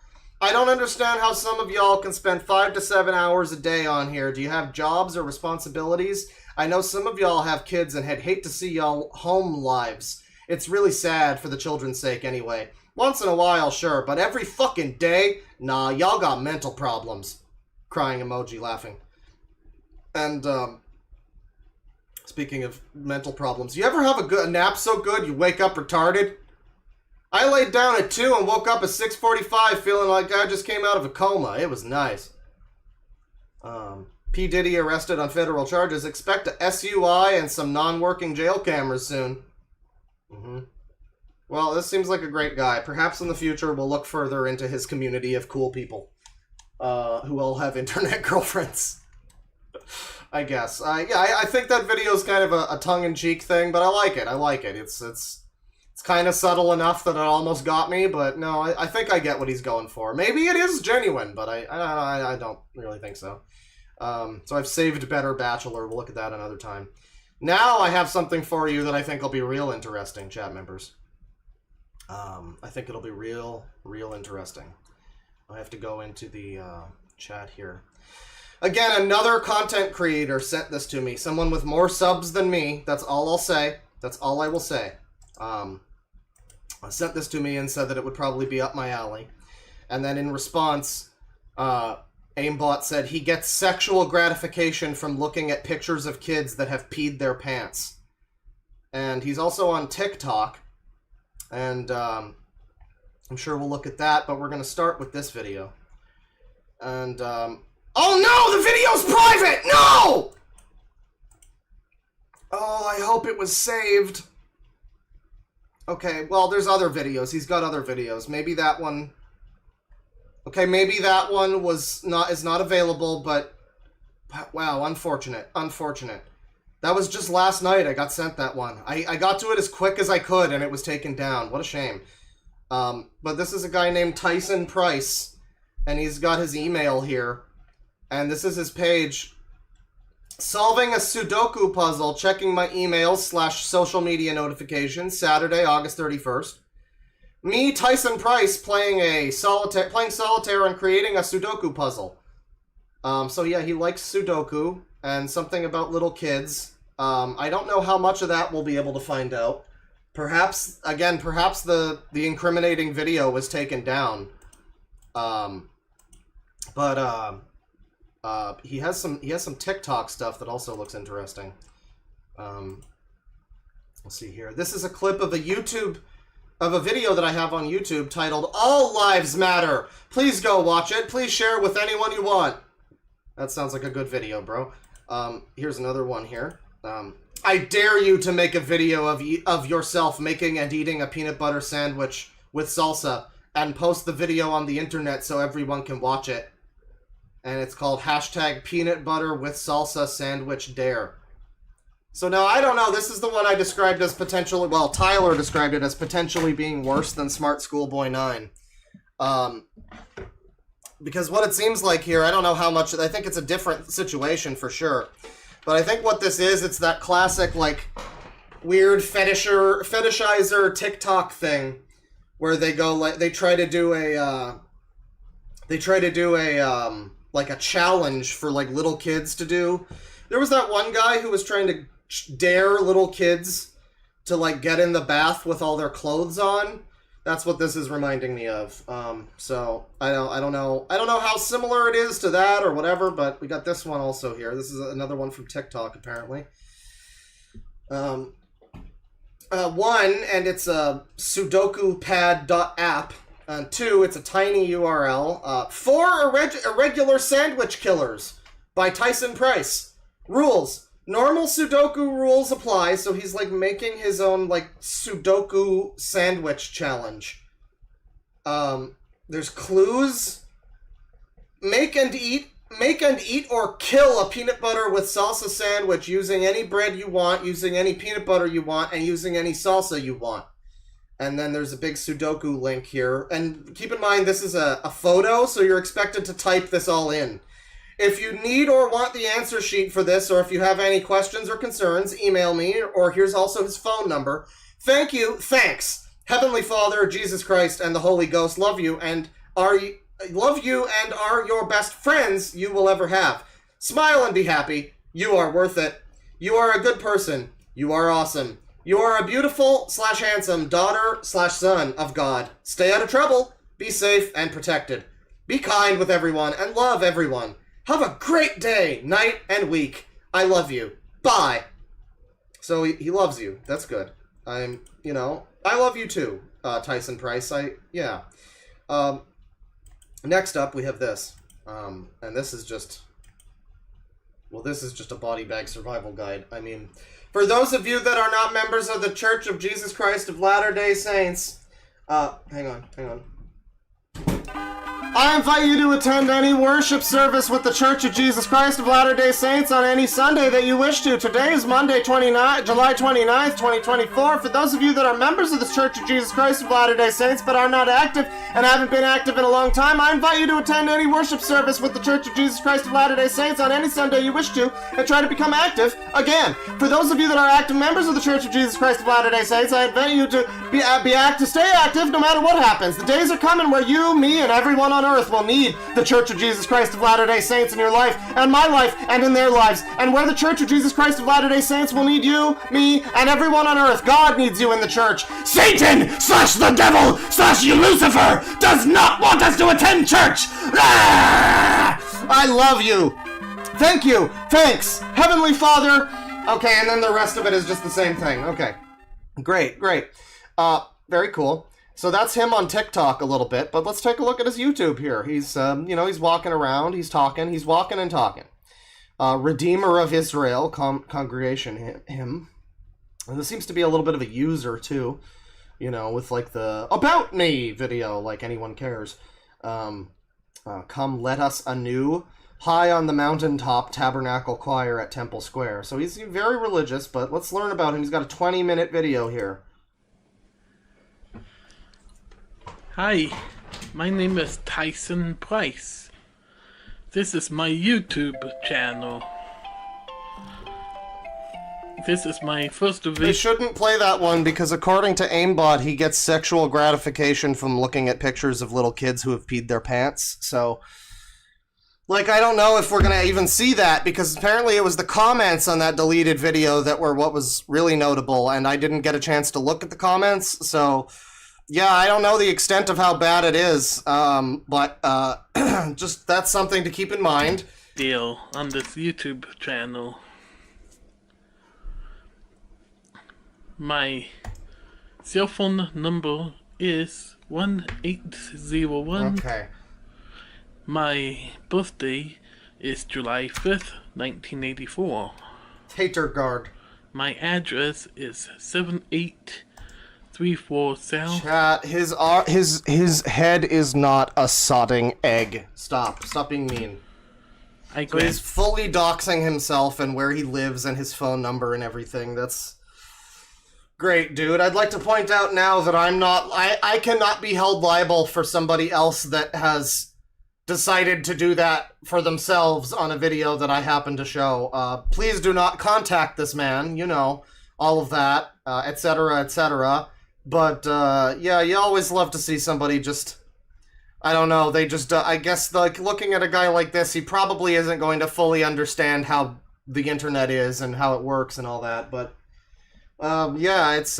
I don't understand how some of y'all can spend 5 to 7 hours a day on here. Do you have jobs or responsibilities? I know some of y'all have kids and I'd hate to see y'all home lives. It's really sad for the children's sake anyway. Once in a while, sure, but every fucking day? Nah, y'all got mental problems. Crying emoji, laughing. And, speaking of mental problems, you ever have a nap so good you wake up retarded? I laid down at 2 and woke up at 6:45 feeling like I just came out of a coma. It was nice. P. Diddy arrested on federal charges. Expect a SUI and some non-working jail cameras soon. Well, this seems like a great guy. Perhaps in the future we'll look further into his community of cool people who all have internet girlfriends. I guess. I think that video is kind of a tongue-in-cheek thing, but I like it. I like it. It's kind of subtle enough that it almost got me, but no, I think I get what he's going for. Maybe it is genuine, but I don't really think so. So I've saved Better Bachelor. We'll look at that another time. Now I have something for you that I think will be real interesting, chat members. I think it'll be real interesting. I have to go into the chat here. Again, another content creator sent this to me. Someone with more subs than me. That's all I'll say. That's all I will say. Sent this to me and said that it would probably be up my alley. And then in response, Aimbot said he gets sexual gratification from looking at pictures of kids that have peed their pants. And he's also on TikTok. And I'm sure we'll look at that, but we're going to start with this video. And, oh no! The video's private! No! Oh, I hope it was saved. Okay, well, there's other videos. He's got other videos. Maybe that one... Okay, maybe that one is not available, but wow, unfortunate. That was just last night I got sent that one. I got to it as quick as I could, and it was taken down. What a shame. But this is a guy named Tyson Price, and he's got his email here. And this is his page. Solving a Sudoku puzzle, checking my emails / social media notifications, Saturday, August 31st. Me, Tyson Price, playing solitaire and creating a Sudoku puzzle. So yeah, he likes Sudoku and something about little kids. I don't know how much of that we'll be able to find out. Perhaps the incriminating video was taken down. He has some TikTok stuff that also looks interesting. Let's see here. This is a clip of a video that I have on YouTube titled All Lives Matter. Please go watch it. Please share it with anyone you want. That sounds like a good video, bro. Here's another one here. I dare you to make a video of yourself making and eating a peanut butter sandwich with salsa and post the video on the internet so everyone can watch it. And it's called #PeanutButterWithSalsaSandwich So now, I don't know, this is the one I described as potentially, well, Tyler described it as potentially being worse than Smart Schoolboy 9. Because what it seems like here, I don't know how much, I think it's a different situation for sure. But I think what this is, it's that classic, like, weird fetishizer TikTok thing, where they go, like, they try to do a like a challenge for like little kids to do. There was that one guy who was trying to dare little kids to like get in the bath with all their clothes on. That's what this is reminding me of. So I don't know how similar it is to that or whatever, but we got this one also here. This is another one from TikTok apparently. One, and it's a sudokupad.app. 2, it's a tiny URL. 4 Irregular Sandwich Killers by Tyson Price. Rules. Normal Sudoku rules apply, so he's like making his own like Sudoku sandwich challenge. There's clues. Make and eat or kill a peanut butter with salsa sandwich using any bread you want, using any peanut butter you want, and using any salsa you want. And then there's a big Sudoku link here. And keep in mind, this is a photo, so you're expected to type this all in. If you need or want the answer sheet for this, or if you have any questions or concerns, email me, or here's also his phone number, Thanks. Heavenly Father, Jesus Christ, and the Holy Ghost love you and are your best friends you will ever have. Smile and be happy. You are worth it. You are a good person. You are awesome. You are a beautiful/handsome daughter/son of God. Stay out of trouble. Be safe and protected. Be kind with everyone and love everyone. Have a great day, night, and week. I love you. Bye. So he loves you. That's good. I love you too, Tyson Price. Next up, we have this. And this is just a body bag survival guide. I mean, for those of you that are not members of the Church of Jesus Christ of Latter-day Saints, hang on. I invite you to attend any worship service with the Church of Jesus Christ of Latter-day Saints on any Sunday that you wish to. Today is Monday, July 29th, 2024. For those of you that are members of the Church of Jesus Christ of Latter-day Saints but are not active and haven't been active in a long time, I invite you to attend any worship service with the Church of Jesus Christ of Latter-day Saints on any Sunday you wish to and try to become active again. For those of you that are active members of the Church of Jesus Christ of Latter-day Saints, I invite you to stay active no matter what happens. The days are coming where you, me, and everyone on earth will need the Church of Jesus Christ of Latter-day Saints in your life, and my life, and in their lives. And where the Church of Jesus Christ of Latter-day Saints will need you, me, and everyone on earth, God needs you in the church. Satan/the devil/ you Lucifer does not want us to attend church! I love you. Thank you. Thanks. Heavenly Father. Okay, and then the rest of it is just the same thing. Okay. Great. Very cool. So that's him on TikTok a little bit, but let's take a look at his YouTube here. He's, he's walking around, he's walking and talking. Redeemer of Israel, congregation, him. And this seems to be a little bit of a user, too. With, like, the About Me video, like anyone cares. Come let us anew. High on the mountaintop tabernacle choir at Temple Square. So he's very religious, but let's learn about him. He's got a 20-minute video here. Hi, my name is Tyson Price. This is my YouTube channel. This is my first video. They shouldn't play that one because according to Aimbot, he gets sexual gratification from looking at pictures of little kids who have peed their pants. So, I don't know if we're gonna even see that because apparently it was the comments on that deleted video that were what was really notable, and I didn't get a chance to look at the comments, so... Yeah, I don't know the extent of how bad it is, but just that's something to keep in mind. Deal on this YouTube channel. My cell phone number is 1801. Okay. My birthday is July 5th, 1984. Tater guard. My address is 7834 South. Chat, his head is not a sodding egg. Stop being mean. So he's fully doxing himself and where he lives and his phone number and everything. That's great, dude. I'd like to point out now that I cannot be held liable for somebody else that has decided to do that for themselves on a video that I happen to show. Please do not contact this man, all of that, etc., etc. But, yeah, you always love to see somebody just, I don't know, they just, I guess, looking at a guy like this, he probably isn't going to fully understand how the internet is and how it works and all that, but, yeah, it's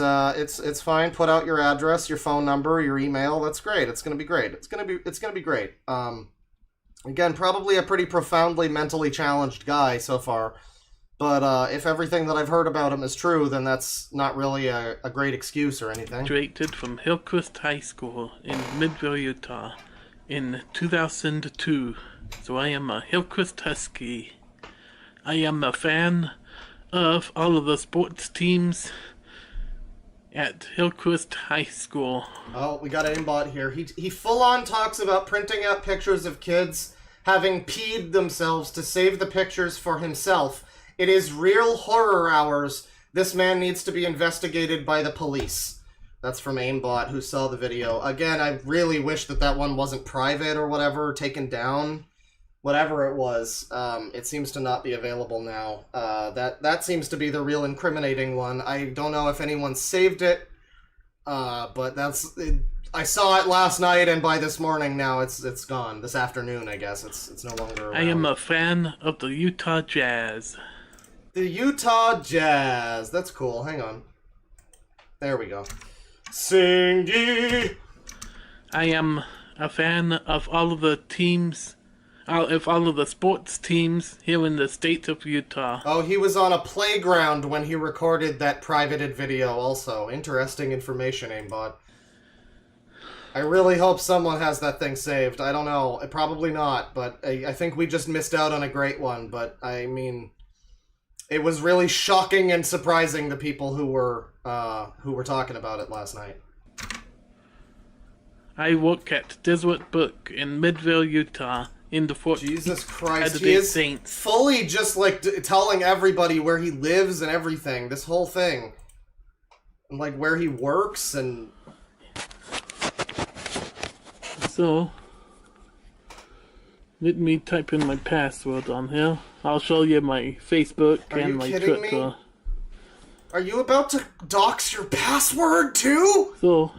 fine. Put out your address, your phone number, your email, that's great. It's gonna be great. It's gonna be great. Again, probably a pretty profoundly mentally challenged guy so far. But if everything that I've heard about him is true, then that's not really a great excuse or anything. Graduated from Hillcrest High School in Midvale, Utah in 2002. So I am a Hillcrest Husky. I am a fan of all of the sports teams at Hillcrest High School. Oh, we got an aimbot here. He full-on talks about printing out pictures of kids having peed themselves to save the pictures for himself. It is real horror hours. This man needs to be investigated by the police. That's from Aimbot, who saw the video. Again, I really wish that one wasn't private or whatever, taken down. Whatever it was, it seems to not be available now. That seems to be the real incriminating one. I don't know if anyone saved it But I saw it last night, and by this morning now it's gone. This afternoon, I guess it's no longer around. I am a fan of the Utah Jazz. The Utah Jazz. That's cool. Hang on. There we go. Singy. I am a fan of all of the teams, of all of the sports teams here in the state of Utah. Oh, he was on a playground when he recorded that privated video also. Interesting information, Aimbot. I really hope someone has that thing saved. I don't know. Probably not, but I think we just missed out on a great one. But, I mean, it was really shocking and surprising the people who were talking about it last night. I work at Desert Book in Midvale, Utah, in the Fort Jesus Christ, Latter-day he is Saints. fully just, like, telling everybody where he lives and everything. This whole thing. And, like, where he works and... So, let me type in my password on here. I'll show you my Facebook and my Twitter. Me? Are you about to dox your password too? So,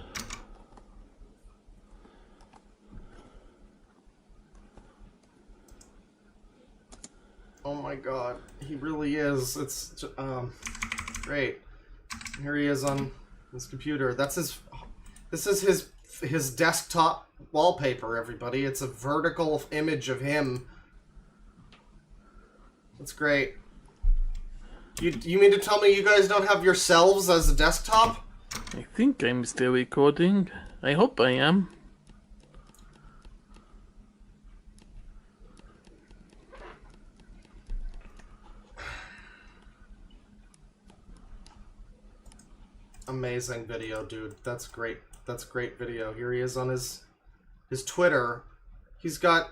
oh my god, he really is. It's great. Here he is on his computer. This is his desktop wallpaper, everybody. It's a vertical image of him. That's great. You mean to tell me you guys don't have yourselves as a desktop? I think I'm still recording. I hope I am. Amazing video, dude. That's great. That's great video. Here he is on his Twitter. He's got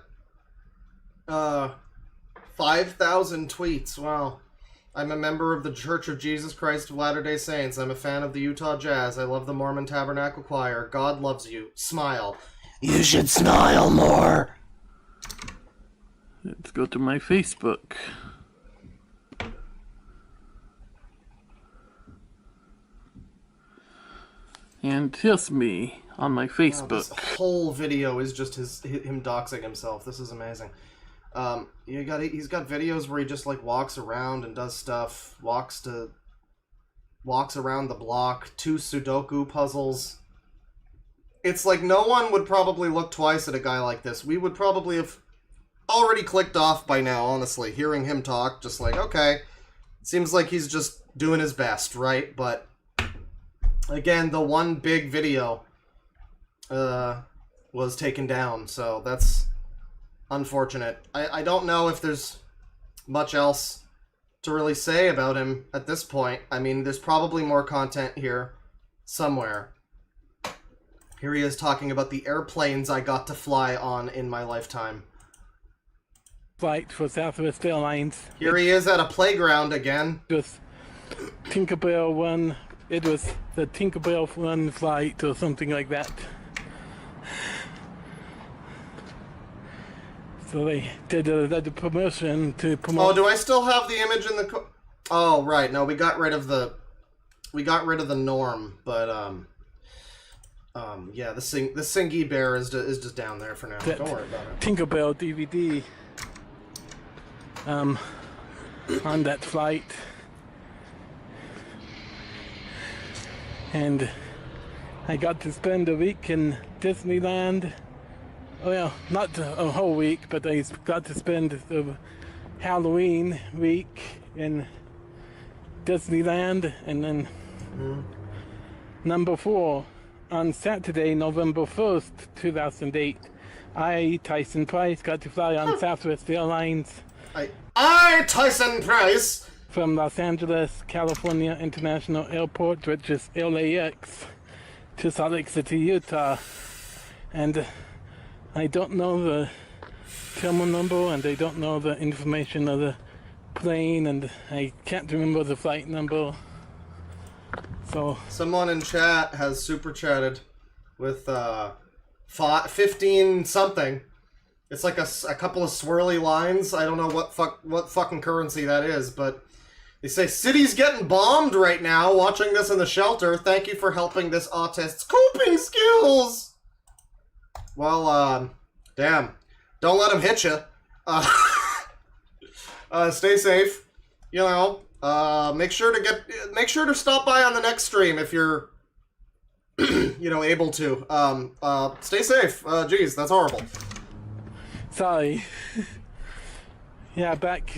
5,000 tweets. Wow. I'm a member of the Church of Jesus Christ of Latter-day Saints. I'm a fan of the Utah Jazz. I love the Mormon Tabernacle Choir. God loves you. Smile. You should smile more. Let's go to my Facebook. And here's me on my Facebook. This whole video is just him doxing himself. This is amazing. He's got videos where he just like walks around and does stuff. Walks around the block. 2 Sudoku puzzles. It's like no one would probably look twice at a guy like this. We would probably have already clicked off by now, honestly. Hearing him talk, just like, okay. Seems like he's just doing his best, right? But again, the one big video was taken down, so that's unfortunate. I don't know if there's much else to really say about him at this point. I mean, there's probably more content here somewhere. Here he is talking about the airplanes I got to fly on in my lifetime. Flight for Southwest Airlines. Here he is at a playground again. Just Tinkerbell 1. It was the Tinkerbell 1 flight or something like that. So they did a promotion to promote. Oh, do I still have the image in the? Oh, right. No, we got rid of the norm, but yeah, the Singy Bear is just down there for now. Don't worry about it. Tinkerbell DVD. On that flight. And I got to spend a week in Disneyland. Well, not a whole week, but I got to spend the Halloween week in Disneyland. And then number 4, on Saturday, November 1st, 2008, I, Tyson Price, got to fly on Southwest Airlines. I, Tyson Price! From Los Angeles, California International Airport, which is LAX, to Salt Lake City, Utah. And I don't know the terminal number, and I don't know the information of the plane, and I can't remember the flight number. So someone in chat has super chatted with 15 something. It's like a couple of swirly lines. I don't know what fucking currency that is, but They say, city's getting bombed right now, watching this in the shelter. Thank you for helping this autist's coping skills! Well, damn. Don't let him hit you. Stay safe. You know, make sure to stop by on the next stream if you're, you know, able to. Stay safe. Geez, that's horrible. Sorry. Yeah, back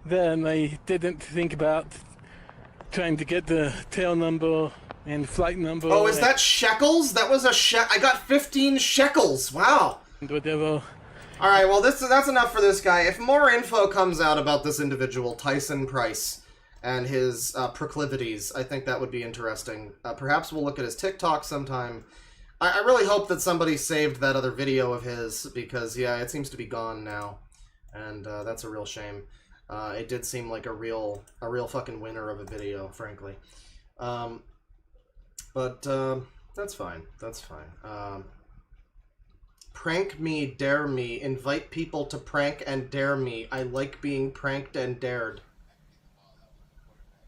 then I didn't think about trying to get the tail number and flight number. Oh, is that shekels? That was I got 15 shekels. Wow. Whatever. All right, well, that's enough for this guy. If more info comes out about this individual, Tyson Price, and his proclivities, I think that would be interesting. Perhaps we'll look at his TikTok sometime. I really hope that somebody saved that other video of his, because, yeah, it seems to be gone now. And that's a real shame. It did seem like a real fucking winner of a video, frankly. But that's fine. That's fine. Prank me, dare me. Invite people to prank and dare me. I like being pranked and dared.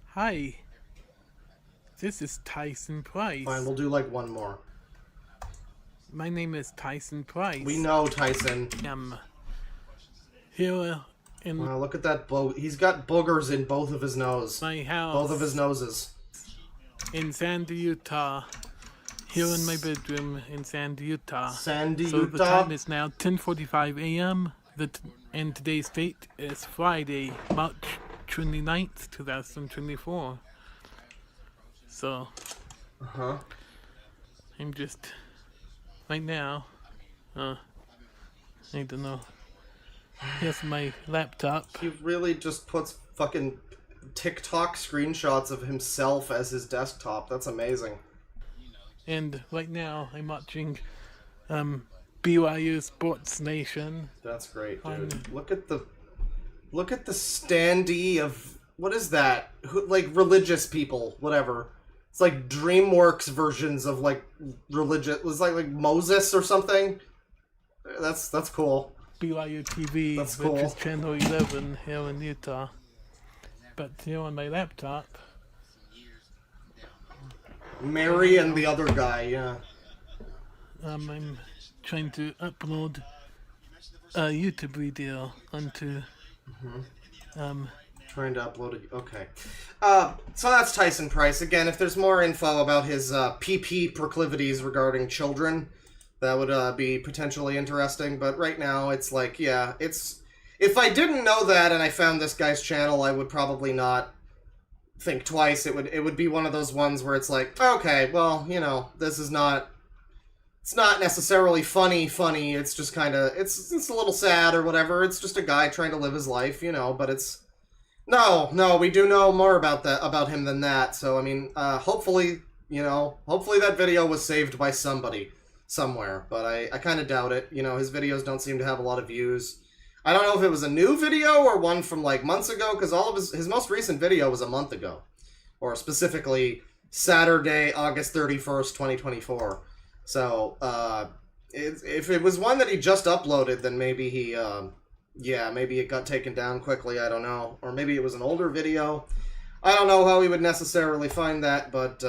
Hi. This is Tyson Price. Fine, we'll do like one more. My name is Tyson Price. We know, Tyson. Here in... Wow, look at that he's got boogers in both of his nose. My house. Both of his noses. In Sandy, Utah. Here in my bedroom in Sandy, Utah. Sandy, so Utah? The time is now 10:45 a.m. And today's date is Friday, March 29th, 2024. So... I'm just... Right now... I don't know. Here's my laptop. He really just puts fucking TikTok screenshots of himself as his desktop. That's amazing. And right now I'm watching BYU Sports Nation. That's great, dude. Look at the standee of what is that? Like religious people, whatever. It's like DreamWorks versions of like religious. It was like Moses or something. That's cool. BYU TV, That's cool. Which is channel 11 here in Utah. But here on my laptop, Mary and the other guy, yeah. I'm trying to upload a YouTube video onto. Trying to upload it. Okay. So that's Tyson Price. Again, if there's more info about his PP proclivities regarding children, that would be potentially interesting. But right now, it's like, yeah, it's. If I didn't know that and I found this guy's channel, I would probably not think twice. It would be one of those ones where it's like, okay, well, you know, this is not. It's not necessarily funny. It's just kind of it's a little sad or whatever. It's just a guy trying to live his life, you know. But it's no, we do know more about him than that. So I mean, hopefully that video was saved by somebody somewhere. But I kind of doubt it. You know, his videos don't seem to have a lot of views. I don't know if it was a new video or one from like months ago, because all of his most recent video was a month ago, or specifically Saturday, August 31st, 2024. So, if it was one that he just uploaded, then maybe he, maybe it got taken down quickly, I don't know. Or maybe it was an older video. I don't know how he would necessarily find that, but,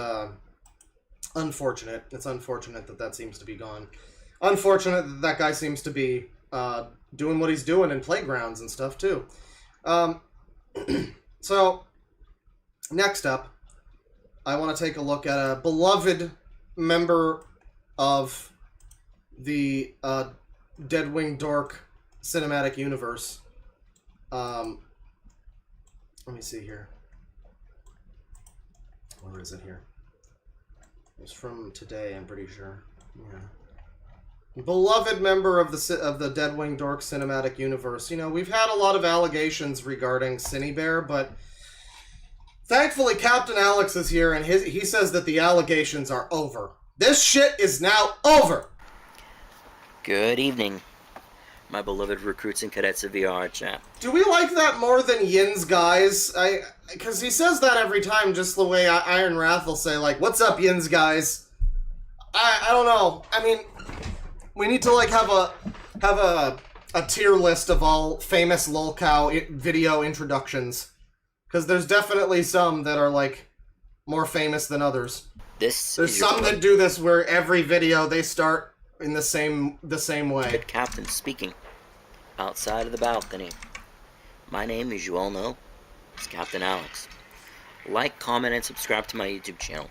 unfortunate. It's unfortunate that seems to be gone. Unfortunate that guy seems to be, doing what he's doing in playgrounds and stuff, too. So, next up, I want to take a look at a beloved member of the Deadwing Dork cinematic universe. Let me see here. Where is it here? It's from today, I'm pretty sure. Yeah. Beloved member of the Deadwing Dork cinematic universe. You know, we've had a lot of allegations regarding Cinebear, but thankfully Captain Alex is here, and he says that the allegations are over. This shit is now over! Good evening, my beloved recruits and cadets of VR chat. Do we like that more than Yin's guys? Because he says that every time, just the way Iron Wrath will say, like, what's up, Yin's guys? I don't know. I mean, we need to, like, have a tier list of all famous lolcow video introductions. Because there's definitely some that are, like, more famous than others. There's some that do this where every video they start in the same way. Good captain speaking. Outside of the balcony. My name, as you all know, is Captain Alex. Like, comment, and subscribe to my YouTube channel.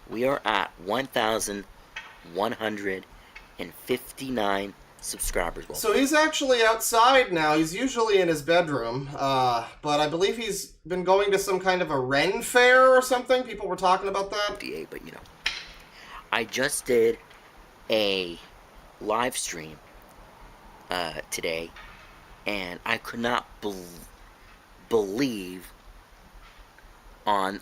We are at 1,159 subscribers. So he's actually outside now. He's usually in his bedroom, but I believe he's been going to some kind of a Ren fair or something. People were talking about that. But you know, I just did a live stream today, and I could not believe on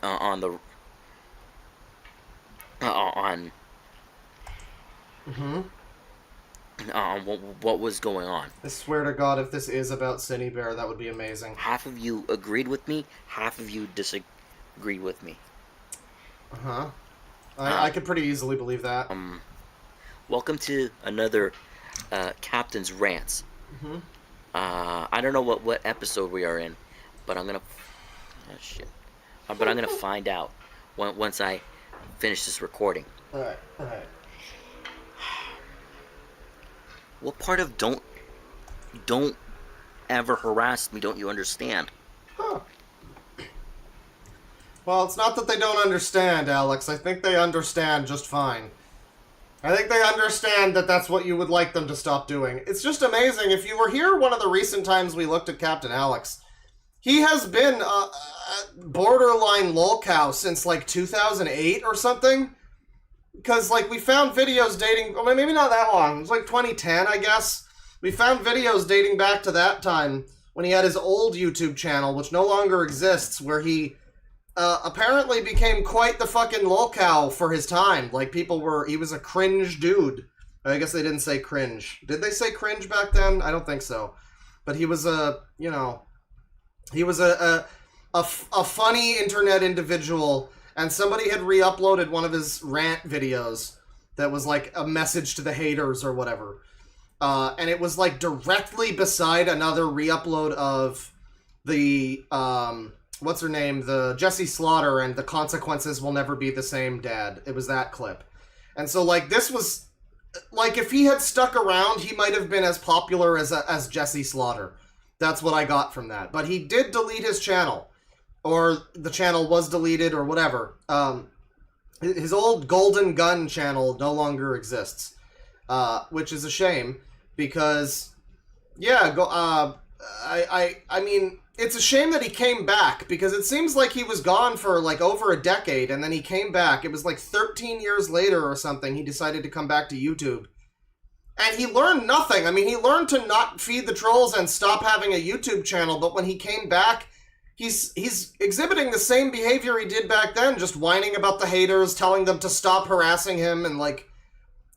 what was going on. I swear to God, if this is about Cinebear, that would be amazing. Half of you agreed with me, half of you disagreed with me. I could pretty easily believe that. Welcome to another Captain's Rants. I don't know what episode we are in, but I'm gonna but I'm gonna find out once I finish this recording. Alright. What part of don't ever harass me don't you understand? Well, it's not that they don't understand, Alex. I think they understand just fine. I think they understand that that's what you would like them to stop doing. It's just amazing. If you were here one of the recent times we looked at Captain Alex, he has been borderline lolcow since like 2008 or something. Because, like, we found videos dating... Well, maybe not that long. It was like 2010, I guess. We found videos dating back to that time when he had his old YouTube channel, which no longer exists, where he apparently became quite the fucking lolcow for his time. Like, people were... He was a cringe dude. I guess they didn't say cringe. Did they say cringe back then? I don't think so. But he was a, you know... He was a funny internet individual... And somebody had re-uploaded one of his rant videos that was like a message to the haters or whatever. And it was like directly beside another re-upload of the, what's her name? The Jessie Slaughter and The Consequences Will Never Be the Same Dad. It was that clip. And so like this was, like if he had stuck around, he might have been as popular as Jessie Slaughter. That's what I got from that. But he did delete his channel. Or the channel was deleted, or whatever. His old Golden Gun channel no longer exists, which is a shame because, yeah, I mean, it's a shame that he came back because it seems like he was gone for like over a decade, and then he came back. It was like 13 years later or something. He decided to come back to YouTube, and he learned nothing. I mean, he learned to not feed the trolls and stop having a YouTube channel. But when he came back, He's exhibiting the same behavior he did back then, just whining about the haters, telling them to stop harassing him, and, like,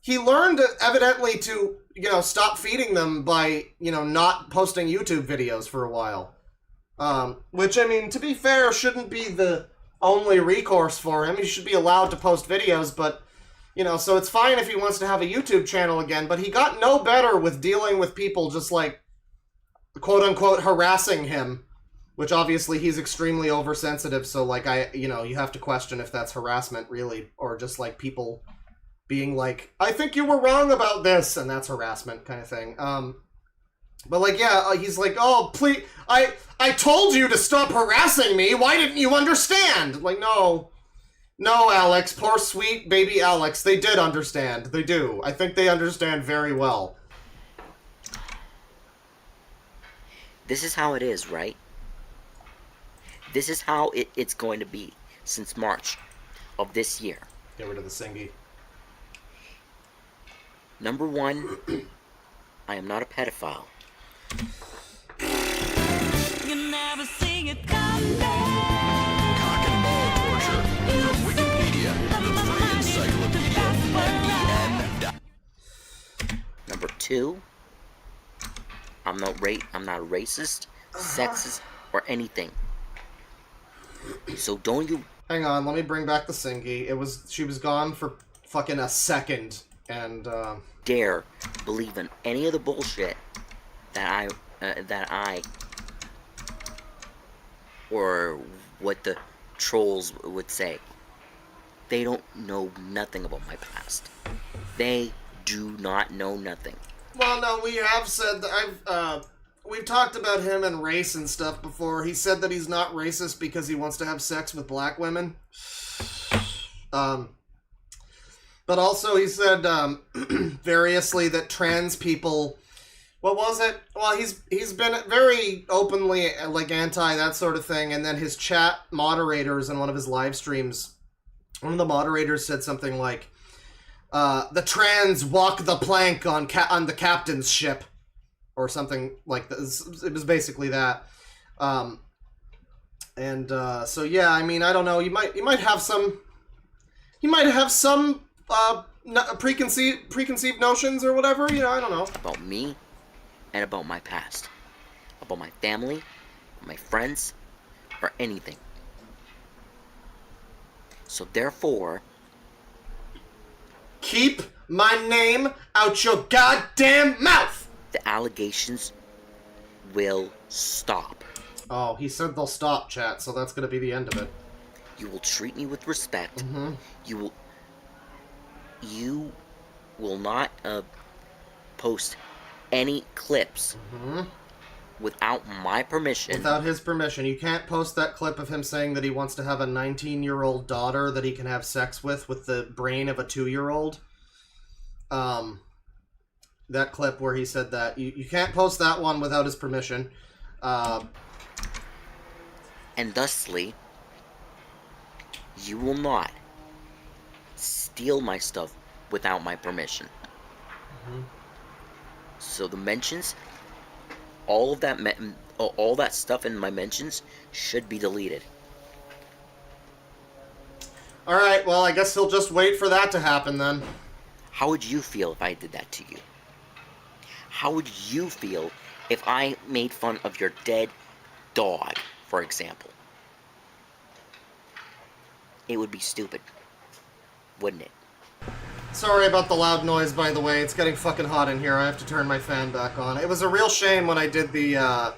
he learned, evidently, to, you know, stop feeding them by, you know, not posting YouTube videos for a while. Which, I mean, to be fair, shouldn't be the only recourse for him. He should be allowed to post videos, but, you know, so it's fine if he wants to have a YouTube channel again, but he got no better with dealing with people just, like, quote-unquote harassing him. Which obviously he's extremely oversensitive, so like you know, you have to question if that's harassment really, or just like people being like, I think you were wrong about this, and that's harassment kind of thing. But like, yeah, he's like, oh, please, I told you to stop harassing me, why didn't you understand? Like, no, Alex, poor sweet baby Alex, they did understand, they do. I think they understand very well. This is how it is, right? This is how it's going to be since March of this year. Get rid of the Singy. Number one, I am not a pedophile. You never see it coming. Cock and ball torture from Wikipedia, the free encyclopedia, and Number two, I'm not racist, sexist, or anything. So don't you... Hang on, let me bring back the Singy. She was gone for fucking a second, and, dare believe in any of the bullshit that I or what the trolls would say. They don't know nothing about my past. They do not know nothing. Well, no, we have said that we've talked about him and race and stuff before. He said that he's not racist because he wants to have sex with black women. But also he said variously that trans people, what was it? Well, he's been very openly like anti that sort of thing, and then his chat moderators in one of his live streams, one of the moderators said something like, the trans walk the plank on the captain's ship, or something like this. It was basically that. So yeah, I mean, I don't know. You might have some preconceived notions or whatever. You know, I don't know. About me and about my past, about my family, my friends, or anything. So therefore, keep my name out your goddamn mouth! The allegations will stop. Oh, he said they'll stop, chat, so that's gonna be the end of it. You will treat me with respect. Mm-hmm. You will not post any clips without my permission. Without his permission. You can't post that clip of him saying that he wants to have a 19-year-old daughter that he can have sex with the brain of a 2-year-old. That clip where he said that. You can't post that one without his permission. And thusly, you will not steal my stuff without my permission. So the mentions, all of that, all that stuff in my mentions should be deleted. All right. Well, I guess he'll just wait for that to happen then. How would you feel if I did that to you? How would you feel if I made fun of your dead dog, for example? It would be stupid, wouldn't it? Sorry about the loud noise, by the way. It's getting fucking hot in here. I have to turn my fan back on. It was a real shame when I did the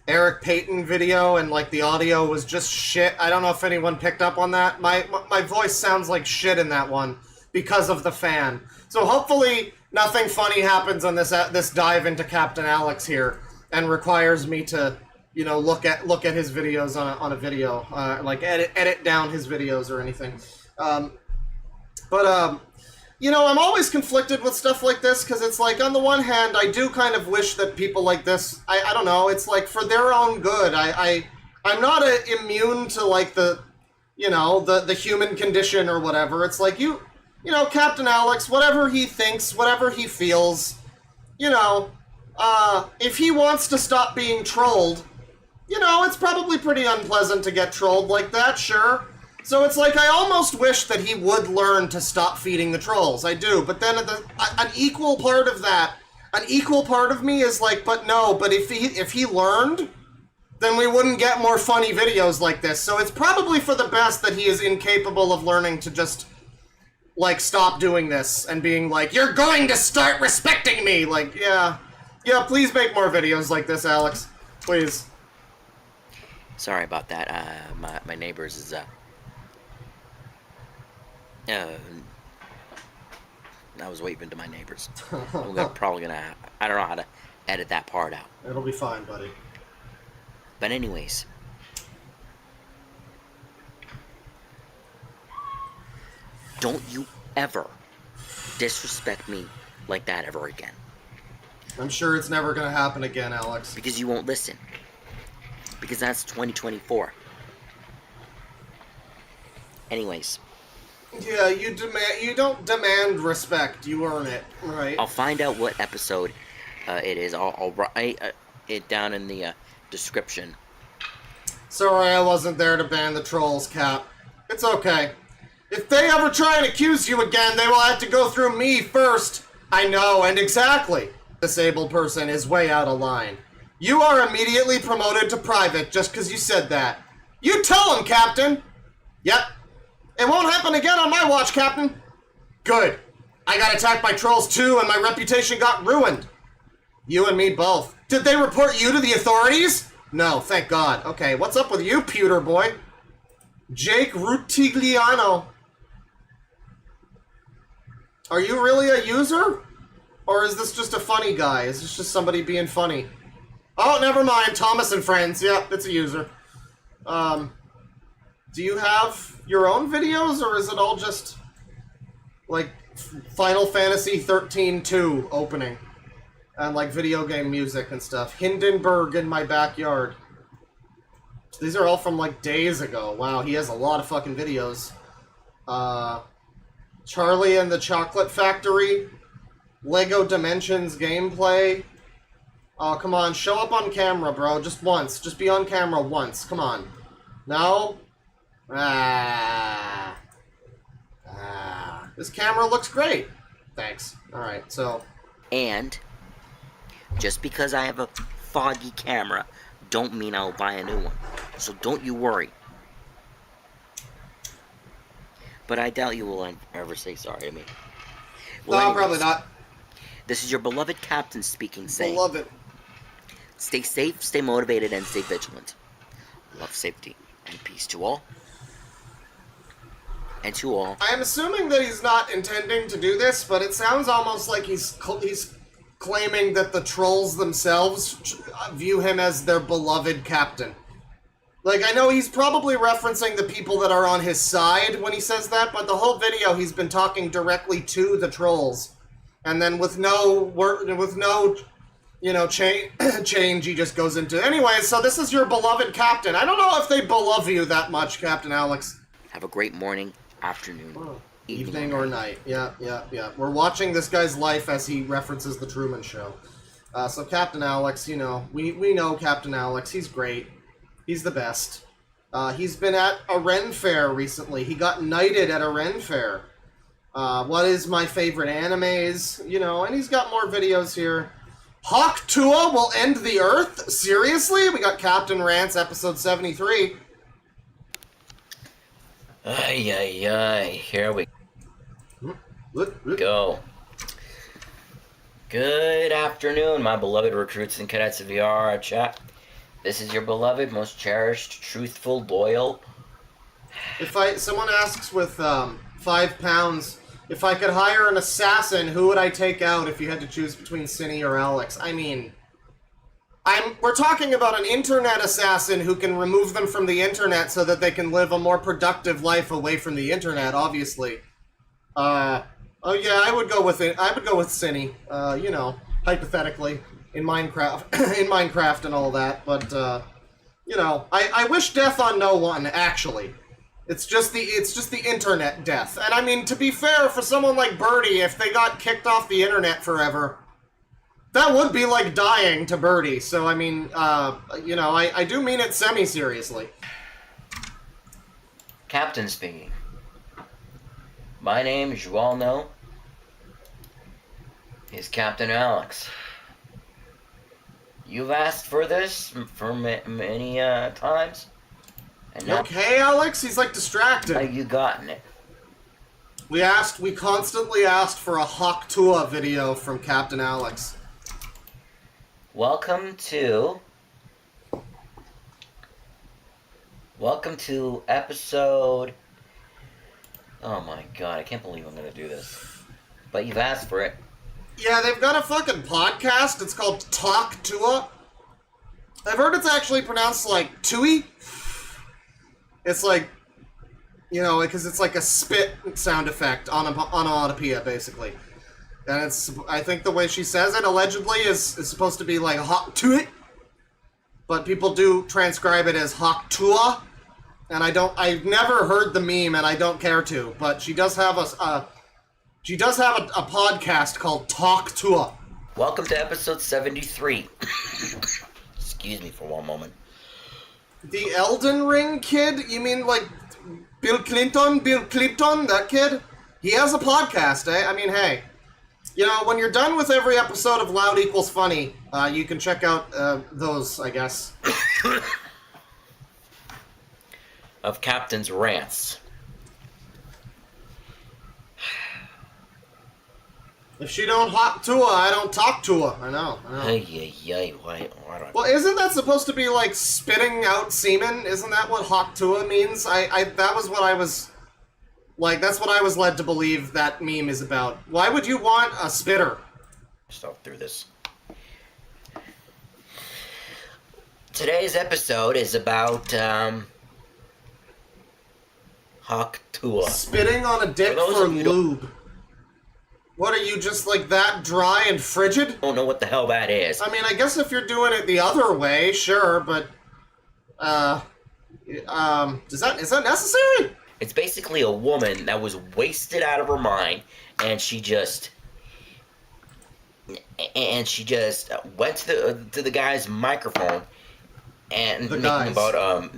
Eric Payton video and like the audio was just shit. I don't know if anyone picked up on that. My voice sounds like shit in that one because of the fan. So hopefully nothing funny happens on this dive into Captain Alex here and requires me to, you know, look at his videos on a video, like edit down his videos or anything. You know, I'm always conflicted with stuff like this, because it's like, on the one hand, I do kind of wish that people like this, I don't know, it's like, for their own good. I'm not immune to, like, the human condition or whatever. It's like, you know, Captain Alex, whatever he thinks, whatever he feels, you know, if he wants to stop being trolled, you know, it's probably pretty unpleasant to get trolled like that, sure. So it's like, I almost wish that he would learn to stop feeding the trolls. I do. But then an equal part of me is like, but no, but if he learned, then we wouldn't get more funny videos like this. So it's probably for the best that he is incapable of learning to just, like, stop doing this and being like, you're going to start respecting me! Like, yeah, please make more videos like this, Alex. Please. Sorry about that. My neighbors is, I was waving to my neighbors. I'm probably gonna, I don't know how to edit that part out. It'll be fine, buddy. But anyways, don't you ever disrespect me like that ever again. I'm sure it's never gonna happen again, Alex. Because you won't listen. Because that's 2024. Anyways. Yeah, you don't demand respect, you earn it, right? I'll find out what episode it is. I'll write it down in the description. Sorry I wasn't there to ban the trolls, Cap. It's okay. If they ever try and accuse you again, they will have to go through me first. I know, and exactly. Disabled person is way out of line. You are immediately promoted to private just because you said that. You tell him, Captain! Yep. It won't happen again on my watch, Captain. Good. I got attacked by trolls too, and my reputation got ruined. You and me both. Did they report you to the authorities? No, thank God. Okay, what's up with you, pewter boy? Jake Rutigliano. Are you really a user? Or is this just a funny guy? Is this just somebody being funny? Oh, never mind. Thomas and Friends. Yep, it's a user. Do you have your own videos, or is it all just, like, Final Fantasy 13-2 opening? And, like, video game music and stuff. Hindenburg in my backyard. These are all from, like, days ago. Wow, he has a lot of fucking videos. Charlie and the Chocolate Factory. Lego Dimensions gameplay. Oh, come on. Show up on camera, bro. Just once. Just be on camera once. Come on. No? This camera looks great. Thanks. Alright, so... And, just because I have a foggy camera, don't mean I'll buy a new one. So don't you worry. But I doubt you will ever say sorry to me. Well, no, anyways, probably not. This is your beloved captain speaking, saying... Beloved. Stay safe, stay motivated, and stay vigilant. Love, safety, and peace to all. And to all. I am assuming that he's not intending to do this, but it sounds almost like he's claiming that the trolls themselves view him as their beloved captain. Like, I know he's probably referencing the people that are on his side when he says that, but the whole video he's been talking directly to the trolls. And then with no, you know, change, he just goes into... Anyway, so this is your beloved captain. I don't know if they beloved you that much, Captain Alex. Have a great morning, afternoon, evening or night. Yeah. We're watching this guy's life as he references the Truman Show. So Captain Alex, you know, we know Captain Alex. He's great. He's the best. He's been at a Ren Fair recently. He got knighted at a Ren Fair. What is my favorite animes? You know, and he's got more videos here. Hawk Tuah will end the Earth? Seriously? We got Captain Rants, episode 73. Here we go. Good afternoon, my beloved recruits and cadets of VR chat. This is your beloved, most cherished, truthful, loyal. If someone asks with 5 pounds, if I could hire an assassin, who would I take out if you had to choose between Cinny or Alex? I mean, we're talking about an internet assassin who can remove them from the internet so that they can live a more productive life away from the internet, obviously. Oh yeah, I would go with it. I would go with Cinny, you know, hypothetically, in Minecraft, and all that, but, you know, I wish death on no one, actually. It's just the internet death. And I mean, to be fair, for someone like Birdie, if they got kicked off the internet forever, that would be like dying to Birdie. So, I mean, you know, I do mean it semi-seriously. Captain speaking. My name, as you all know, is Captain Alex. You've asked for this for many times. And now, okay, Alex? He's like distracted. Have you gotten it? We constantly asked for a Hawk Tuah video from Captain Alex. Welcome to episode... Oh my god, I can't believe I'm gonna do this. But you've asked for it. Yeah, they've got a fucking podcast. It's called Talk Tuah. I've heard it's actually pronounced like Tui. It's like, you know, because it's like a spit sound effect on onomatopoeia, basically. And it's, I think the way she says it, allegedly, is supposed to be like Hawk Tuah. But people do transcribe it as Hawk Tuah. And I've never heard the meme, and I don't care to. But she does have a podcast called Talk Tuah. Welcome to episode 73. Excuse me for one moment. The Elden Ring kid? You mean like Bill Clinton, that kid? He has a podcast, eh? I mean, hey. You know, when you're done with every episode of Loud Equals Funny, you can check out those, I guess. Of Captain's Rants. If she don't hop to her, I don't talk to her. I know. Why do I... Well, isn't that supposed to be like spitting out semen? Isn't that what Hoktua means? That was what I was... Like, that's what I was led to believe that meme is about. Why would you want a spitter? Stop through this. Today's episode is about, Hoktua. Spitting on a dick for lube. What, are you just like that dry and frigid? I don't know what the hell that is. I mean, I guess if you're doing it the other way, sure, but, is that necessary? It's basically a woman that was wasted out of her mind, and she just went to the guy's microphone and making about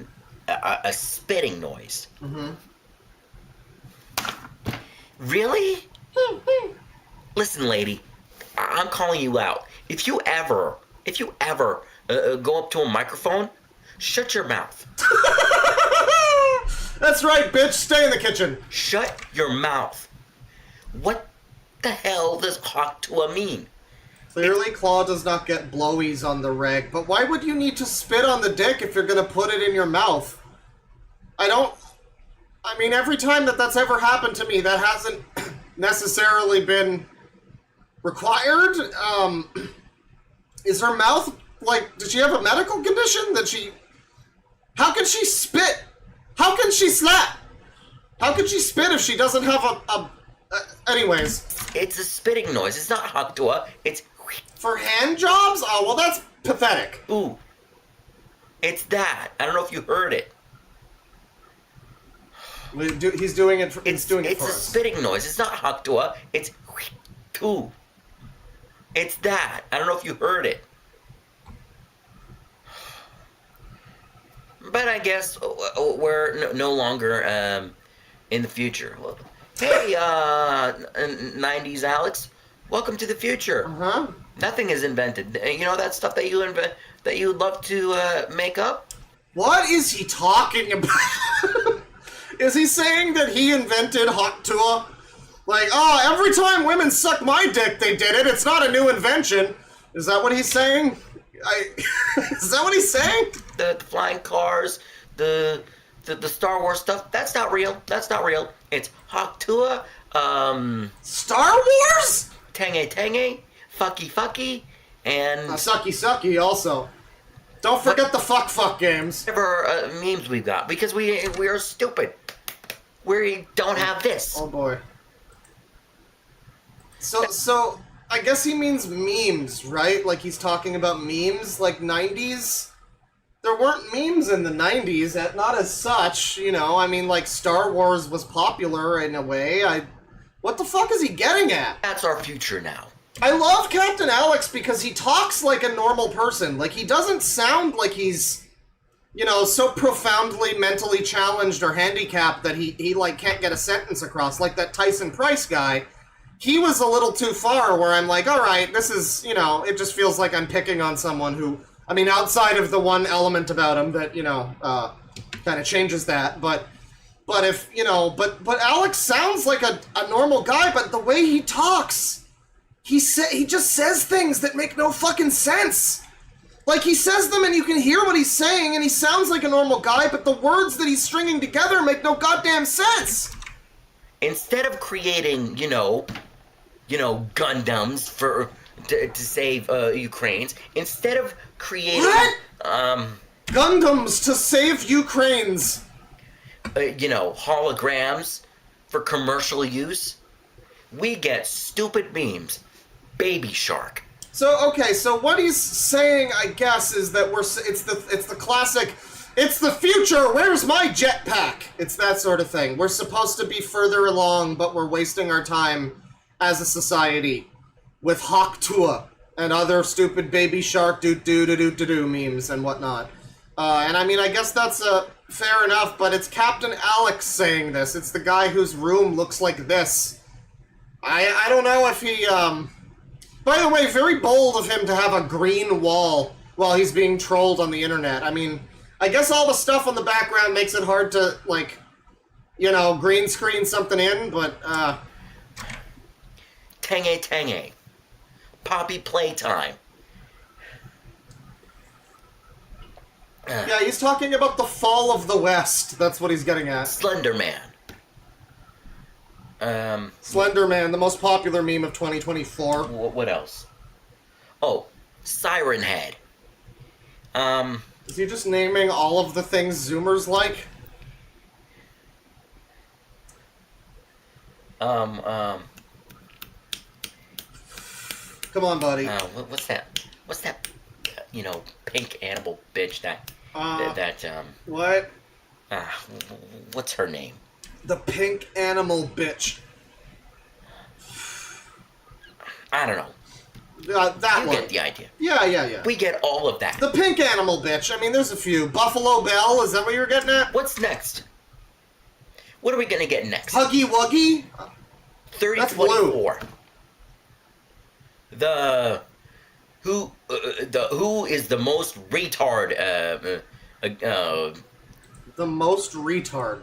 a spitting noise. Mm-hmm. Really? Listen, lady, I'm calling you out. If you ever go up to a microphone, shut your mouth. That's right, bitch. Stay in the kitchen. Shut your mouth. What the hell does Hoktua mean? Clearly, Claw does not get blowies on the reg, but why would you need to spit on the dick if you're gonna put it in your mouth? I mean, every time that's ever happened to me, that hasn't necessarily been required. Is her mouth, like, did she have a medical condition that she... How can she spit? How can she slap? How can she spit if she doesn't have anyways. It's a spitting noise. It's not Hoktua. It's... For hand jobs? Oh, well, that's pathetic. Ooh. It's that. I don't know if you heard it. He's doing it for It's us. a spitting noise. It's not Hoktua. It's... Ooh. It's that. I don't know if you heard it. But I guess we're no longer in the future. Hey, 90s Alex, welcome to the future. Uh-huh. Nothing is invented. You know that stuff that you would love to make up? What is he talking about? Is he saying that he invented Hoktua? Like, oh, every time women suck my dick, they did it. It's not a new invention. Is that what he's saying? Is that what he's saying? The flying cars, the Star Wars stuff, that's not real. That's not real. It's Hoktua, Star Wars? Tenge, Fucky, and... Sucky also. Don't forget the fuck games. Whatever memes we've got, because we are stupid. We don't have this. Oh boy. So I guess he means memes, right? Like he's talking about memes, like 90s? There weren't memes in the 90s, not as such, you know. I mean, like, Star Wars was popular in a way. What the fuck is he getting at? That's our future now. I love Captain Alex because he talks like a normal person. Like, he doesn't sound like he's, you know, so profoundly mentally challenged or handicapped that he like, can't get a sentence across. Like that Tyson Price guy. He was a little too far where I'm like, all right, this is, you know, it just feels like I'm picking on someone who, I mean, outside of the one element about him that, you know, kind of changes that, but if, you know, but Alex sounds like a normal guy, but the way he talks, he just says things that make no fucking sense. Like, he says them and you can hear what he's saying, and he sounds like a normal guy, but the words that he's stringing together make no goddamn sense. Instead of creating, you know, Gundams to save Ukraines, instead of creating Gundams to save Ukraines, you know, holograms for commercial use, we get stupid memes. Baby Shark. So okay, so what he's saying, I guess, is that it's the classic. It's the future, where's my jetpack? It's that sort of thing. We're supposed to be further along, but we're wasting our time as a society with Hoktua and other stupid Baby Shark do memes and whatnot. And I mean, I guess that's fair enough, but it's Captain Alex saying this. It's the guy whose room looks like this. I don't know if he, By the way, very bold of him to have a green wall while he's being trolled on the internet. I mean... I guess all the stuff on the background makes it hard to, like, you know, green screen something in, but, Tenge Tenge. Poppy Playtime. Yeah, he's talking about the fall of the West. That's what he's getting at. Slender Man. Slender Man, the most popular meme of 2024. What else? Oh, Siren Head. Is he just naming all of the things Zoomers like? Come on, buddy. What's that? What's that? Pink animal bitch that. What? What's her name? The pink animal bitch. I don't know. That you one. get the idea. Yeah. We get all of that. The pink animal bitch. I mean, there's a few. Buffalo Bell, is that what you're getting at? What's next? What are we gonna get next? Huggy Wuggy? 3024. Who is the most retard the most retard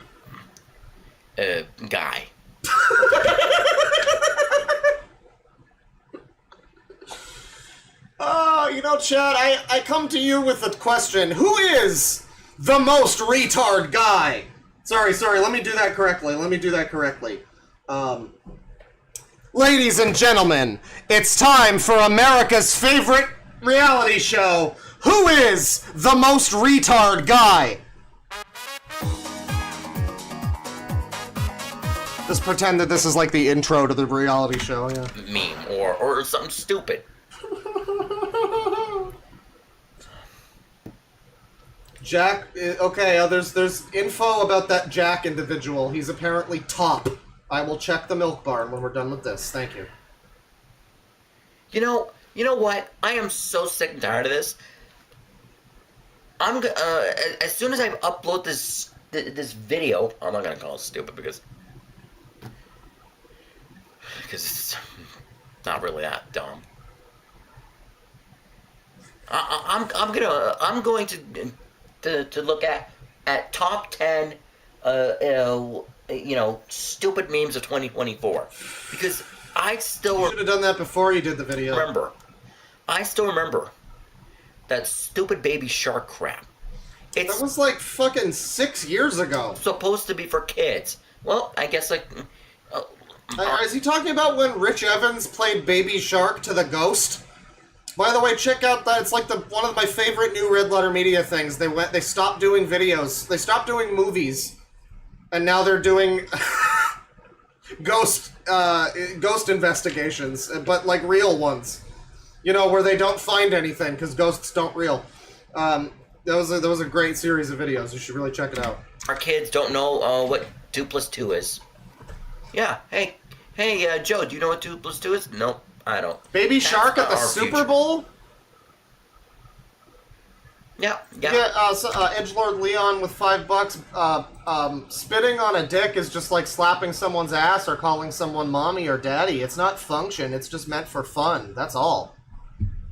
guy. Chad, I come to you with a question. Who is the most retard guy? Sorry, let me do that correctly. Ladies and gentlemen, it's time for America's favorite reality show. Who is the most retard guy? Just pretend that this is like the intro to the reality show, yeah. Meme or something stupid. Jack, okay, there's info about that Jack individual. He's apparently top. I will check the milk barn when we're done with this. Thank you. You know what? I am so sick and tired of this. I'm as soon as I upload this video, I'm not gonna call it stupid because it's not really that dumb. I'm going to look at top 10 stupid memes of 2024 because I still you should have done that before you did the video. I still remember that stupid baby shark crap. That was like fucking 6 years ago. Supposed to be for kids. Well, I guess is he talking about when Rich Evans played Baby Shark to the Ghost? By the way, check out that. It's like one of my favorite new Red Letter Media things. They stopped doing videos. They stopped doing movies, and now they're doing ghost investigations, but like real ones. Where they don't find anything because ghosts don't real. That was a great series of videos. You should really check it out. Our kids don't know what 2 + 2 is. Yeah. Hey, Joe, do you know what 2 + 2 is? Nope. I don't. Baby Shark at the Super Bowl? Yeah. Edgelord Leon with $5. Spitting on a dick is just like slapping someone's ass or calling someone mommy or daddy. It's not function. It's just meant for fun. That's all.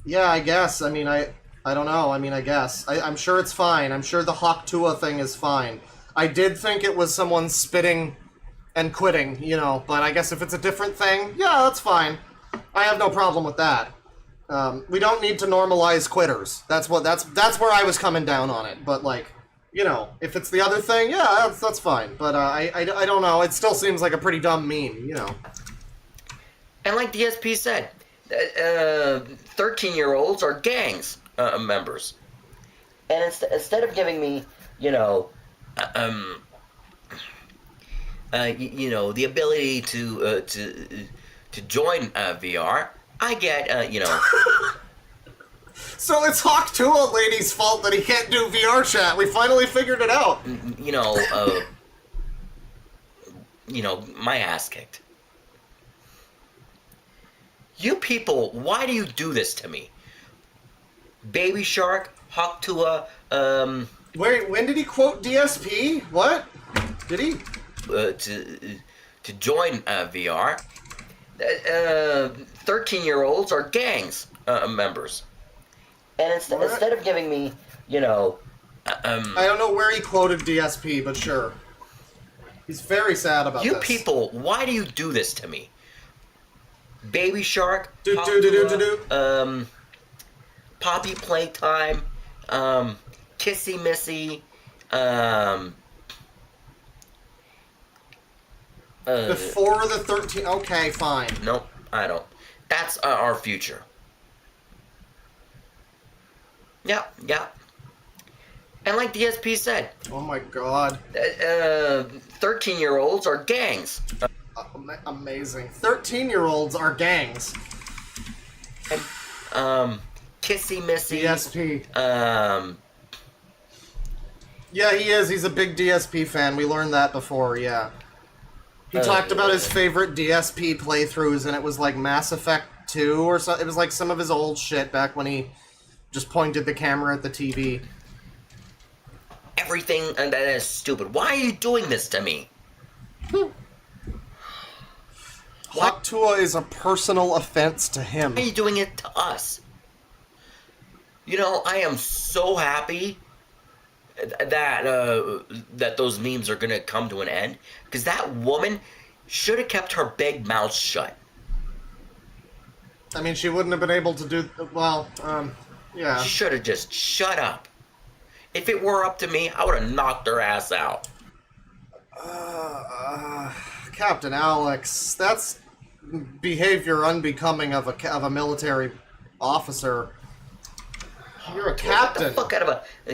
Yeah, I guess. I mean, I don't know. I mean, I guess. I'm sure it's fine. I'm sure the Hawk Tua thing is fine. I did think it was someone spitting and quitting, but I guess if it's a different thing, yeah, that's fine. I have no problem with that. We don't need to normalize quitters. That's where I was coming down on it. But if it's the other thing, yeah, that's fine. But I don't know. It still seems like a pretty dumb meme, And like DSP said, 13-year-olds are gangs members. And instead of giving me, the ability to join VR, I get, So it's Hawk Tua lady's fault that he can't do VR chat. We finally figured it out. My ass kicked. You people, why do you do this to me? Baby Shark, Hawk Tua, Wait, when did he quote DSP? What? Did he? To join VR. 13-year-olds are gangs members. And instead of giving me, I don't know where he quoted DSP, but sure. He's very sad about this. You people, why do you do this to me? Baby Shark, Poppy Playtime, Kissy Missy, Before the 13. Okay, fine. Nope, I don't. That's our future. Yeah. And like DSP said. Oh my god. 13-year-olds are gangs. Amazing. 13-year-olds are gangs. Kissy Missy. DSP. Yeah, he is. He's a big DSP fan. We learned that before, yeah. He talked about his favorite DSP playthroughs, and it was like Mass Effect 2 or something. It was like some of his old shit back when he just pointed the camera at the TV. Everything that is stupid. Why are you doing this to me? Hawk Tuah is a personal offense to him. Why are you doing it to us? You know, I am so happy that those memes are gonna come to an end, because that woman should have kept her big mouth shut. I mean, she wouldn't have been able to do well. Yeah. She should have just shut up. If it were up to me, I would have knocked her ass out. Captain Alex, that's behavior unbecoming of a military officer. You're a captain. What the fuck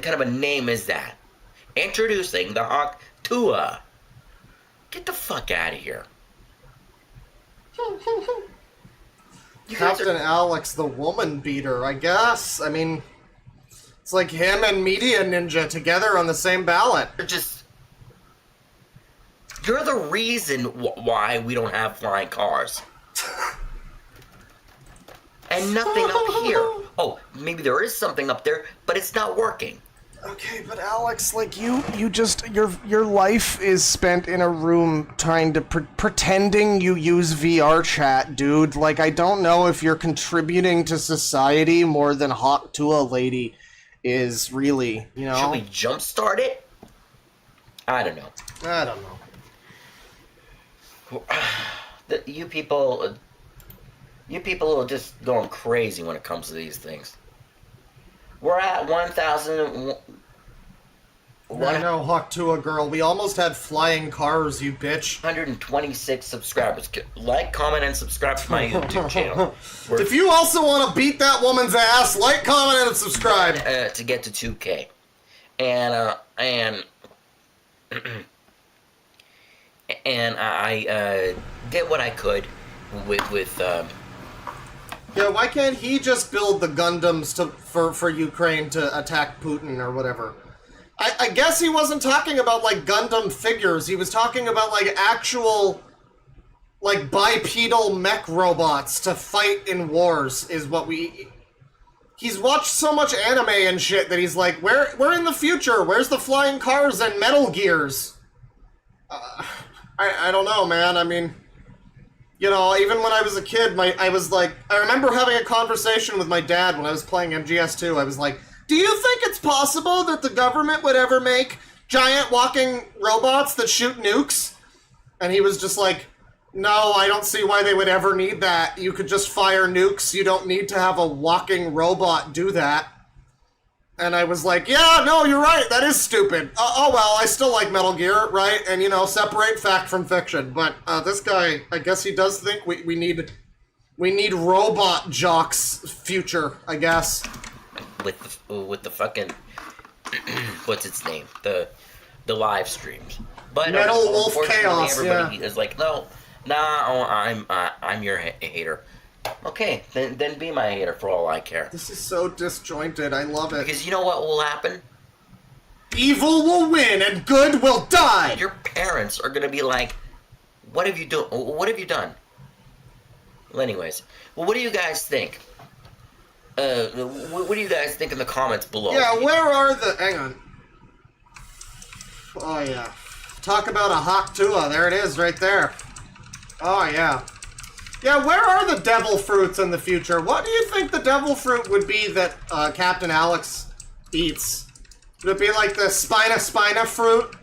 kind of a name is that? Introducing the Hawk Tuah. Get the fuck out of here. Captain Alex, the woman beater, I guess. I mean, it's like him and Media Ninja together on the same ballot. You're the reason why we don't have flying cars. And nothing up here. Oh, maybe there is something up there, but it's not working. Okay, but Alex, like you just your life is spent in a room trying to pretending you use VR chat, dude. Like, I don't know if you're contributing to society more than Hawk Tuah Lady is really, you know. Should we jumpstart it? I don't know. You people are just going crazy when it comes to these things. We're at 1,000. I know, Hawk Tuah girl. We almost had flying cars, you bitch. 126 subscribers. Like, comment, and subscribe to my YouTube channel. If you also want to beat that woman's ass, like, comment, and subscribe. To get to 2K. And I did what I could with Yeah, why can't he just build the Gundams for Ukraine to attack Putin or whatever? I guess he wasn't talking about, like, Gundam figures. He was talking about, like, actual, like, bipedal mech robots to fight in wars is what we... He's watched so much anime and shit that he's like, we're in the future. Where's the flying cars and Metal Gears? I don't know, man. I mean... You know, even when I was a kid, I remember having a conversation with my dad when I was playing MGS2. I was like, do you think it's possible that the government would ever make giant walking robots that shoot nukes? And he was just like, no, I don't see why they would ever need that. You could just fire nukes. You don't need to have a walking robot do that. And I was like, yeah, no, you're right. That is stupid. Oh, well, I still like Metal Gear, right? And, you know, separate fact from fiction. But this guy, I guess he does think we need robot jocks future, I guess. With the fucking what's its name? The live streams. But Metal Wolf Chaos. Everybody is like, no, I'm your hater. Okay, then be my hater for all I care. This is so disjointed. I love it. Because you know what will happen? Evil will win and good will die. Your parents are gonna be like, "What have you done? What have you done?" Well, anyways, what do you guys think? What do you guys think in the comments below? Yeah, where are the? Hang on. Oh yeah, talk about a Hawk Tuah. There it is, right there. Oh yeah. Yeah, where are the devil fruits in the future? What do you think the devil fruit would be that Captain Alex eats? Would it be like the spina fruit?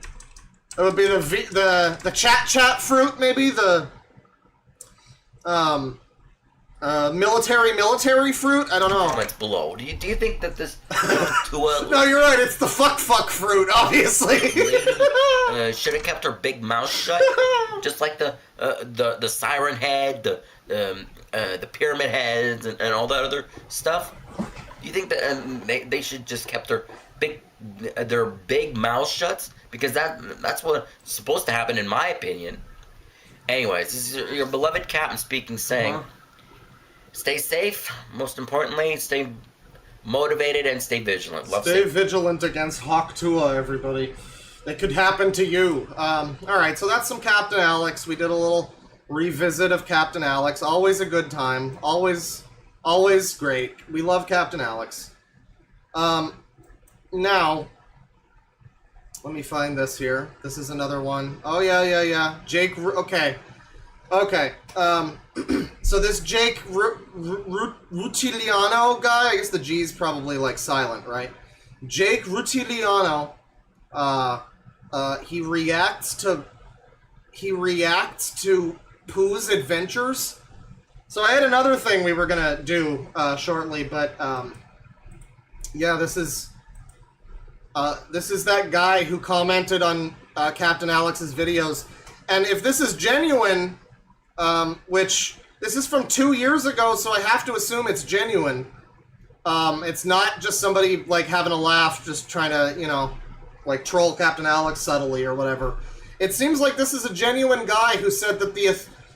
It would be the chat fruit, maybe? Military fruit? I don't know. Comments below. Do you think that this Tua No, you're right. It's the fuck fruit, obviously. should have kept her big mouth shut, just like the siren head, the pyramid heads, and all that other stuff? Do you think that they should just kept their big mouth shuts? Because that's what's supposed to happen, in my opinion. Anyways, this is your beloved captain speaking, saying, stay safe. Most importantly, stay motivated and stay vigilant. Stay vigilant against Hawk Tua, everybody. It could happen to you. Alright, so that's some Captain Alex. We did a little revisit of Captain Alex. Always a good time. Always great. We love Captain Alex. Now, let me find this here. This is another one. Oh, yeah. Jake, okay. So this Jake Rutiliano guy, I guess the G's probably, like, silent, right? Jake Rutiliano, he reacts to Pooh's adventures. So I had another thing we were gonna do, shortly, but, yeah, this is that guy who commented on Captain Alex's videos. And if this is genuine, which this is from 2 years ago, so I have to assume it's genuine. It's not just somebody like having a laugh, just trying to, like troll Captain Alex subtly or whatever. It seems like this is a genuine guy who said that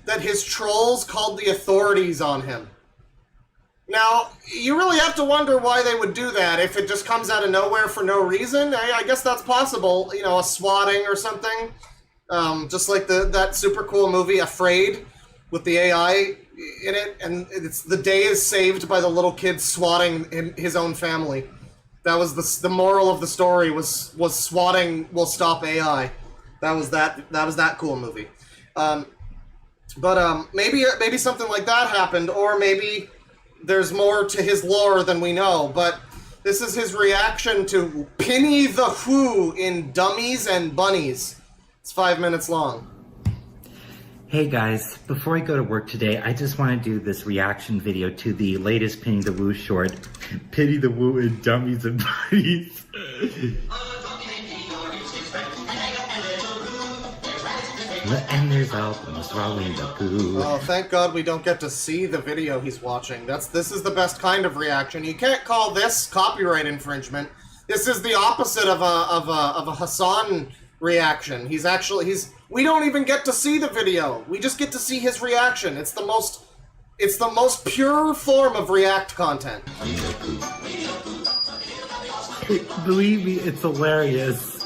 that his trolls called the authorities on him. Now, you really have to wonder why they would do that, if it just comes out of nowhere for no reason. I guess that's possible, a swatting or something. Just like that super cool movie, Afraid, with the AI in it, and it's the day is saved by the little kid swatting his own family. That was the moral of the story, was swatting will stop AI. That was that cool movie. But maybe something like that happened, or maybe there's more to his lore than we know, but this is his reaction to Penny the Who in Dummies and Bunnies. It's 5 minutes long. Hey guys, before I go to work today, I just want to do this reaction video to the latest Penny the Woo short, Penny the Woo in Dummies and Bunnies. And there's Almost Rolling the Pooh. Oh, thank God we don't get to see the video he's watching. This is the best kind of reaction. You can't call this copyright infringement. This is the opposite of a Hassan reaction. We don't even get to see the video. We just get to see his reaction. It's the most pure form of React content. Believe me, it's hilarious.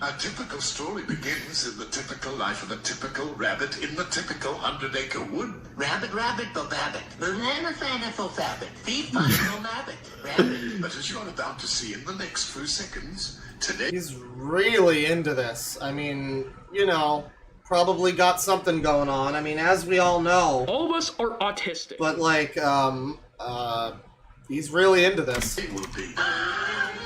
A typical story begins in the typical life of a typical rabbit in the typical 100-acre wood. Rabbit, babbit. Banana, full fabbit. Thief, no rabbit. Rabbit. But as you're about to see in the next few seconds, today... He's really into this. I mean, probably got something going on. I mean, as we all know... All of us are autistic. But, he's really into this. It will be.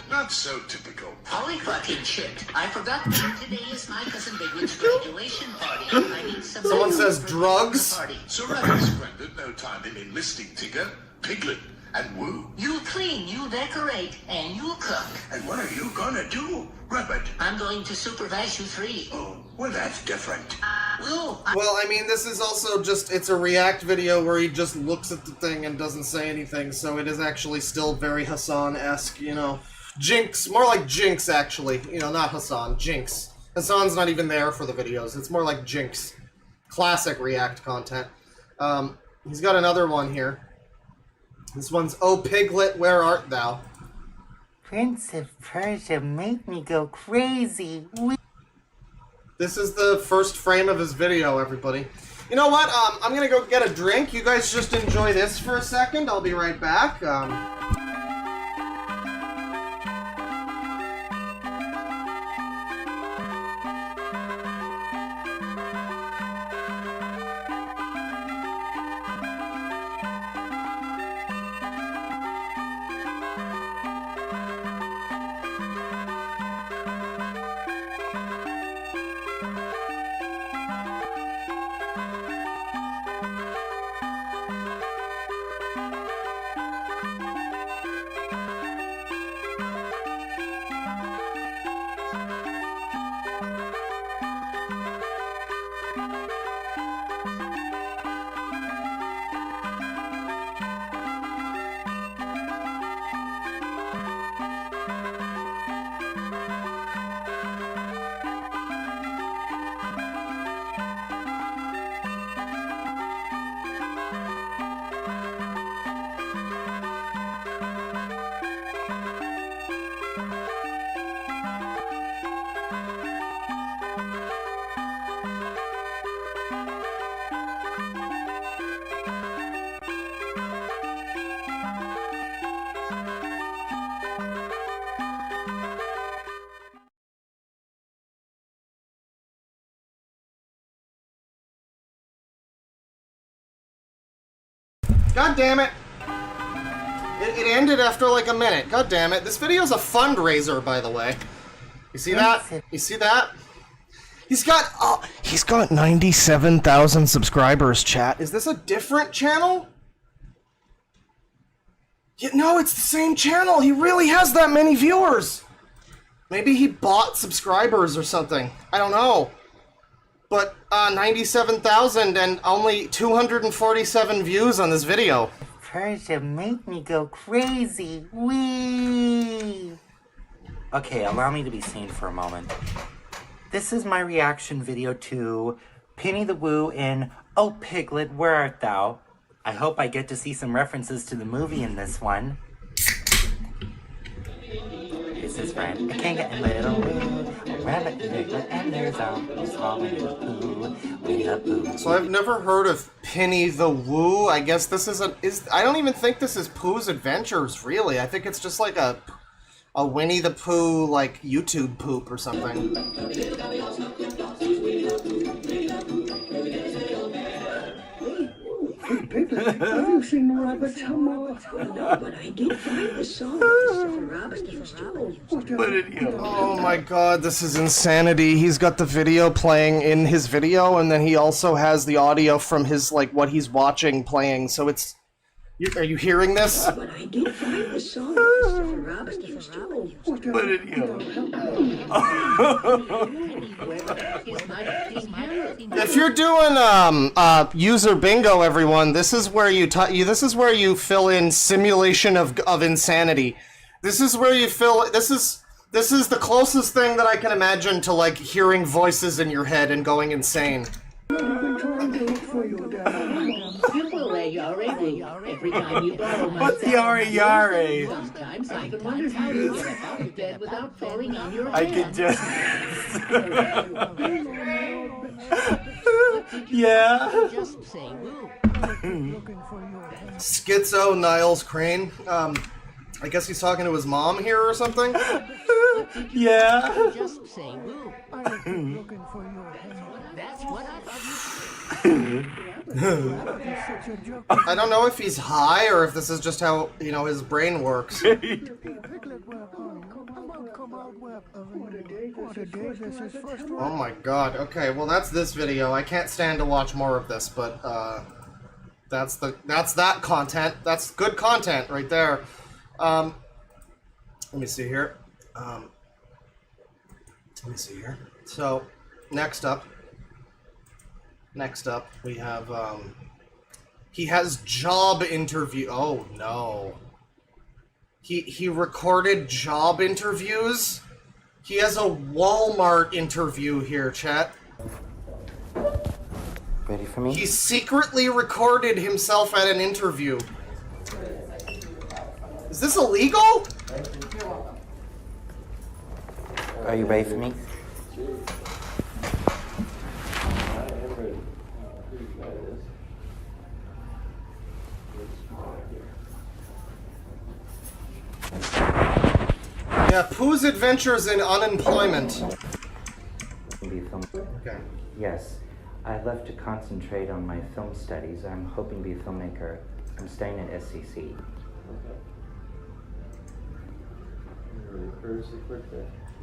Not so typical. Holy fucking shit. I forgot that today is my cousin Bigwit's graduation party. I need some... Someone says drugs? So Rabbit squandered no time in enlisting Tigger, Piglet, and Woo. You'll clean, you'll decorate, and you'll cook. And what are you gonna do, Rabbit? I'm going to supervise you three. Oh, well that's different. Well, I mean, this is also it's a React video where he just looks at the thing and doesn't say anything, so it is actually still very Hassan-esque, Jinx, more like Jinx, actually. Not Hassan, Jinx. Hassan's not even there for the videos. It's more like Jinx. Classic React content. He's got another one here. This one's, "Oh Piglet, where art thou?" Prince of Persia make me go crazy. This is the first frame of his video, everybody. You know what? I'm gonna go get a drink. You guys just enjoy this for a second. I'll be right back. God damn it. It ended after like a minute. God damn it. This video's a fundraiser, by the way. You see that? You see that? He's got 97,000 subscribers, chat. Is this a different channel? Yeah, no, it's the same channel. He really has that many viewers. Maybe he bought subscribers or something. I don't know. But 97,000 and only 247 views on this video. Persia make me go crazy. Wee. Okay, allow me to be seen for a moment. This is my reaction video to Penny the Woo in Oh Piglet, Where Art Thou? I hope I get to see some references to the movie in this one. This is friend, a king and little woo, a rabbit and piglet, and there's a small Winnie the Pooh, Winnie the Pooh. So I've never heard of Penny the Woo. I guess this is I don't even think this is Pooh's Adventures, really. I think it's just like a Winnie the Pooh, like, YouTube poop or something. Have you seen Rabbit Hum? No, but I did find the song Christopher Robin used to. Oh my god, this is insanity. He's got the video playing in his video, and then he also has the audio from his, like, what he's watching playing, so it's... are you hearing this? But I did find the song Christopher Robin used to. If you're doing user bingo, everyone, this is where you fill in simulation of insanity. This is where you fill. This is the closest thing that I can imagine to like hearing voices in your head and going insane. Every time you borrow my What's yare yare? Sometimes I can wonder how you get out of bed without falling on your I hand. could just... Yeah. Just say woo. Schizo Niles Crane. I guess he's talking to his mom here or something. Yeah. Just say woo. That's what I thought you. I don't know if he's high or if this is just how, you know, his brain works. Oh my god. Okay, well that's this video. I can't stand to watch more of this, but that's that content. That's good content right there. Let me see here. So, next up we have he has job interview. Oh no. He recorded job interviews. He has a Walmart interview here, chat. Ready for me? He secretly recorded himself at an interview. Is this illegal? Are you ready for me? Yeah, Pooh's Adventures in Unemployment. Okay. Yes. I left to concentrate on my film studies. I'm hoping to be a filmmaker. I'm staying at SCC.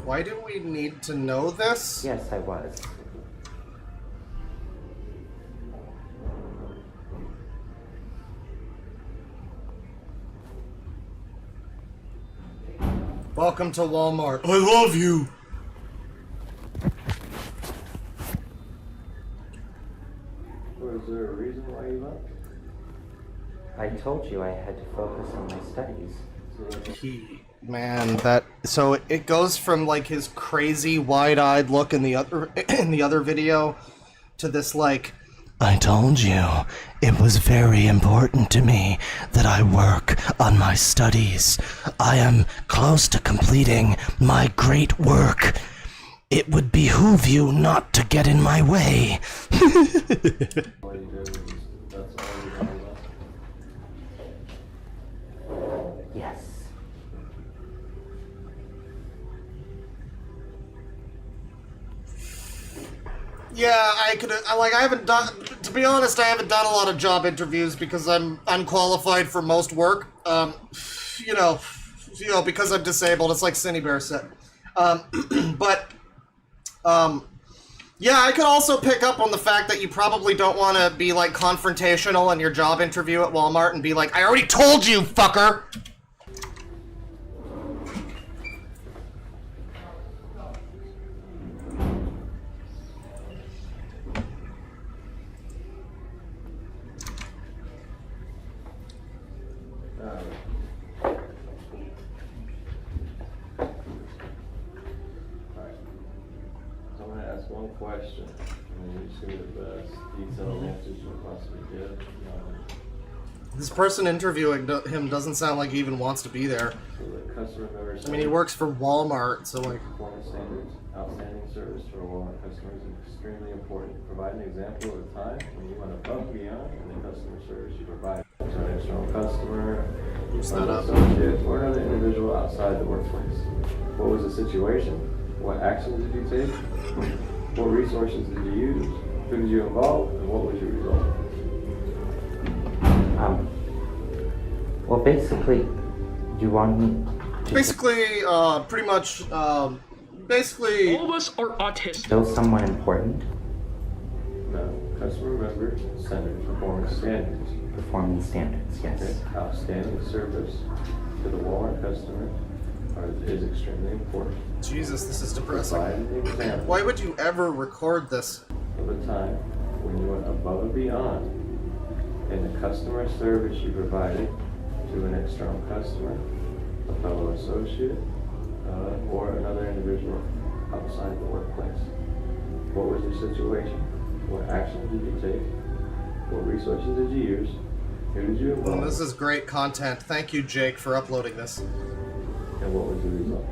Why do we need to know this? Yes, I was. Welcome to Walmart. I love you. Was there a reason why you left? I told you I had to focus on my studies. Man, so it goes from like his crazy wide-eyed look in the other video to this like, I told you it was very important to me that I work on my studies. I am close to completing my great work. It would behoove you not to get in my way. Yes. Yeah, I haven't done, to to be honest, I haven't done a lot of job interviews because I'm unqualified for most work. You know, because I'm disabled. It's like Cindy Bear said. Yeah, I could also pick up on the fact that you probably don't want to be, like, confrontational in your job interview at Walmart and be like, I already told you, fucker! One question, and you just give me the best detailed answers you can possibly give. This person interviewing him doesn't sound like he even wants to be there. So the customer member I mean, he works for Walmart, so like... Performance standards, outstanding service for Walmart customers is extremely important. Provide an example of a time when you went above and beyond in the customer service you provide to an external customer, an associate, or another individual outside the workplace. What was the situation? What actions did you take? What resources did you use? Who did you involve? And what was your result? Well, basically, you want me to... Basically, pretty much, basically... All of us are autistic. Still someone important? No. Customer member centered performance standards. Performance standards, yes. Okay. Outstanding service to the Walmart customer is extremely important. Jesus, this is depressing. Provide an example Why would you ever record this? of a time when you went above and beyond in the customer service you provided to an external customer, a fellow associate, or another individual outside the workplace. What was your situation? What actions did you take? What resources did you use? Who did you involve? Well, this is great content. Thank you, Jake, for uploading this. And what was the result?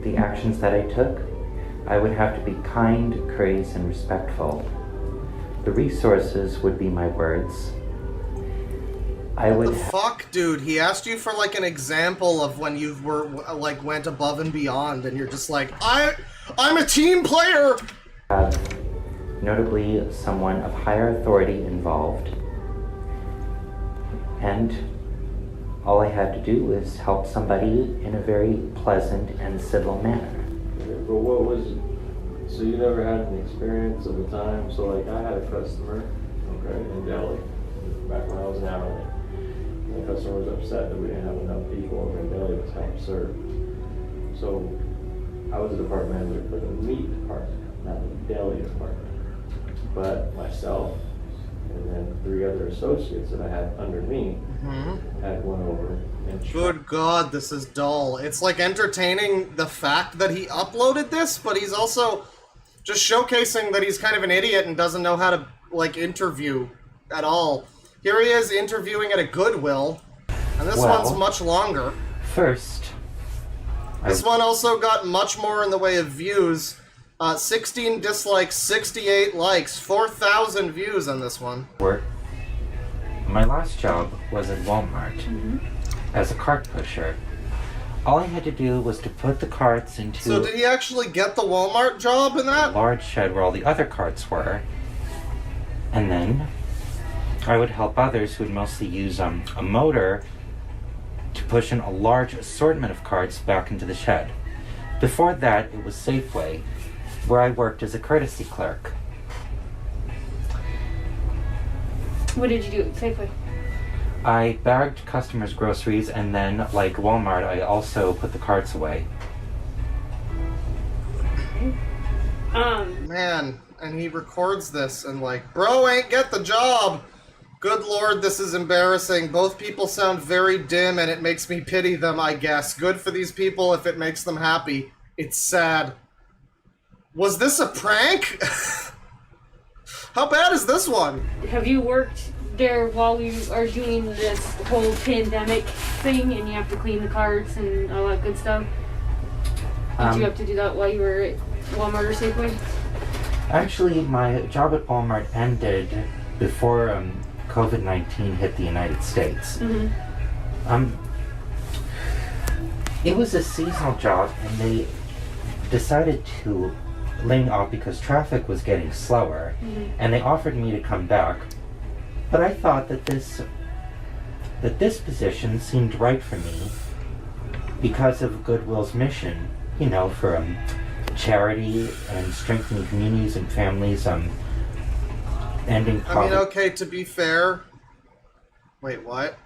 The actions that I took, I would have to be kind, courteous, and respectful. The resources would be my words. I would... What the fuck, dude? He asked you for, like, an example of when you were, like, went above and beyond, and you're just like, I'm a team player! Have notably someone of higher authority involved. And all I had to do was help somebody in a very pleasant and civil manner. Okay, but what was... So you never had an experience of a time, so like I had a customer, okay, in Delhi, back when I was in Adelaide. And the customer was upset that we didn't have enough people over in Delhi to help serve. So I was a department manager for the meat department, not the deli department. But myself and then 3 other associates that I had under me had went over and Good God, this is dull. It's like entertaining the fact that he uploaded this, but he's also just showcasing that he's kind of an idiot and doesn't know how to, like, interview at all. Here he is interviewing at a Goodwill, and this one's much longer. First, this one also got much more in the way of views. 16 dislikes, 68 likes, 4,000 views on this one. My last job was at Walmart as a cart pusher. All I had to do was to put the carts into So did he actually get the Walmart job in that? a large shed where all the other carts were, and then I would help others who would mostly use a motor to push in a large assortment of carts back into the shed. Before that, it was Safeway, where I worked as a courtesy clerk. What did you do at Safeway? I bagged customers' groceries, and then, like Walmart, I also put the carts away. Man, and he records this and like, bro ain't get the job. Good lord, this is embarrassing. Both people sound very dim and it makes me pity them, I guess. Good for these people if it makes them happy. It's sad. Was this a prank? How bad is this one? Have you worked there while you are doing this whole pandemic thing and you have to clean the carts and all that good stuff? Did you have to do that while you were at Walmart or Safeway? Actually, my job at Walmart ended before COVID-19 hit the United States. It was a seasonal job, and they decided to laying off because traffic was getting slower, and they offered me to come back. But I thought that this position seemed right for me because of Goodwill's mission, you know, for charity and strengthening communities and families, ending I poverty. mean, okay, to be fair. Wait, what?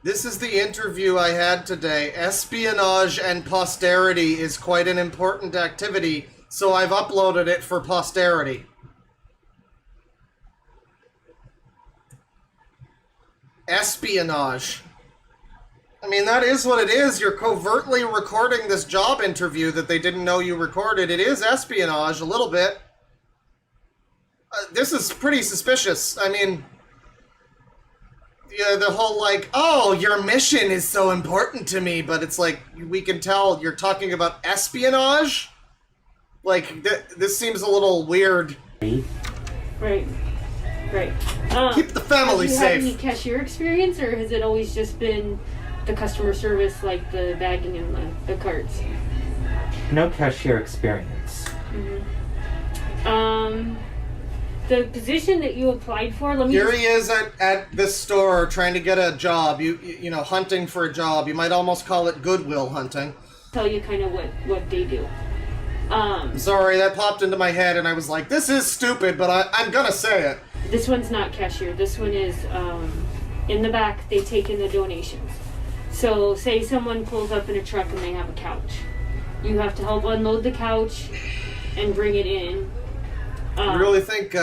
This is the interview I had today. Espionage and posterity is quite an important activity, so I've uploaded it for posterity. Espionage. I mean, that is what it is. You're covertly recording this job interview that they didn't know you recorded. It is espionage, a little bit. This is pretty suspicious. I mean, yeah, the whole like, oh, your mission is so important to me, but it's like, we can tell you're talking about espionage? Like, this seems a little weird. Right. Right. Keep the family have you safe. had any cashier experience, or has it always just been the customer service, like the bagging and the carts? No cashier experience. The position that you applied for, let me Here just... he is at this store trying to get a job. You know, hunting for a job. You might almost call it Goodwill hunting. tell you kind of what they do. Sorry, that popped into my head and I was like, this is stupid, but I'm gonna say it. This one's not cashier. This one is in the back. They take in the donations. So say someone pulls up in a truck and they have a couch. You have to help unload the couch and bring it in. You really think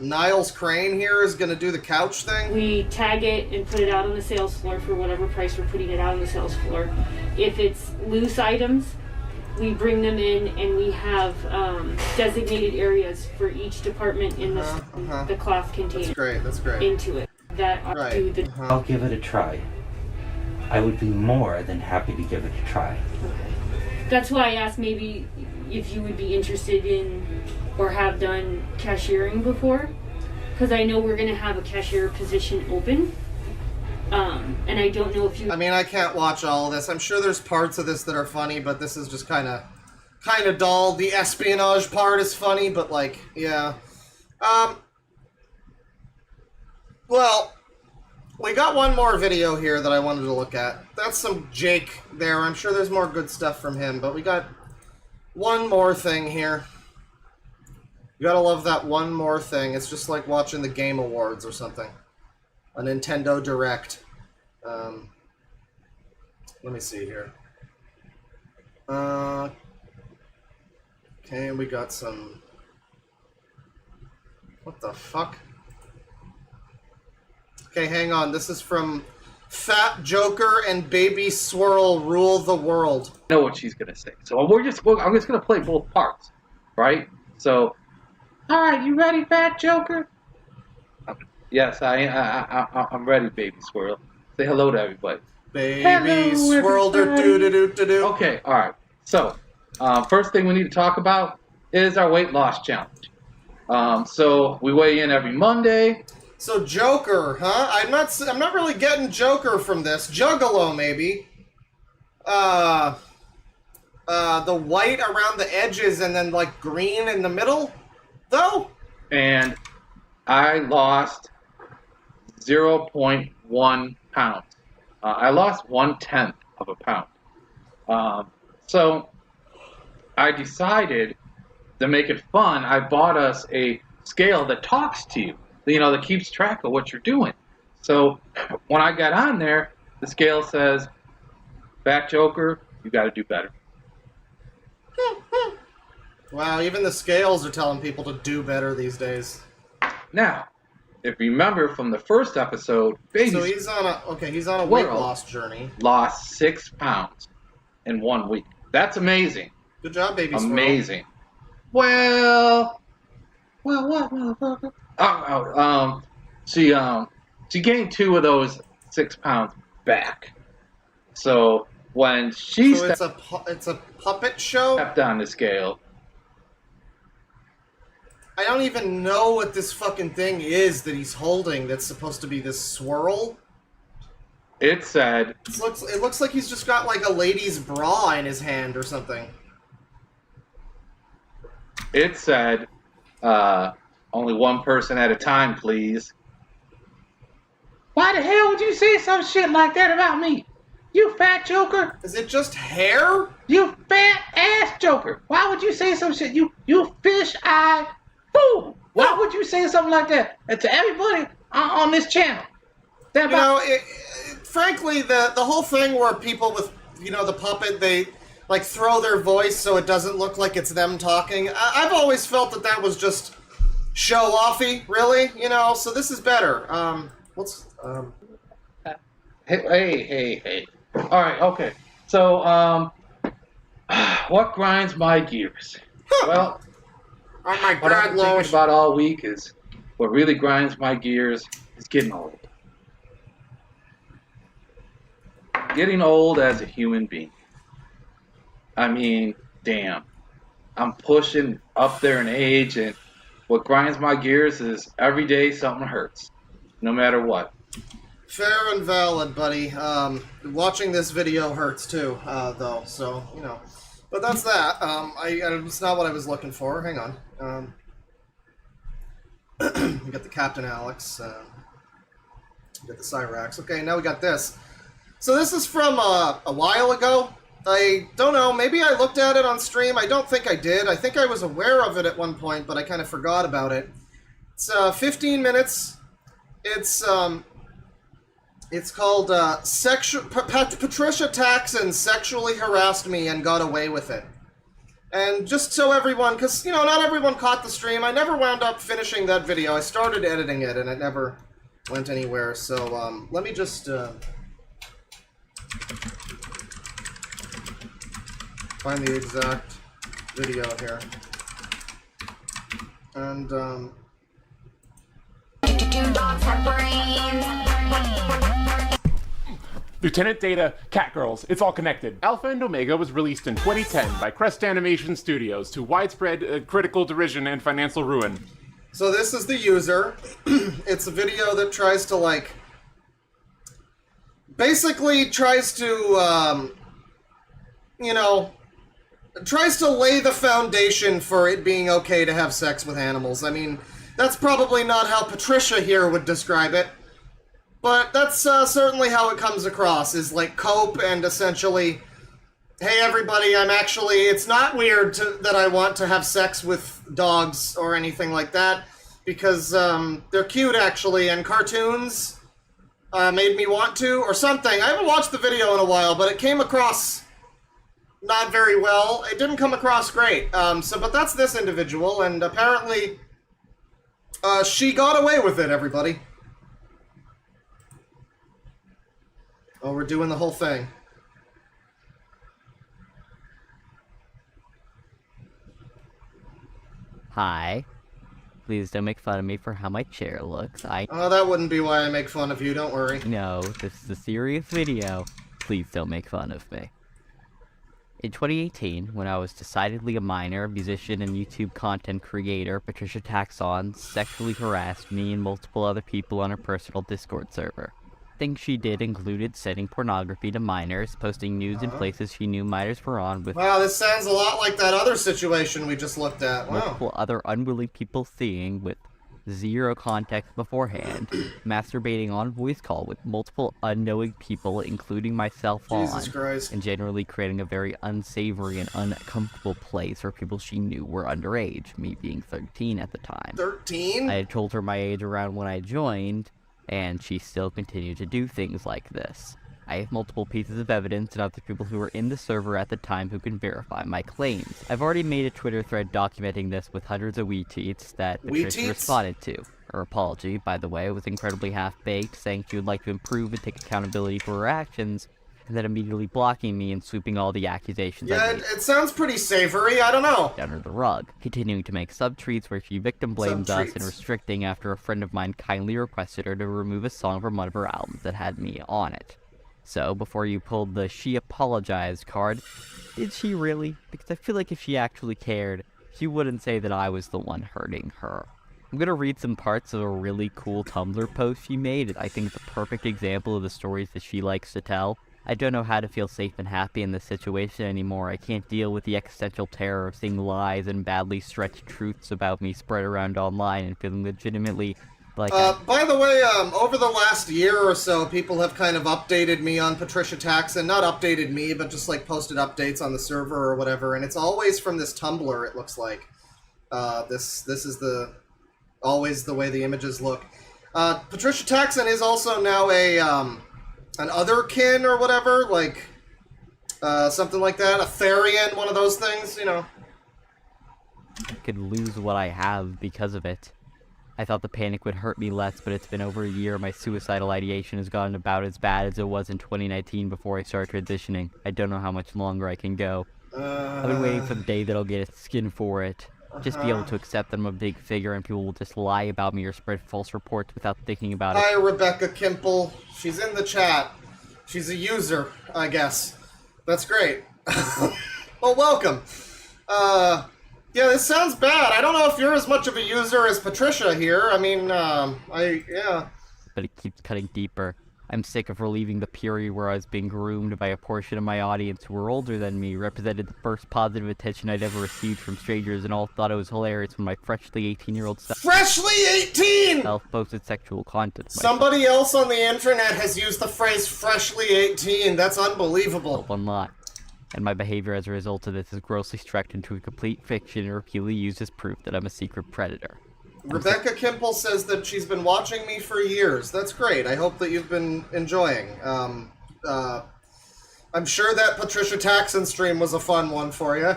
Niles Crane here is going to do the couch thing? We tag it and put it out on the sales floor for whatever price we're putting it out on the sales floor. If it's loose items, we bring them in and we have designated areas for each department in the cloth container. That's great. Into it. That are do the I'll give it a try. I would be more than happy to give it a try. That's why I asked maybe if you would be interested in or have done cashiering before, because I know we're going to have a cashier position open, and I don't know if you... I mean, I can't watch all of this. I'm sure there's parts of this that are funny, but this is just kind of dull. The espionage part is funny, but like, yeah. Well, we got one more video here that I wanted to look at. That's some Jake there. I'm sure there's more good stuff from him, but we got one more thing here. You gotta love that one more thing. It's just like watching the Game Awards or something. A Nintendo Direct. Let me see here. Okay, we got some... What the fuck? Okay, hang on. This is from Fat Joker and Baby Swirl Rule the World. I know what she's gonna say. So I'm just gonna play both parts, right? So, all right, you ready, Fat Joker? Yes, I'm ready, Baby Swirl. Say hello to everybody. Baby Swirl do do do do do. Okay, all right. So, first thing we need to talk about is our weight loss challenge. So we weigh in every Monday. So Joker, huh? I'm not really getting Joker from this. Juggalo, maybe. The white around the edges and then like green in the middle, though. And I lost 0.1 pounds. I lost 1/10 of a pound. So I decided to make it fun. I bought us a scale that talks to you. You know, that keeps track of what you're doing. So when I got on there, the scale says, Fat Joker, you got to do better. Wow, even the scales are telling people to do better these days. Now, if you remember from the first episode, So he's on a weight loss journey. Lost 6 pounds in 1 week. That's amazing. Good job, Baby Swirl. Amazing. Well, what, motherfucker? She gained 2 of those 6 pounds back. So when she it's a puppet show. Stepped on the scale. I don't even know what this fucking thing is that he's holding. That's supposed to be this swirl. It said. It looks like he's just got like a lady's bra in his hand or something. it said, only one person at a time, please. Why the hell would you say some shit like that about me? You fat joker. Is it just hair? You fat ass joker. Why would you say some shit? You fish-eyed fool. Why would you say something like that? And to everybody on this channel. You know, frankly, the whole thing where people with, you know, the puppet, they like throw their voice so it doesn't look like it's them talking. I've always felt that was just show-offy, really, you know, so this is better. Hey. All right, okay. So, what grinds my gears? Well, oh my what I've God, been thinking Lois. about all week is what really grinds my gears is getting old. Getting old as a human being. I mean, damn. I'm pushing up there in age, and what grinds my gears is every day something hurts, no matter what. Fair and valid, buddy. Watching this video hurts too, though, so, you know. But that's that. It's not what I was looking for. Hang on. We got the Captain Alex. We got the Cyrax. Okay, now we got this. So this is from a while ago. I don't know, maybe I looked at it on stream. I don't think I did. I think I was aware of it at one point, but I kind of forgot about it. It's 15 minutes. It's called Patricia Taxon sexually harassed me and got away with it. And just so everyone, because, you know, not everyone caught the stream, I never wound up finishing that video. I started editing it and it never went anywhere. So let me just find the exact video here. And Lieutenant Data, Catgirls, it's all connected. Alpha and Omega was released in 2010 by Crest Animation Studios to widespread critical derision and financial ruin. So this is the user. It's a video that tries to, like, basically tries to, you know, tries to lay the foundation for it being okay to have sex with animals. I mean, that's probably not how Patricia here would describe it. But that's certainly how it comes across, is like cope and essentially, hey everybody, it's not weird that I want to have sex with dogs or anything like that, because they're cute actually, and cartoons made me want to, or something. I haven't watched the video in a while, but it came across not very well. It didn't come across great. But that's this individual, and apparently she got away with it, everybody. Oh, we're doing the whole thing. Hi. Please don't make fun of me for how my chair looks. Oh, that wouldn't be why I make fun of you, don't worry. No, this is a serious video. Please don't make fun of me. In 2018, when I was decidedly a minor, musician and YouTube content creator, Patricia Taxon sexually harassed me and multiple other people on her personal Discord server. Things she did included sending pornography to minors, posting news in places she knew minors were on with Wow, this sounds a lot like that other situation we just looked at. Wow. multiple other unwilling people seeing with zero context beforehand, masturbating on voice call with multiple unknowing people, including myself Jesus Christ. and generally creating a very unsavory and uncomfortable place for people she knew were underage, me being 13 at the time. 13? I had told her my age around when I joined, and she still continued to do things like this. I have multiple pieces of evidence and other people who were in the server at the time who can verify my claims. I've already made a Twitter thread documenting this with hundreds of tweets that Patricia responded to. Her apology, by the way, was incredibly half-baked, saying she would like to improve and take accountability for her actions, and then immediately blocking me and sweeping all the accusations Yeah, it sounds pretty savory, I don't know. under the rug, continuing to make sub-tweets where she victim blames us and restricting after a friend of mine kindly requested her to remove a song from one of her albums that had me on it. So, before you pulled the she apologized card, did she really? Because I feel like if she actually cared, she wouldn't say that I was the one hurting her. I'm gonna read some parts of a really cool Tumblr post she made. I think it's a perfect example of the stories that she likes to tell. I don't know how to feel safe and happy in this situation anymore. I can't deal with the existential terror of seeing lies and badly stretched truths about me spread around online and feeling legitimately like by the way, over the last year or so, people have kind of updated me on Patricia Taxon. Not updated me, but just like posted updates on the server or whatever, and it's always from this Tumblr, it looks like. This is always the way the images look. Patricia Taxon is also now an otherkin or whatever, like, something like that. A Therian, one of those things, you know. I could lose what I have because of it. I thought the panic would hurt me less, but it's been over a year. My suicidal ideation has gotten about as bad as it was in 2019 before I started transitioning. I don't know how much longer I can go. I've been waiting for the day that I'll get a skin for it. Just be able to accept that I'm a big figure and people will just lie about me or spread false reports without thinking about it. Hi, Rebecca Kimple. She's in the chat. She's a user, I guess. That's great. Well, welcome. Yeah, this sounds bad. I don't know if you're as much of a user as Patricia here. I mean, yeah. But it keeps cutting deeper. I'm sick of reliving the period where I was being groomed by a portion of my audience who were older than me, represented the first positive attention I'd ever received from strangers, and all thought it was hilarious when my freshly 18-year-old self... Freshly 18?! ...self-posted sexual content. Somebody else on the internet has used the phrase freshly 18. That's unbelievable. One lot. And my behavior as a result of this is grossly stretched into a complete fiction and repeatedly used as proof that I'm a secret predator. Rebecca Kimple says that she's been watching me for years. That's great. I hope that you've been enjoying. I'm sure that Patricia Taxon stream was a fun one for you.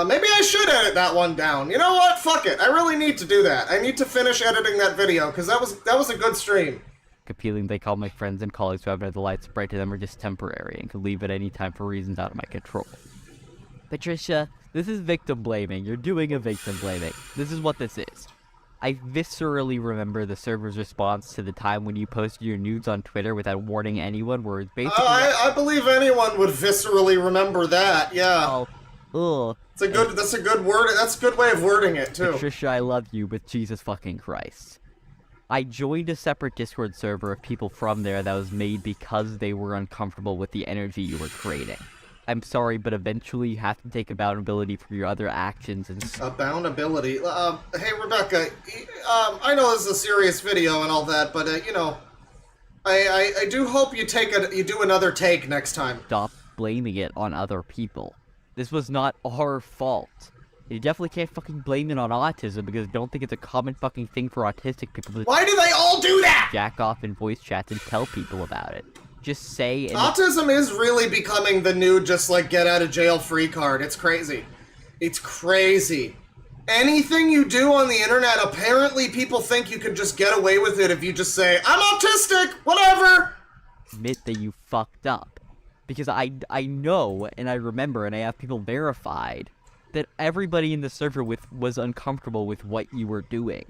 Maybe I should edit that one down. You know what? Fuck it. I really need to do that. I need to finish editing that video, because that was a good stream. Appealing, they call my friends and colleagues who haven't had the lights bright to them are just temporary and could leave at any time for reasons out of my control. Patricia, this is victim blaming. You're doing a victim blaming. This is what this is. I viscerally remember the server's response to the time when you posted your nudes on Twitter without warning anyone, where it's basically... I believe anyone would viscerally remember that, yeah. Oh, ugh. That's a good word. That's a good way of wording it, too. Patricia, I love you, but Jesus fucking Christ. I joined a separate Discord server of people from there that was made because they were uncomfortable with the energy you were creating. I'm sorry, but eventually you have to take accountability for your other actions and... Accountability? Hey, Rebecca, I know this is a serious video and all that, but, you know, I do hope you do another take next time. Stop blaming it on other people. This was not our fault. You definitely can't fucking blame it on autism because I don't think it's a common fucking thing for autistic people to... Why do they all do that?! ...jack off in voice chats and tell people about it. Just say... Autism is really becoming the new just, like, get-out-of-jail-free card. It's crazy. It's crazy. Anything you do on the internet, apparently people think you can just get away with it if you just say, I'm autistic, whatever! Admit that you fucked up. Because I know, and I remember, and I have people verified, that everybody in the server was uncomfortable with what you were doing.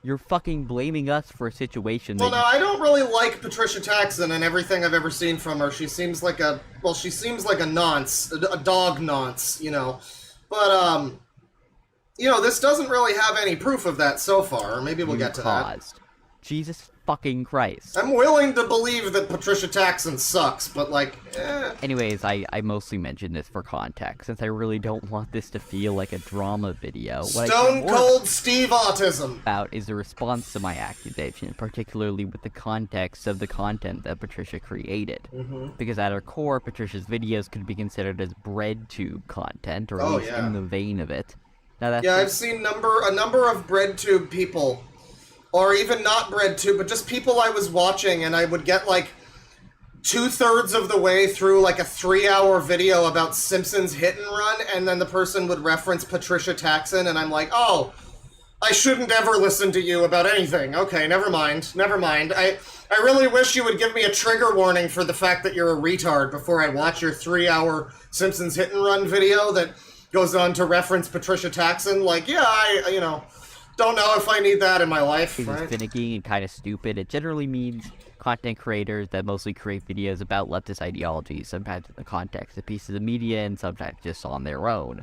You're fucking blaming us for a situation that... Well, no, I don't really like Patricia Taxon and everything I've ever seen from her. She seems like a nonce, a dog nonce, you know. But, you know, this doesn't really have any proof of that so far. Maybe we'll get to that. Jesus fucking Christ. I'm willing to believe that Patricia Taxon sucks, but, like, Anyways, I mostly mentioned this for context, since I really don't want this to feel like a drama video. Stone Cold Steve Autism! About is the response to my accusation, particularly with the context of the content that Patricia created. Because at her core, Patricia's videos could be considered as breadtube content, or at least in the vein of it. Now that's I've seen a number of breadtube people, or even not breadtube, but just people I was watching, and I would get, like, 2/3 of the way through, like, a 3-hour video about Simpsons Hit and Run, and then the person would reference Patricia Taxon, and I'm like, oh, I shouldn't ever listen to you about anything. Okay, never mind. I really wish you would give me a trigger warning for the fact that you're a retard before I watch your 3-hour Simpsons Hit and Run video that goes on to reference Patricia Taxon. Like, yeah, I you know, don't know if I need that in my life. It's finicky and kind of stupid. It generally means content creators that mostly create videos about leftist ideologies, sometimes in the context of pieces of media and sometimes just on their own.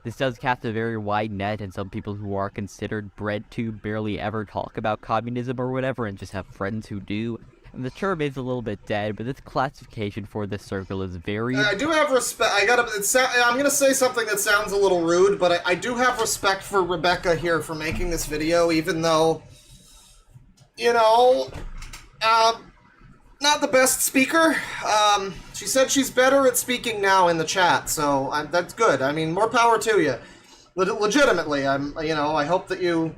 This does cast a very wide net, and some people who are considered breadtube barely ever talk about communism or whatever and just have friends who do. And the term is a little bit dead, but its classification for this circle is very... I do have respect. I'm gonna say something that sounds a little rude, but I do have respect for Rebecca here for making this video, even though, you know, not the best speaker. She said she's better at speaking now in the chat, so that's good. I mean, more power to you. Legitimately, I hope that you,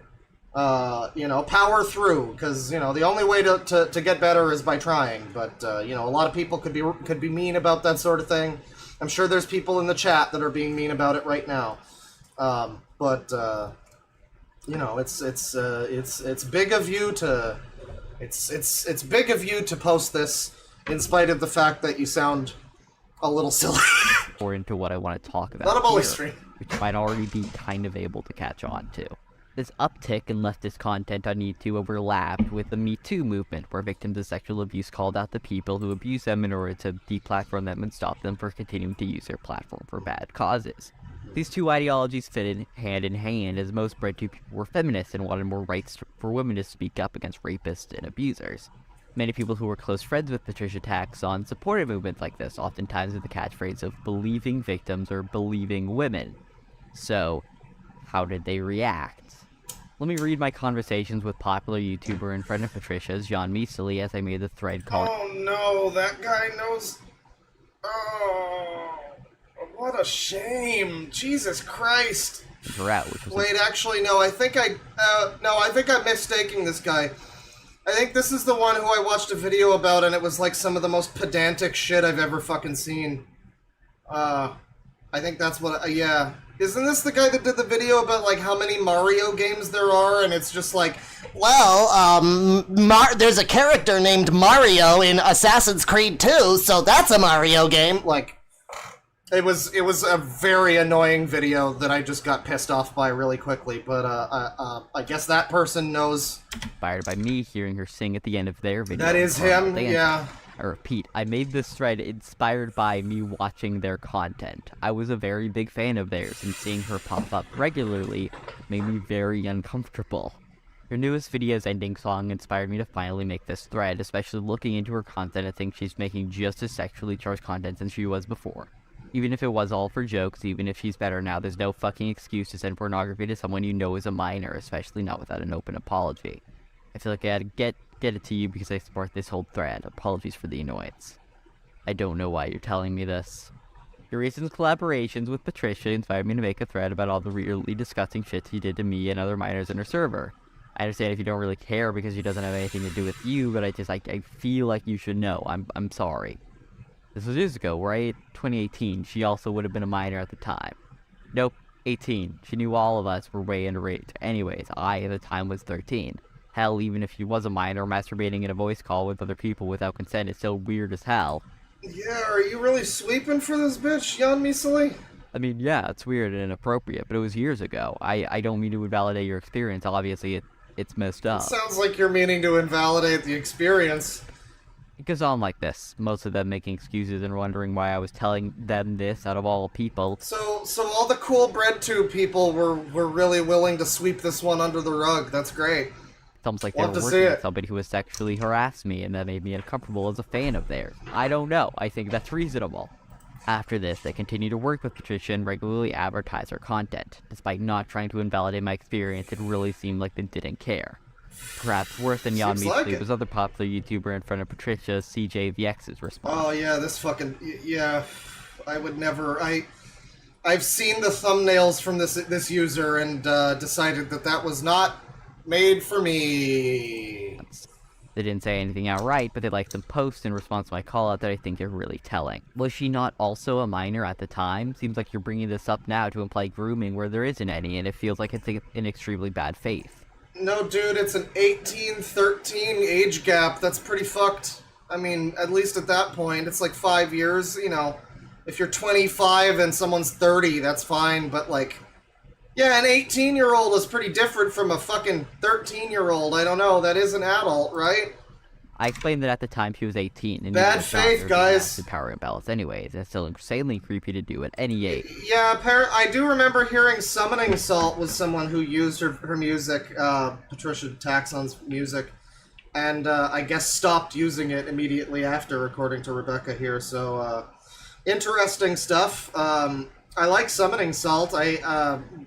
power through, because, the only way to get better is by trying. But, a lot of people could be mean about that sort of thing. I'm sure there's people in the chat that are being mean about it right now. It's big of you to, it's big of you to post this, in spite of the fact that you sound a little silly. Or into what I want to talk about Not a bully here, stream. which might already be kind of able to catch on to. This uptick in leftist content on YouTube overlapped with the Me Too movement, where victims of sexual abuse called out the people who abuse them in order to deplatform them and stop them from continuing to use their platform for bad causes. These two ideologies fit hand in hand, as most BreadTube people were feminists and wanted more rights for women to speak up against rapists and abusers. Many people who were close friends with Patricia Taxon supported movements like this, oftentimes with the catchphrase of believing victims or believing women. So, how did they react? Let me read my conversations with popular YouTuber and friend of Patricia's, John Measley, as I made the thread called... Oh no, that guy knows... Oh, what a shame. Jesus Christ. Wait, actually, no, I think I'm mistaking this guy. I think this is the one who I watched a video about, and it was like some of the most pedantic shit I've ever fucking seen. I think that's what, yeah. Isn't this the guy that did the video about, like, how many Mario games there are, and it's just like, well, there's a character named Mario in Assassin's Creed 2, so that's a Mario game. Like, it was a very annoying video that I just got pissed off by really quickly, but, I guess that person knows. Inspired by me hearing her sing at the end of their video. That is him, yeah. I repeat, I made this thread inspired by me watching their content. I was a very big fan of theirs, and seeing her pop up regularly made me very uncomfortable. Her newest video's ending song inspired me to finally make this thread, especially looking into her content. I think she's making just as sexually charged content as she was before. Even if it was all for jokes, even if she's better now, there's no fucking excuse to send pornography to someone you know is a minor, especially not without an open apology. I feel like I had to get it to you because I support this whole thread. Apologies for the annoyance. I don't know why you're telling me this. Your recent collaborations with Patricia inspired me to make a thread about all the really disgusting shit she did to me and other minors in her server. I understand if you don't really care because she doesn't have anything to do with you, but I feel like you should know. I'm sorry. This was years ago, right? 2018. She also would have been a minor at the time. Nope, 18. She knew all of us were way underage. Anyways, I at the time was 13. Hell, even if she was a minor, masturbating in a voice call with other people without consent is still weird as hell. Yeah, are you really sweeping for this bitch, Jan Misali? I mean, yeah, it's weird and inappropriate, but it was years ago. I don't mean to invalidate your experience. Obviously, it's messed up. It sounds like you're meaning to invalidate the experience. It goes on like this, most of them making excuses and wondering why I was telling them this out of all people. So all the cool BreadTube people were really willing to sweep this one under the rug. That's great. It's almost like they were working with somebody who has sexually harassed me, and that made me uncomfortable as a fan of theirs. I don't know. I think that's reasonable. After this, they continue to work with Patricia and regularly advertise her content. Despite not trying to invalidate my experience, it really seemed like they didn't care. Perhaps worse than Jan Measley was other popular YouTuber in front of Patricia, CJVX's response. Oh yeah, this fucking... Yeah, I would never... I've seen the thumbnails from this user and decided that was not made for me. They didn't say anything outright, but they liked some posts in response to my call-out that I think are really telling. Was she not also a minor at the time? Seems like you're bringing this up now to imply grooming where there isn't any, and it feels like it's in extremely bad faith. No, dude, it's an 18-13 age gap. That's pretty fucked. I mean, at least at that point, it's like 5 years, you know. If you're 25 and someone's 30, that's fine, but like... Yeah, an 18-year-old is pretty different from a fucking 13-year-old. I don't know, that is an adult, right? I explained that at the time she was 18. And bad faith, guys. Power imbalance anyways, and it's still insanely creepy to do at any age. Yeah, I do remember hearing Summoning Salt was someone who used her music, Patricia Taxon's music. and I guess stopped using it immediately after, according to Rebecca here. So, interesting stuff. I like Summoning Salt.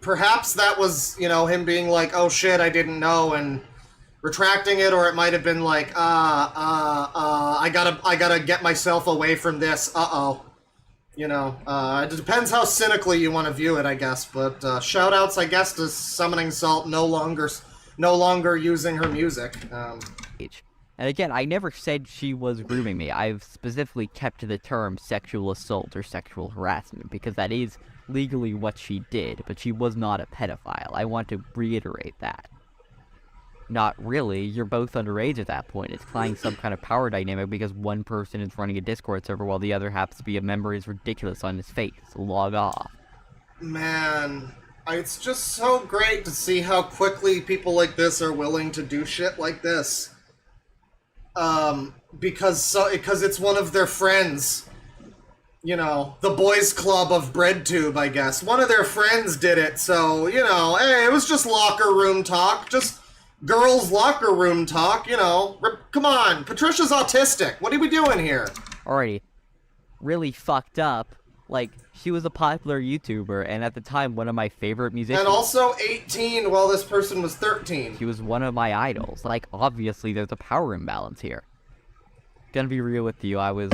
Perhaps that was, you know, him being like, oh shit, I didn't know, and retracting it, or it might have been like, I gotta get myself away from this, You know, it depends how cynically you want to view it, I guess, but shout-outs, I guess, to Summoning Salt no longer using her music. And again, I never said she was grooming me. I've specifically kept to the term sexual assault or sexual harassment, because that is legally what she did, but she was not a pedophile. I want to reiterate that. Not really, you're both underage at that point. It's playing some kind of power dynamic because one person is running a Discord server while the other happens to be a member is ridiculous on his face. Log off. Man, it's just so great to see how quickly people like this are willing to do shit like this. Because it's one of their friends. You know, the boys club of BreadTube, I guess. One of their friends did it, so, you know, hey, it was just locker room talk, just girls' locker room talk, you know. Come on, Patricia's autistic. What are we doing here? Alrighty. Really fucked up. Like, she was a popular YouTuber, and at the time, one of my favorite musicians. And also 18 while this person was 13. She was one of my idols. Like, obviously, there's a power imbalance here. Gonna be real with you, I was,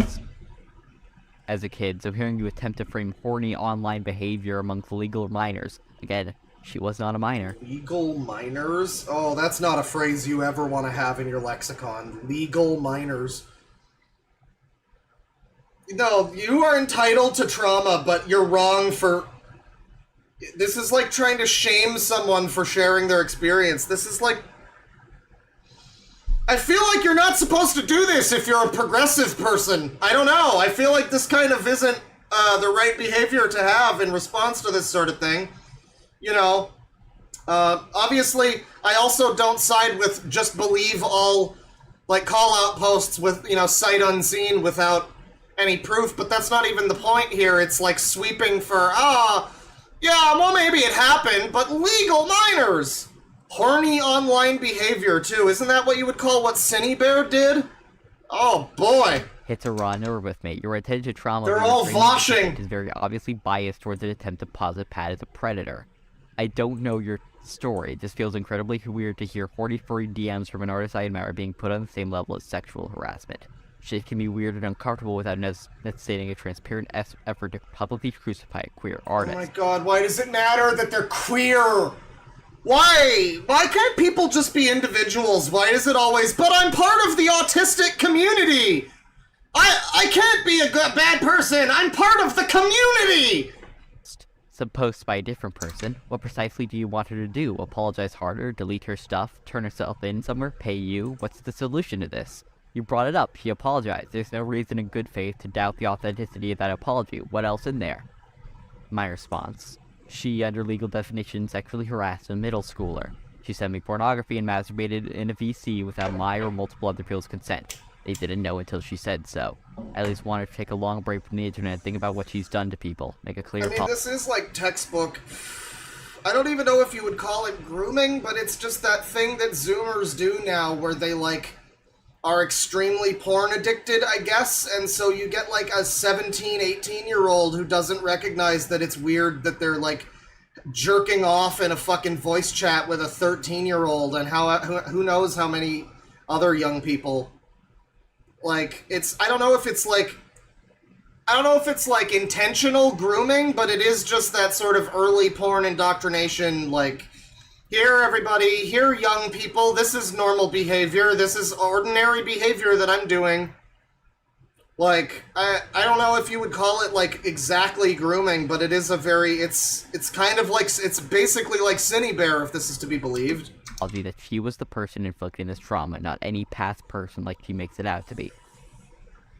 as a kid, so hearing you attempt to frame horny online behavior amongst legal minors. Again, she was not a minor. Legal minors? Oh, that's not a phrase you ever want to have in your lexicon. Legal minors. No, you are entitled to trauma, but you're wrong for... This is like trying to shame someone for sharing their experience. This is like... I feel like you're not supposed to do this if you're a progressive person. I don't know. I feel like this kind of isn't the right behavior to have in response to this sort of thing. You know, obviously, I also don't side with just believe all, like, call-out posts with, you know, sight unseen without any proof, but that's not even the point here. It's like sweeping for, yeah, well, maybe it happened, but legal minors! Horny online behavior, too. Isn't that what you would call what Cinebear did? Oh, boy. Hits a raw nerve with me. Your attention to trauma... They're all voshing! ...is very obviously biased towards an attempt to posit Pat as a predator. I don't know your story. It just feels incredibly weird to hear horny furry DMs from an artist I admire being put on the same level as sexual harassment. Shit can be weird and uncomfortable without necessitating a transparent effort to publicly crucify a queer artist. Oh my god, why does it matter that they're queer? Why? Why can't people just be individuals? Why is it always, but I'm part of the autistic community! I can't be a bad person! I'm part of the community! Some posts by a different person. What precisely do you want her to do? Apologize harder? Delete her stuff? Turn herself in somewhere? Pay you? What's the solution to this? You brought it up. She apologized. There's no reason in good faith to doubt the authenticity of that apology. What else in there? My response. She, under legal definition, sexually harassed a middle schooler. She sent me pornography and masturbated in a VC without my or multiple other people's consent. They didn't know until she said so. I at least wanted to take a long break from the internet and think about what she's done to people. Make a clear... I mean, this is like textbook... I don't even know if you would call it grooming, but it's just that thing that Zoomers do now where they, like, are extremely porn addicted, I guess, and so you get, like, a 17, 18-year-old who doesn't recognize that it's weird that they're, like, jerking off in a fucking voice chat with a 13-year-old and who knows how many other young people... Like, I don't know if it's like intentional grooming, but it is just that sort of early porn indoctrination, like, here everybody, here young people, this is normal behavior, this is ordinary behavior that I'm doing. Like, I don't know if you would call it, like, exactly grooming, but it is a very, it's kind of like, it's basically like Cinebear, if this is to be believed. That she was the person inflicting this trauma, not any past person like she makes it out to be.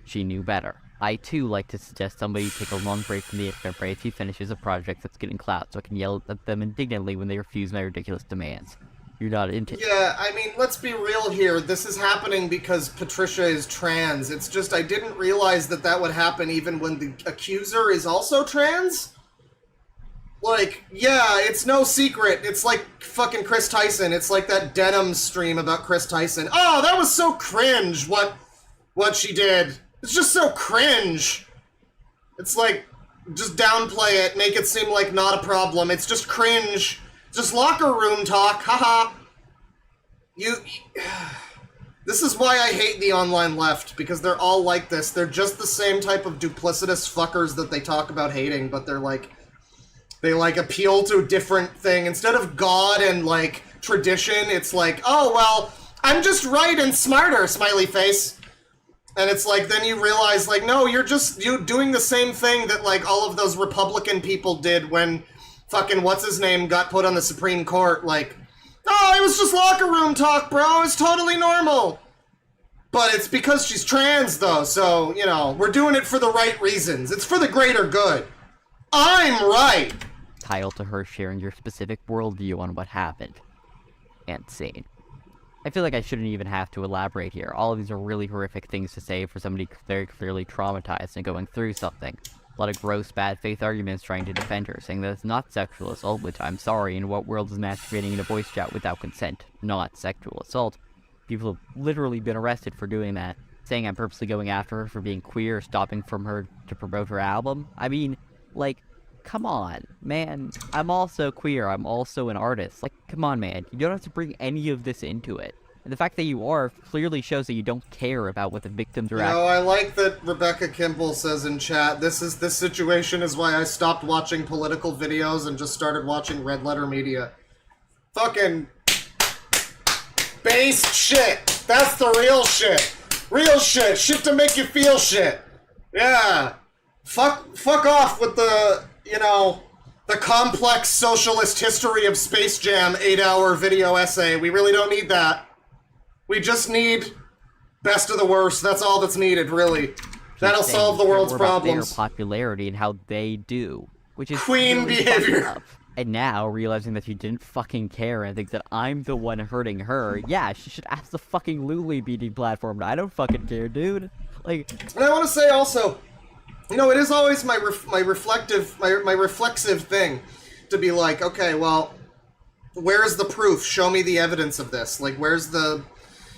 She knew better. I too like to suggest somebody take a long break from the internet right as he finishes a project that's getting clout, so I can yell at them indignantly when they refuse my ridiculous demands. You're not into... Yeah, I mean, let's be real here. This is happening because Patricia is trans. It's just I didn't realize that would happen even when the accuser is also trans. like, yeah, it's no secret. It's like fucking Chris Tyson. It's like that Denim stream about Chris Tyson. Oh, that was so cringe, what she did. It's just so cringe. It's like, just downplay it, make it seem like not a problem. It's just cringe. Just locker room talk, haha. This is why I hate the online left, because they're all like this. They're just the same type of duplicitous fuckers that they talk about hating, but they're like, they like appeal to a different thing. Instead of God and like tradition, it's like, oh, well, I'm just right and smarter, smiley face. And it's like, then you realize, like, no, you're doing the same thing that, like, all of those Republican people did when fucking what's-his-name got put on the Supreme Court. Like, oh, it was just locker room talk, bro. It's totally normal. But it's because she's trans, though, so, you know, we're doing it for the right reasons. It's for the greater good. I'm right. Entitled to her sharing your specific worldview on what happened. And scene. I feel like I shouldn't even have to elaborate here. All of these are really horrific things to say for somebody very clearly traumatized and going through something. A lot of gross bad faith arguments trying to defend her, saying that it's not sexual assault, which I'm sorry, in what world is masturbating in a voice chat without consent not sexual assault? People have literally been arrested for doing that, saying I'm purposely going after her for being queer, stopping from her to promote her album. I mean, like, come on, man. I'm also queer, I'm also an artist. Like, come on, man. You don't have to bring any of this into it. And the fact that you are clearly shows that you don't care about what the victims are actually... I like that Rebecca Kimball says in chat, this situation is why I stopped watching political videos and just started watching Red Letter Media. Fucking... based shit. That's the real shit. Real shit. Shit to make you feel shit. Yeah. Fuck off with the, you know, the complex socialist history of Space Jam 8-hour video essay. We really don't need that. We just need best of the worst. That's all that's needed, really. That'll solve the world's problems. Their popularity and how they do, which is queen really behavior. And now, realizing that she didn't fucking care and thinks that I'm the one hurting her, yeah, she should ask the fucking Lulu BD platform. I don't fucking care, dude. Like, and I want to say also, you know, it is always my reflexive thing to be like, okay, well, where's the proof? Show me the evidence of this. Like, where's the...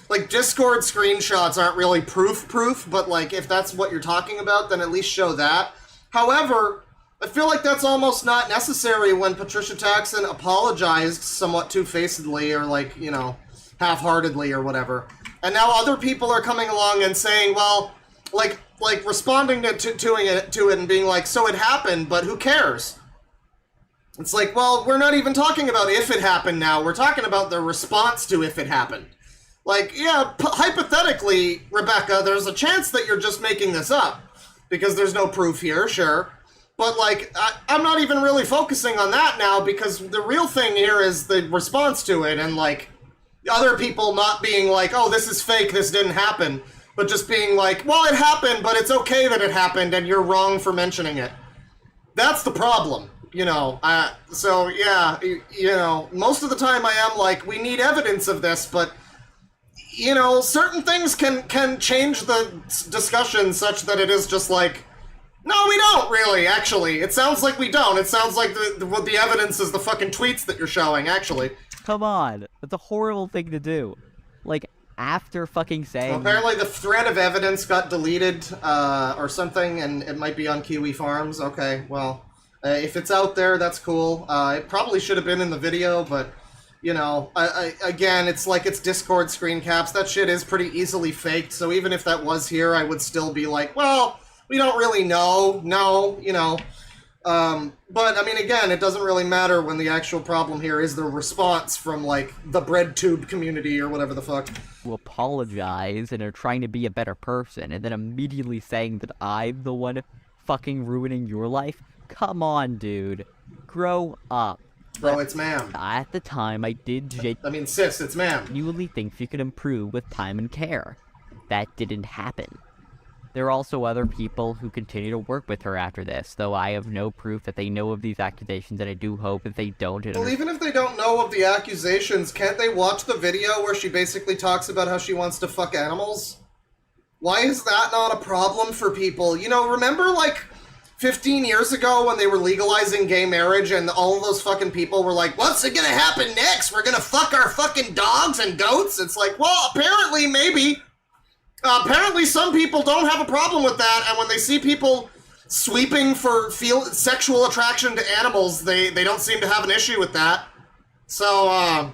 Like, Discord screenshots aren't really proof, but, like, if that's what you're talking about, then at least show that. However, I feel like that's almost not necessary when Patricia Taxon apologized somewhat two-facedly or, like, you know, half-heartedly or whatever. And now other people are coming along and saying, well, like responding to it and being like, so it happened, but who cares? It's like, well, we're not even talking about if it happened now. We're talking about the response to if it happened. Like, yeah, hypothetically, Rebecca, there's a chance that you're just making this up. Because there's no proof here, sure. But, like, I'm not even really focusing on that now, because the real thing here is the response to it, and, like, other people not being like, oh, this is fake, this didn't happen. But just being like, well, it happened, but it's okay that it happened, and you're wrong for mentioning it. That's the problem. You know, so, yeah, you know, most of the time I am like, we need evidence of this, but... You know, certain things can change the discussion such that it is just like, no, we don't really, actually. It sounds like we don't. It sounds like the evidence is the fucking tweets that you're showing, actually. Come on. That's a horrible thing to do. Like, after fucking saying... Well, apparently the thread of evidence got deleted, or something, and it might be on Kiwi Farms. Okay, well, if it's out there, that's cool. It probably should have been in the video, but... You know, again, it's like it's Discord screen caps. That shit is pretty easily faked, so even if that was here, I would still be like, well, we don't really know. No, you know. But, I mean, again, it doesn't really matter when the actual problem here is the response from, like, the BreadTube community or whatever the fuck. To apologize and are trying to be a better person, and then immediately saying that I'm the one fucking ruining your life? Come on, dude. Grow up. Bro, it's ma'am. At the time, I did sis, it's ma'am. Genuinely think she could improve with time and care. That didn't happen. There are also other people who continue to work with her after this, though I have no proof that they know of these accusations, and I do hope that they don't. Well, even if they don't know of the accusations, can't they watch the video where she basically talks about how she wants to fuck animals? Why is that not a problem for people? You know, remember, like... 15 years ago when they were legalizing gay marriage and all of those fucking people were like, what's it gonna happen next? We're gonna fuck our fucking dogs and goats? It's like, well, apparently, maybe. Apparently some people don't have a problem with that, and when they see people sweeping for sexual attraction to animals, they don't seem to have an issue with that. So,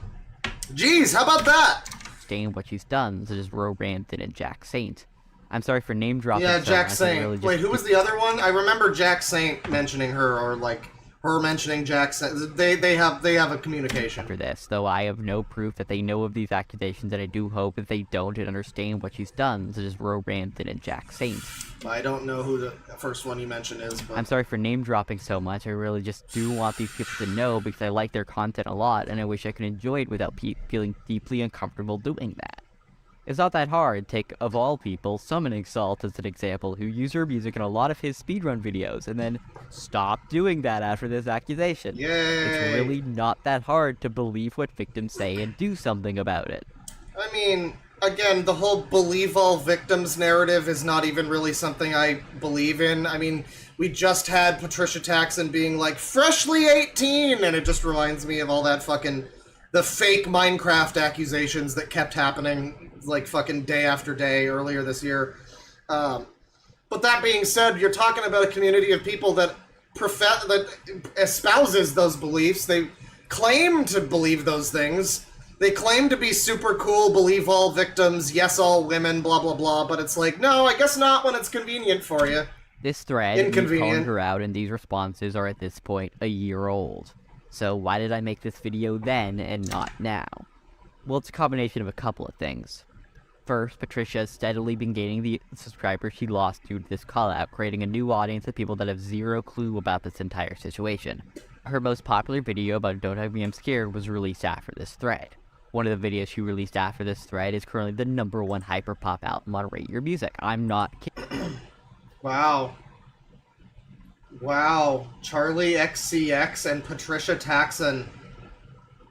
geez, how about that? Understand what she's done, such as Ro Ranton and Jack Saint. I'm sorry for name dropping. Yeah, so Jack much, Saint. really Wait, who was the other one? I remember Jack Saint mentioning her, or like her mentioning Jack Saint. They have a communication. For this, though I have no proof that they know of these accusations, and I do hope that they don't and understand what she's done, such as Ro Ranton and Jack Saint. I don't know who the first one you mentioned is, but... I'm sorry for name dropping so much. I really just do want these people to know because I like their content a lot, and I wish I could enjoy it without feeling deeply uncomfortable doing that. It's not that hard. Take, of all people, Summoning Salt as an example, who used her music in a lot of his speedrun videos, and then stopped doing that after this accusation. Yay! It's really not that hard to believe what victims say and do something about it. I mean, again, the whole believe all victims narrative is not even really something I believe in. I mean, we just had Patricia Taxon being like, freshly 18, and it just reminds me of all that fucking... the fake Minecraft accusations that kept happening like fucking day after day earlier this year. But that being said, you're talking about a community of people that espouses those beliefs. They claim to believe those things. They claim to be super cool, believe all victims, yes all women, blah blah blah, but it's like, no, I guess not when it's convenient for you. This thread, me calling her out, and these responses are at this point a year old. So why did I make this video then and not now? Well, it's a combination of a couple of things. First, Patricia has steadily been gaining the subscribers she lost due to this call-out, creating a new audience of people that have zero clue about this entire situation. Her most popular video about Don't Hug Me I'm Scared was released after this thread. One of the videos she released after this thread is currently the #1 hyperpop album on Rate Your Music. I'm not kidding. Wow. Wow. Charlie XCX and Patricia Taxon.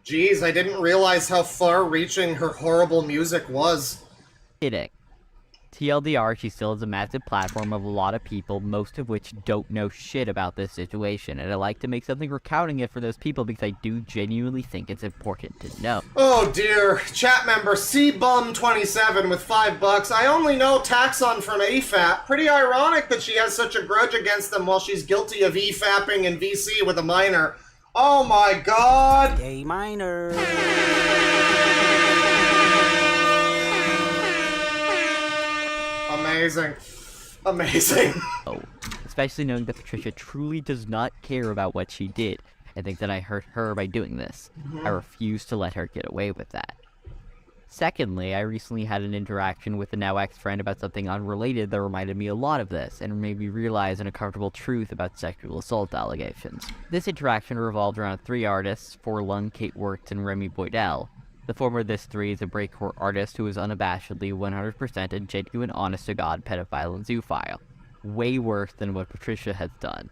Jeez, I didn't realize how far-reaching her horrible music was. Kidding. TLDR, she still has a massive platform of a lot of people, most of which don't know shit about this situation, and I like to make something recounting it for those people because I do genuinely think it's important to know. Oh dear. Chat member CBum27 with $5. I only know Taxon from AFAP. Pretty ironic that she has such a grudge against them while she's guilty of EFAPing and VC with a minor. Oh my god! Gay minor. Amazing. Amazing. Oh, especially knowing that Patricia truly does not care about what she did and thinks that I hurt her by doing this. I refuse to let her get away with that. Secondly, I recently had an interaction with a now ex-friend about something unrelated that reminded me a lot of this, and made me realize an uncomfortable truth about sexual assault allegations. This interaction revolved around 3 artists, Forlung, Kate Works, and Remy Boydell. The former of this 3 is a breakcore artist who is unabashedly 100% a genuine honest-to-God pedophile and zoophile. Way worse than what Patricia has done.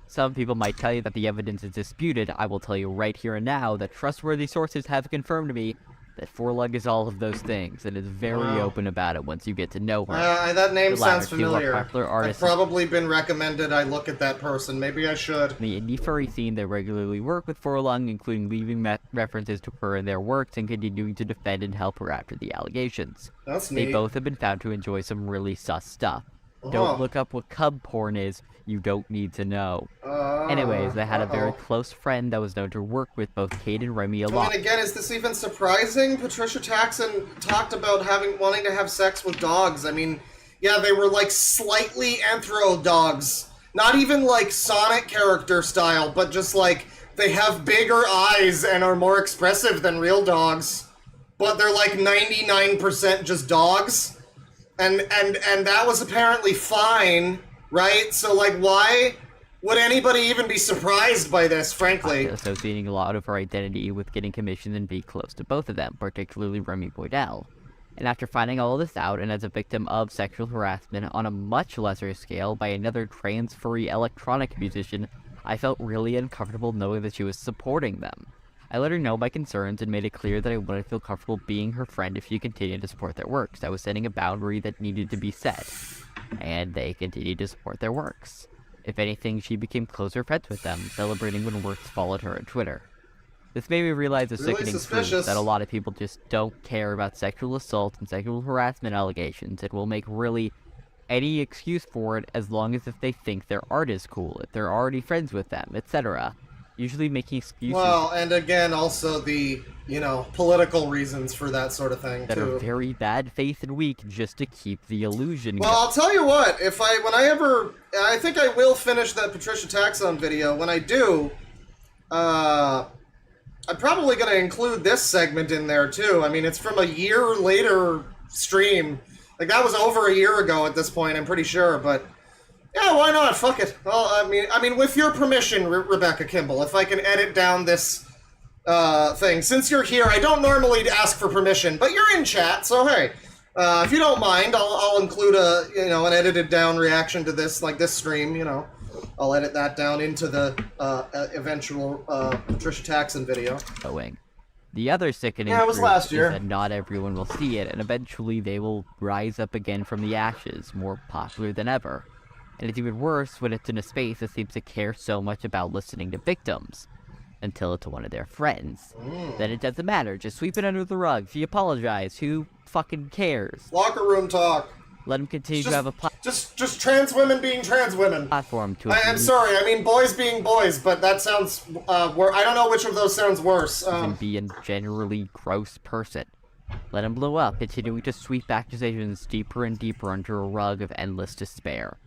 Some people might tell you that the evidence is disputed. I will tell you right here and now that trustworthy sources have confirmed to me that Forlung is all of those things, and is very open about it once you get to know her. That name sounds familiar. I've probably been recommended I look at that person. Maybe I should. In the indie furry scene, they regularly work with Forlung, including leaving references to her in their works and continuing to defend and help her after the allegations. That's They neat. both have been found to enjoy some really sus stuff. Don't look up what cub porn is. You don't need to know. Anyways, they had a very close friend that was known to work with both Kate and Remy a lot. I mean, again, is this even surprising? Patricia Taxon talked about wanting to have sex with dogs. I mean, yeah, they were like slightly anthro dogs. Not even like Sonic character style, but just like they have bigger eyes and are more expressive than real dogs. But they're like 99% just dogs. And that was apparently fine, right? So like, why would anybody even be surprised by this, frankly? Associating a lot of her identity with getting commissioned and be close to both of them, particularly Remy Boydell. And after finding all this out, and as a victim of sexual harassment on a much lesser scale by another trans furry electronic musician, I felt really uncomfortable knowing that she was supporting them. I let her know my concerns and made it clear that I wouldn't feel comfortable being her friend if she continued to support their works. I was setting a boundary that needed to be set, and they continued to support their works. If anything, she became closer friends with them, celebrating when Works followed her on Twitter. This made me realize the Really sickening suspicious. truth that a lot of people just don't care about sexual assault and sexual harassment allegations and will make really any excuse for it as long as if they think their art is cool, if they're already friends with them, etc. Usually making excuses Well, and again, also the, political reasons for that sort of thing, that too. are very bad faith and weak just to keep the illusion Well, I'll tell you what, I think I will finish that Patricia Taxon video. When I do, I'm probably going to include this segment in there, too. I mean, it's from a year later stream. Like, that was over a year ago at this point, I'm pretty sure, but yeah, why not? Fuck it. Well, I mean, with your permission, Rebecca Kimball, if I can edit down this thing. Since you're here, I don't normally ask for permission, but you're in chat, so hey, if you don't mind, I'll include an edited down reaction to this, like this stream. I'll edit that down into the eventual Patricia Taxon video. The other sickening Yeah, it was truth last is year. that not everyone will see it, and eventually they will rise up again from the ashes, more popular than ever. And it's even worse when it's in a space that seems to care so much about listening to victims. Until it's one of their friends. Then it doesn't matter, just sweep it under the rug. If you apologize, who fucking cares? Locker room talk. Let them continue to have a Just trans women being trans women. platform to I'm sorry, I mean boys being boys, but that sounds, I don't know which of those sounds worse. and be a generally gross person. Let him blow up, continuing to sweep accusations deeper and deeper under a rug of endless despair.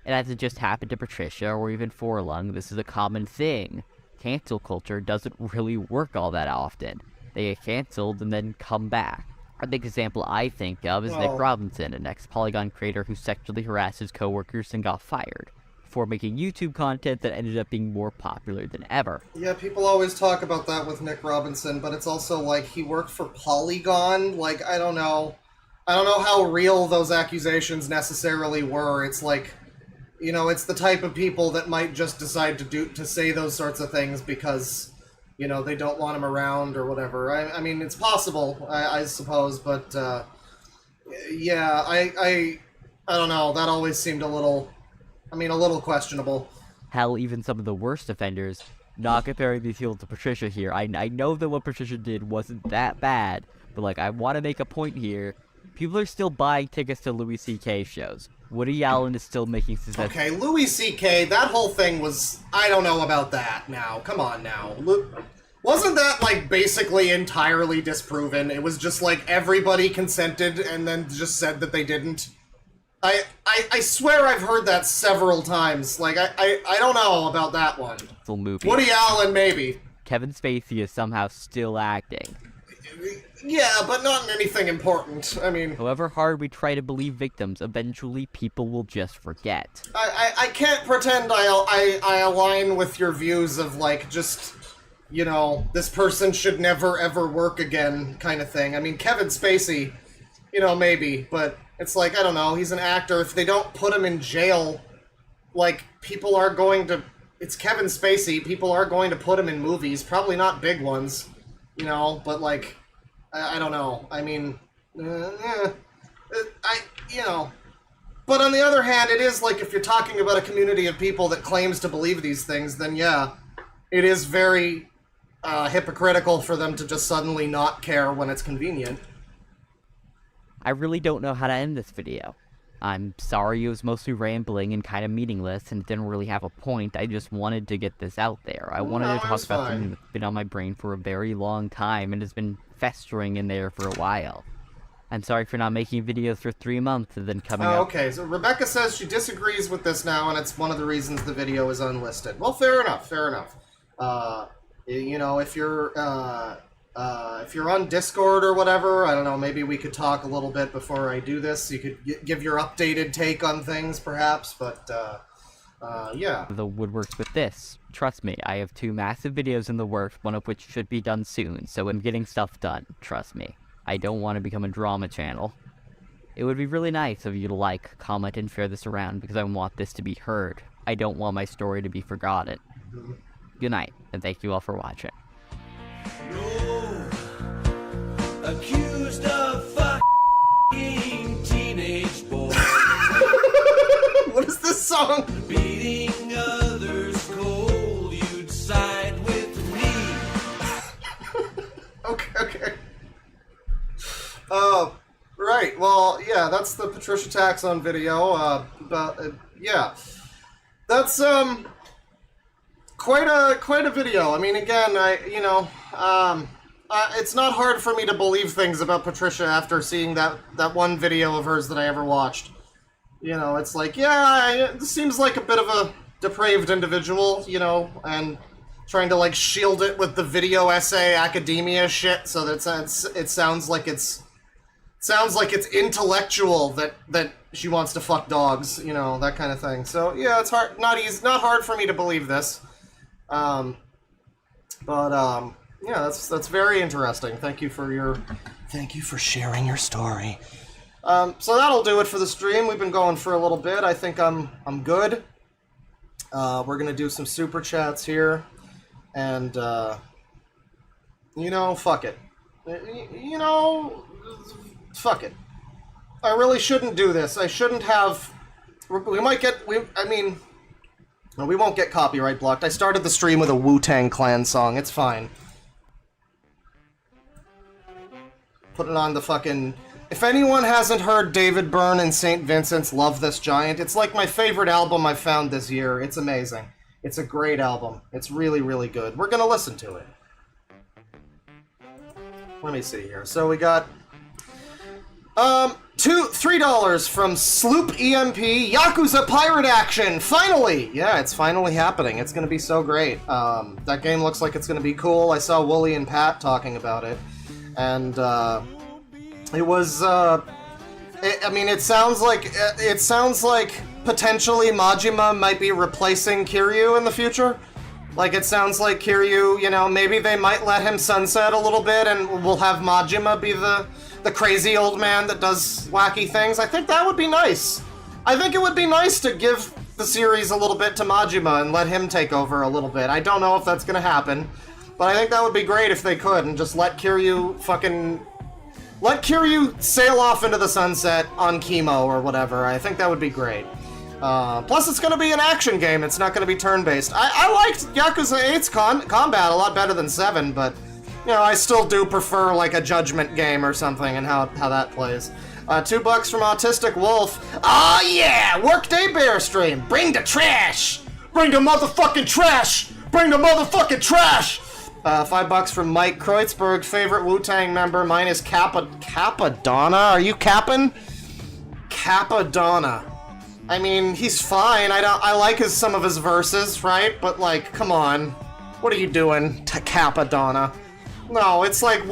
It hasn't just happened to Patricia or even Forlung, this is a common thing. Cancel culture doesn't really work all that often. They get canceled and then come back. A big example I think of is Nick Well- Robinson, an ex-Polygon creator who sexually harassed his coworkers and got fired, before making YouTube content that ended up being more popular than ever. Yeah, people always talk about that with Nick Robinson, but it's also like he worked for Polygon. Like, I don't know how real those accusations necessarily were. It's like, it's the type of people that might just decide to say those sorts of things because, they don't want him around or whatever. I mean, it's possible, I suppose, but yeah, I don't know. That always seemed a little questionable. Hell, even some of the worst offenders, not comparing these people to Patricia here. I know that what Patricia did wasn't that bad, but I want to make a point here. People are still buying tickets to Louis C.K. shows. Woody Allen is still making success. Okay, Louis C.K., that whole thing was... I don't know about that now. Come on now. Wasn't that, basically entirely disproven? It was just, everybody consented and then just said that they didn't? I swear I've heard that several times. I don't know about that one. Movie. Woody Allen, maybe. Kevin Spacey is somehow still acting. Yeah, but not in anything important. I mean... However hard we try to believe victims, eventually people will just forget. I can't pretend I align with your views of, this person should never ever work again kind of thing. I mean, Kevin Spacey, maybe, but it's I don't know, he's an actor. If they don't put him in jail, people are going to... It's Kevin Spacey, people are going to put him in movies, probably not big ones, but I don't know. I mean, But on the other hand, it is if you're talking about a community of people that claims to believe these things, then yeah, it is very hypocritical for them to just suddenly not care when it's convenient. I really don't know how to end this video. I'm sorry it was mostly rambling and kind of meaningless and didn't really have a point. I just wanted to get this out there. I wanted to talk about something that's been on my brain for a very long time and has been festering in there for a while. I'm sorry for not making videos for 3 months and then coming up. Okay, so Rebecca says she disagrees with this now, and it's one of the reasons the video is unlisted. Well, fair enough. If you're on Discord or whatever, I don't know, maybe we could talk a little bit before I do this. You could give your updated take on things, perhaps, but, yeah. The woodworks with this. Trust me, I have 2 massive videos in the works, one of which should be done soon, so I'm getting stuff done, trust me. I don't want to become a drama channel. It would be really nice of you to like, comment, and share this around because I want this to be heard. I don't want my story to be forgotten. Good night, and thank you all for watching. Accused of fucking teenage boys. What is this song? Beating Oh, right. Well, yeah, that's the Patricia Taxon video. Yeah, that's quite a video. I mean, again, it's not hard for me to believe things about Patricia after seeing that one video of hers that I ever watched. You know, it's like, yeah, it seems like a bit of a depraved individual, you know, and trying to like shield it with the video essay academia shit, so that it sounds like it's intellectual that she wants to fuck dogs, you know, that kind of thing. So yeah, it's not hard for me to believe this. Yeah, that's very interesting. Thank you for sharing your story. So that'll do it for the stream. We've been going for a little bit. I think I'm good. We're gonna do some super chats here, and you know, fuck it. You know, fuck it. I really shouldn't do this. I shouldn't have. We won't get copyright blocked. I started the stream with a Wu-Tang Clan song. It's fine. Put it on the fucking. If anyone hasn't heard David Byrne and St. Vincent's Love This Giant, it's like my favorite album I've found this year. It's amazing. It's a great album. It's really, really good. We're gonna listen to it. Let me see here. So we got $3 from Sloop EMP, Yakuza Pirate Action! Finally! Yeah, it's finally happening. It's gonna be so great. That game looks like it's gonna be cool. I saw Wooly and Pat talking about it. And, it was, it sounds like potentially Majima might be replacing Kiryu in the future. Like, it sounds like Kiryu, you know, maybe they might let him sunset a little bit and we'll have Majima be the crazy old man that does wacky things. I think that would be nice. I think it would be nice to give the series a little bit to Majima and let him take over a little bit. I don't know if that's gonna happen, but I think that would be great if they could, and just let Kiryu sail off into the sunset on chemo or whatever. I think that would be great. Plus, it's going to be an action game. It's not going to be turn-based. I liked Yakuza 8's combat a lot better than 7, but, you know, I still do prefer, like, a Judgment game or something and how that plays. $2 from Autistic Wolf. Oh, yeah! Workday Bear Stream. Bring the trash! Bring the motherfucking trash! Bring the motherfucking trash! $5 from Mike Kreutzberg, favorite Wu-Tang member, minus Capadonna. Are you capping? Capadonna. I mean, he's fine. I like some of his verses, right? But like, come on, what are you doing to Capadonna? No, it's like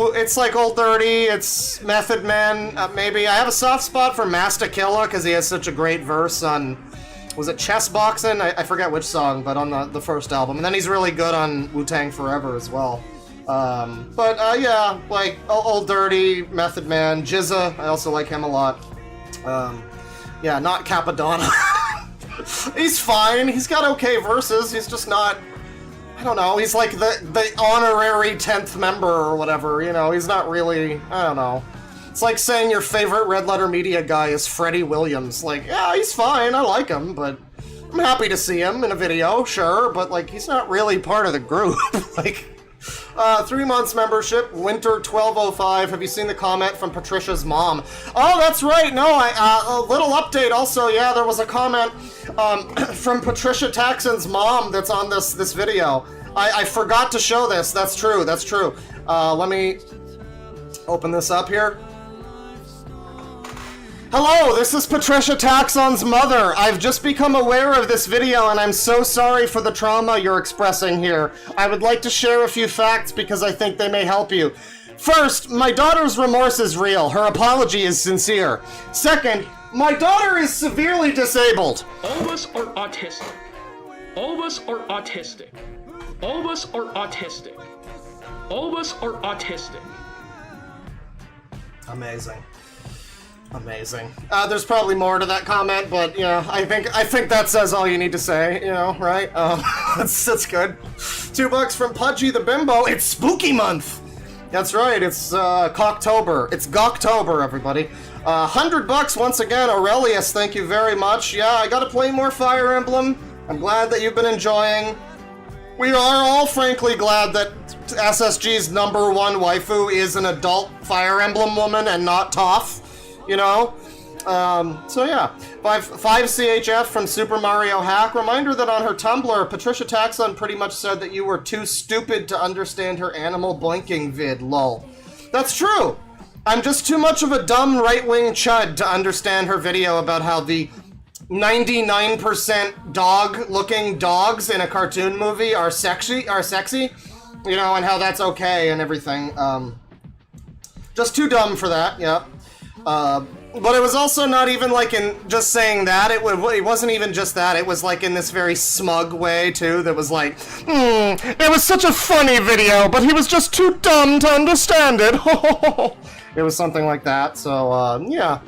Old Dirty. It's Method Man. Maybe I have a soft spot for Master Killa because he has such a great verse on. Was it Chess Boxing? I forget which song, but on the first album. And then he's really good on Wu-Tang Forever as well. Yeah, like Old Dirty, Method Man, Jizza, I also like him a lot. Yeah, not Capadonna. He's fine, he's got okay verses, he's just not, I don't know, he's like the honorary 10th member or whatever, you know, he's not really, I don't know. It's like saying your favorite Red Letter Media guy is Freddie Williams. Like, yeah, he's fine, I like him, but I'm happy to see him in a video, sure, but like, he's not really part of the group. Like, 3 months membership, Winter1205. Have you seen the comment from Patricia's mom? Oh, that's right, no, a little update also, yeah, there was a comment from Patricia Taxon's mom that's on this video. I forgot to show this, that's true. Let me open this up here. Hello, this is Patricia Taxon's mother. I've just become aware of this video and I'm so sorry for the trauma you're expressing here. I would like to share a few facts because I think they may help you. First, my daughter's remorse is real. Her apology is sincere. Second, my daughter is severely disabled. All of us are autistic. All of us are autistic. All of us are autistic. All of us are autistic. Amazing. There's probably more to that comment, but yeah, I think that says all you need to say, you know, right? That's good. $2 from Pudgy the Bimbo. It's spooky month. That's right. It's Cocktober. It's Goktober, everybody. $100 once again, Aurelius. Thank you very much. Yeah, I gotta play more Fire Emblem. I'm glad that you've been enjoying. We are all frankly glad that SSG's number one waifu is an adult Fire Emblem woman and not Toph, you know? So yeah. 5 CHF from Super Mario Hack. Reminder that on her Tumblr, Patricia Taxon pretty much said that you were too stupid to understand her animal blinking vid, lol. That's true! I'm just too much of a dumb right-wing chud to understand her video about how the 99% dog-looking dogs in a cartoon movie are sexy, you know, and how that's okay and everything. Just too dumb for that, yeah. But it was also not even like in just saying that, it wasn't even just that, it was like in this very smug way too, that was like, it was such a funny video, but he was just too dumb to understand it. It was something like that, so, yeah.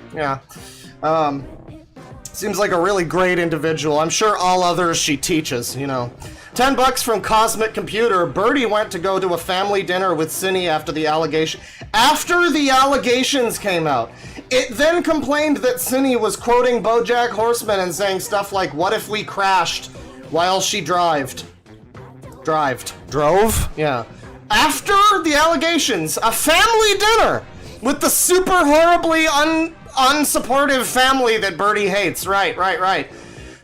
Seems like a really great individual. I'm sure all others she teaches, you know. $10 from Cosmic Computer. Birdie went to go to a family dinner with Cindy after the allegations came out. It then complained that Cindy was quoting BoJack Horseman and saying stuff like, "What if we crashed?" while she drove? Yeah. After the allegations, a family dinner with the super horribly unsupportive family that Birdie hates. Right.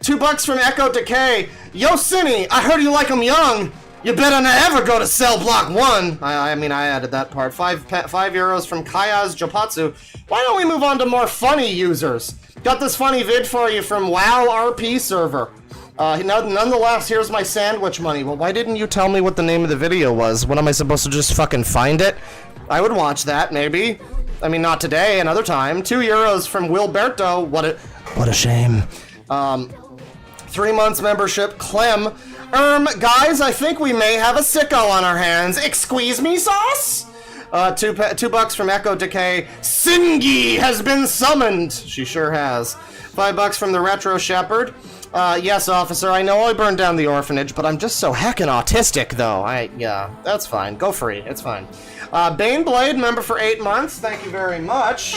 $2 from Echo Decay. Yo, Cindy, I heard you like 'em young. You better never go to Cell Block 1. I mean, I added that part. 5 euros from Kaya's Japatsu. Why don't we move on to more funny users? Got this funny vid for you from WoW RP server. Nonetheless, here's my sandwich money. Well, why didn't you tell me what the name of the video was? What, am I supposed to just fucking find it? I would watch that, maybe. I mean, not today, another time. 2 euros from Wilberto. What a shame. 3 months membership, Clem. Guys, I think we may have a sicko on our hands. Excuse me, sauce? $2 from Echo Decay. Singi has been summoned. She sure has. $5 from the Retro Shepherd. Yes, officer, I know I burned down the orphanage, but I'm just so heckin' autistic, though. Yeah, that's fine. Go free. It's fine. Baneblade, member for 8 months. Thank you very much.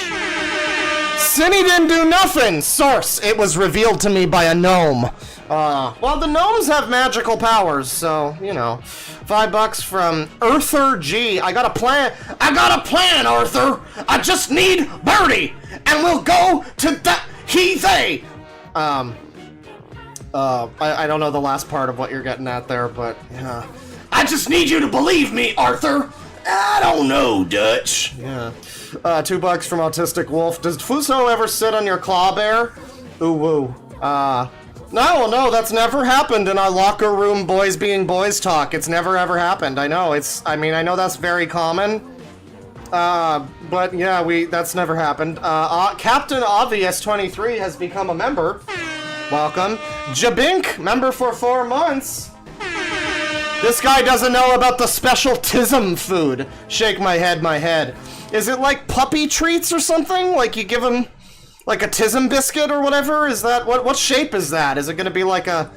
Cindy didn't do nothing! Source, it was revealed to me by a gnome. Well, the gnomes have magical powers, so, you know. $5 from Earther G. I got a plan, Arthur! I just need Birdie! And we'll go to they! I don't know the last part of what you're getting at there, but, yeah. I just need you to believe me, Arthur! I don't know, Dutch. Yeah. $2 from Autistic Wolf. Does Fuso ever sit on your claw bear? Ooh woo. No, that's never happened in our locker room boys being boys talk. It's never ever happened. I know, I know that's very common. But yeah, that's never happened. Captain Obvious 23 has become a member. Welcome. Jabink, member for 4 months. This guy doesn't know about the special Tism food. Shake my head. Is it like puppy treats or something? Like you give him like a Tism biscuit or whatever? Is that what shape is that? Is it gonna be like a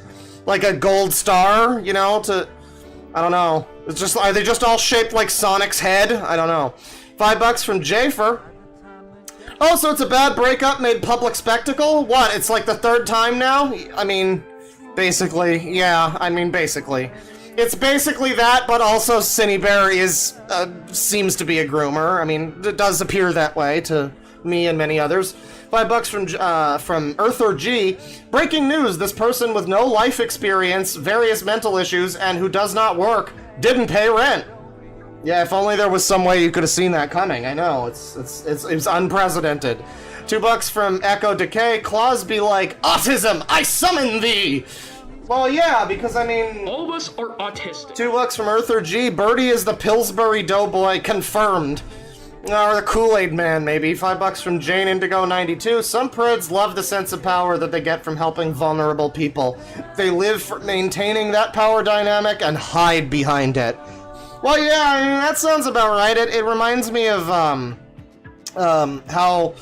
gold star, you know, I don't know. Are they just all shaped like Sonic's head? I don't know. $5 from Jafer. Oh, so it's a bad breakup made public spectacle? What, it's like the 3rd time now? I mean, basically, yeah, basically. It's basically that, but also Cinnabear seems to be a groomer. I mean, it does appear that way to me and many others. $5 from Earther G. Breaking news, this person with no life experience, various mental issues, and who does not work, didn't pay rent. Yeah, if only there was some way you could have seen that coming. I know, it's unprecedented. $2 from Echo Decay. Claws be like, autism, I summon thee! Well, yeah, because all of us are autistic. $2 from Earther G. Birdie is the Pillsbury Doughboy, confirmed. Or the Kool-Aid Man, maybe. $5 from Jane Indigo 92. Some Preds love the sense of power that they get from helping vulnerable people. They live for maintaining that power dynamic and hide behind it. Well, yeah, that sounds about right. It reminds me of how.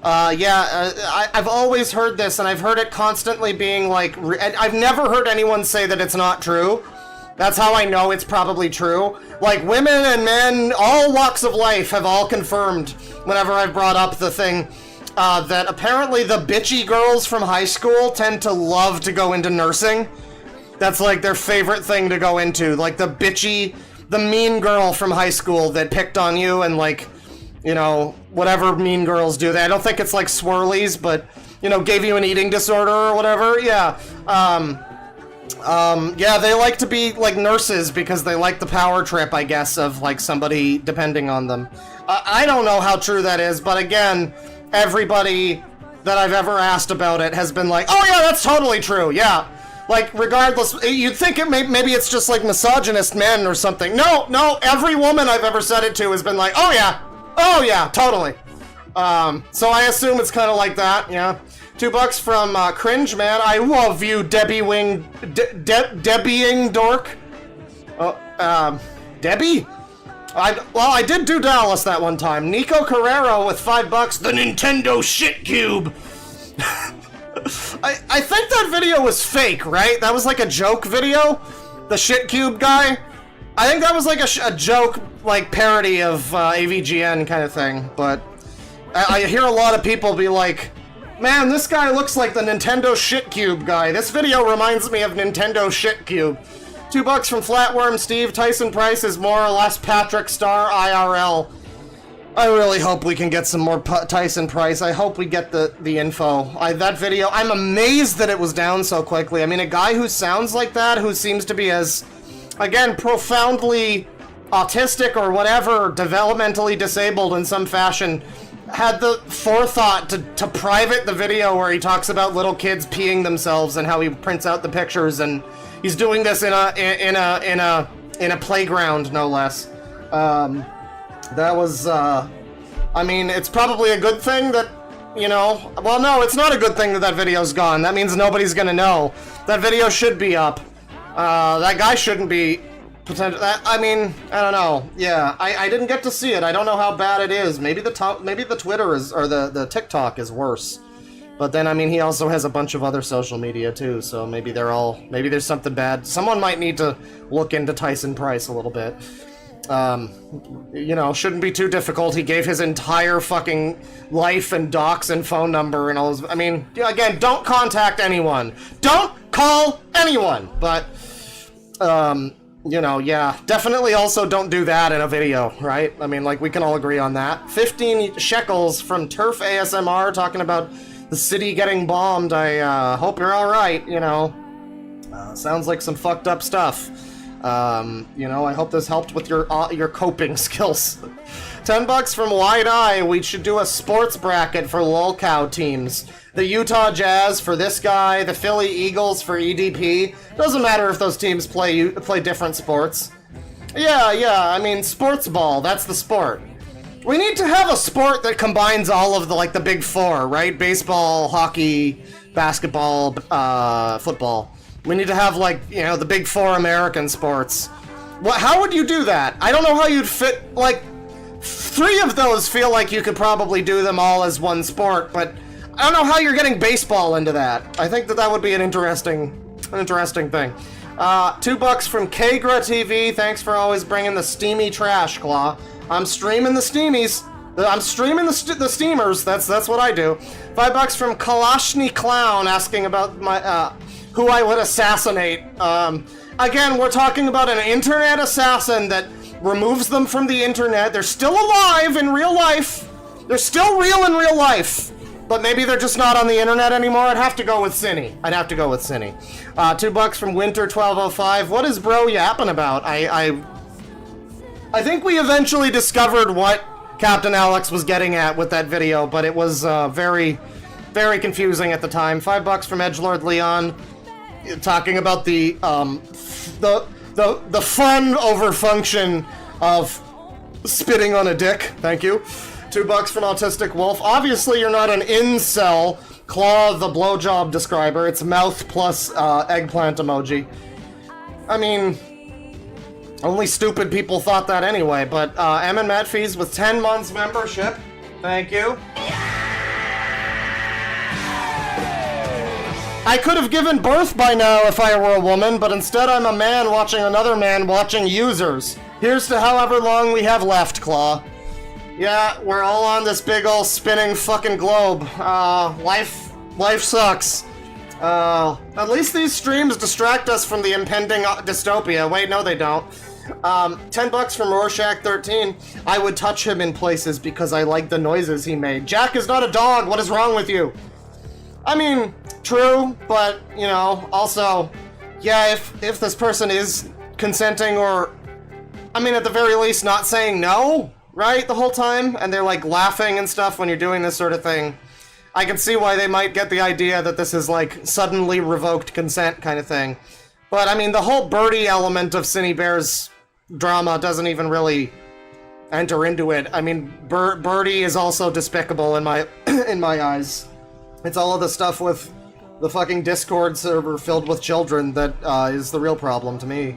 I've always heard this, and I've heard it constantly being like, I've never heard anyone say that it's not true. That's how I know it's probably true. Like, women and men, all walks of life have all confirmed whenever I've brought up the thing, that apparently the bitchy girls from high school tend to love to go into nursing. That's like their favorite thing to go into, like the bitchy the mean girl from high school that picked on you and, like, you know, whatever mean girls do. I don't think it's like swirlies, but, you know, gave you an eating disorder or whatever. Yeah. Yeah, they like to be, like, nurses because they like the power trip, I guess, of, like, somebody depending on them. I don't know how true that is, but again, everybody that I've ever asked about it has been like, oh yeah, that's totally true, yeah. Like, regardless, you'd think maybe it's just, like, misogynist men or something. No, every woman I've ever said it to has been like, oh yeah, totally. So I assume it's kind of like that, yeah. $2 from Cringe Man. I love you, Debbie Wing, Debbieing dork. Debbie? I did do Dallas that one time. Nico Carrero with $5. The Nintendo shit cube. I think that video was fake, right? That was like a joke video. The shit cube guy. I think that was like a joke, like parody of AVGN kind of thing. But I hear a lot of people be like, man, this guy looks like the Nintendo shit cube guy. This video reminds me of Nintendo shit cube. $2 from Flatworm Steve. Tyson Price is more or less Patrick Star IRL. I really hope we can get some more Tyson Price. I hope we get the info. That video, I'm amazed that it was down so quickly. I mean, a guy who sounds like that, who seems to be as, again, profoundly autistic or whatever, developmentally disabled in some fashion, had the forethought to private the video where he talks about little kids peeing themselves and how he prints out the pictures, and he's doing this in a playground, no less. That was, I mean, it's probably a good thing that, you know, well, no, it's not a good thing that that video's gone. That means nobody's gonna know. That video should be up. That guy shouldn't be, I mean, I don't know. Yeah, I didn't get to see it. I don't know how bad it is. Maybe the Twitter is, or the TikTok is worse. But then, I mean, he also has a bunch of other social media, too, so maybe there's something bad. Someone might need to look into Tyson Price a little bit. You know, shouldn't be too difficult. He gave his entire fucking life and docs and phone number and all his, I mean, again, don't contact anyone. Don't call anyone! But, you know, yeah, definitely also don't do that in a video, right? I mean, like, we can all agree on that. 15 shekels from Turf ASMR talking about the city getting bombed. I hope you're alright, you know. Sounds like some fucked up stuff. You know, I hope this helped with your coping skills. $10 from Wide Eye. We should do a sports bracket for lolcow teams. The Utah Jazz for this guy, the Philly Eagles for EDP. Doesn't matter if those teams play different sports. Yeah, I mean, sports ball, that's the sport. We need to have a sport that combines all of the big four, right? Baseball, hockey, basketball, football. We need to have, like, you know, the big four American sports. How would you do that? I don't know how you'd fit, like, 3 of those feel like you could probably do them all as one sport, but I don't know how you're getting baseball into that. I think that would be an interesting thing. $2 from Kagra TV. Thanks for always bringing the steamy trash, Claw. I'm streaming the steamies. I'm streaming the steamers. That's what I do. $5 from Kalashni Clown asking about my who I would assassinate. Again, we're talking about an internet assassin that removes them from the internet. They're still alive in real life. They're still real in real life. But maybe they're just not on the internet anymore. I'd have to go with Cinny. $2 from Winter1205. What is bro yapping about? I think we eventually discovered what Captain Alex was getting at with that video, but it was very, very confusing at the time. $5 from Edgelord Leon, talking about the fun over function of spitting on a dick. Thank you. $2 from Autistic Wolf. Obviously, you're not an incel. Claw the blowjob describer. It's mouth plus eggplant emoji. I mean, only stupid people thought that anyway, but M and Matt Fees with 10 months membership. Thank you. I could have given birth by now if I were a woman, but instead I'm a man watching another man watching users. Here's to however long we have left, Claw. Yeah, we're all on this big ol' spinning fucking globe. Life sucks. At least these streams distract us from the impending dystopia. Wait, no they don't. $10 from Rorschach13. I would touch him in places because I like the noises he made. Jack is not a dog. What is wrong with you? I mean, true, but, you know, also, yeah, if this person is consenting or, I mean, at the very least, not saying no, right, the whole time, and they're, like, laughing and stuff when you're doing this sort of thing, I can see why they might get the idea that this is, like, suddenly revoked consent kind of thing. But, I mean, the whole Birdie element of Cinny Bear's drama doesn't even really enter into it. I mean, Birdie is also despicable in my in my eyes. It's all of the stuff with the fucking Discord server filled with children that is the real problem to me.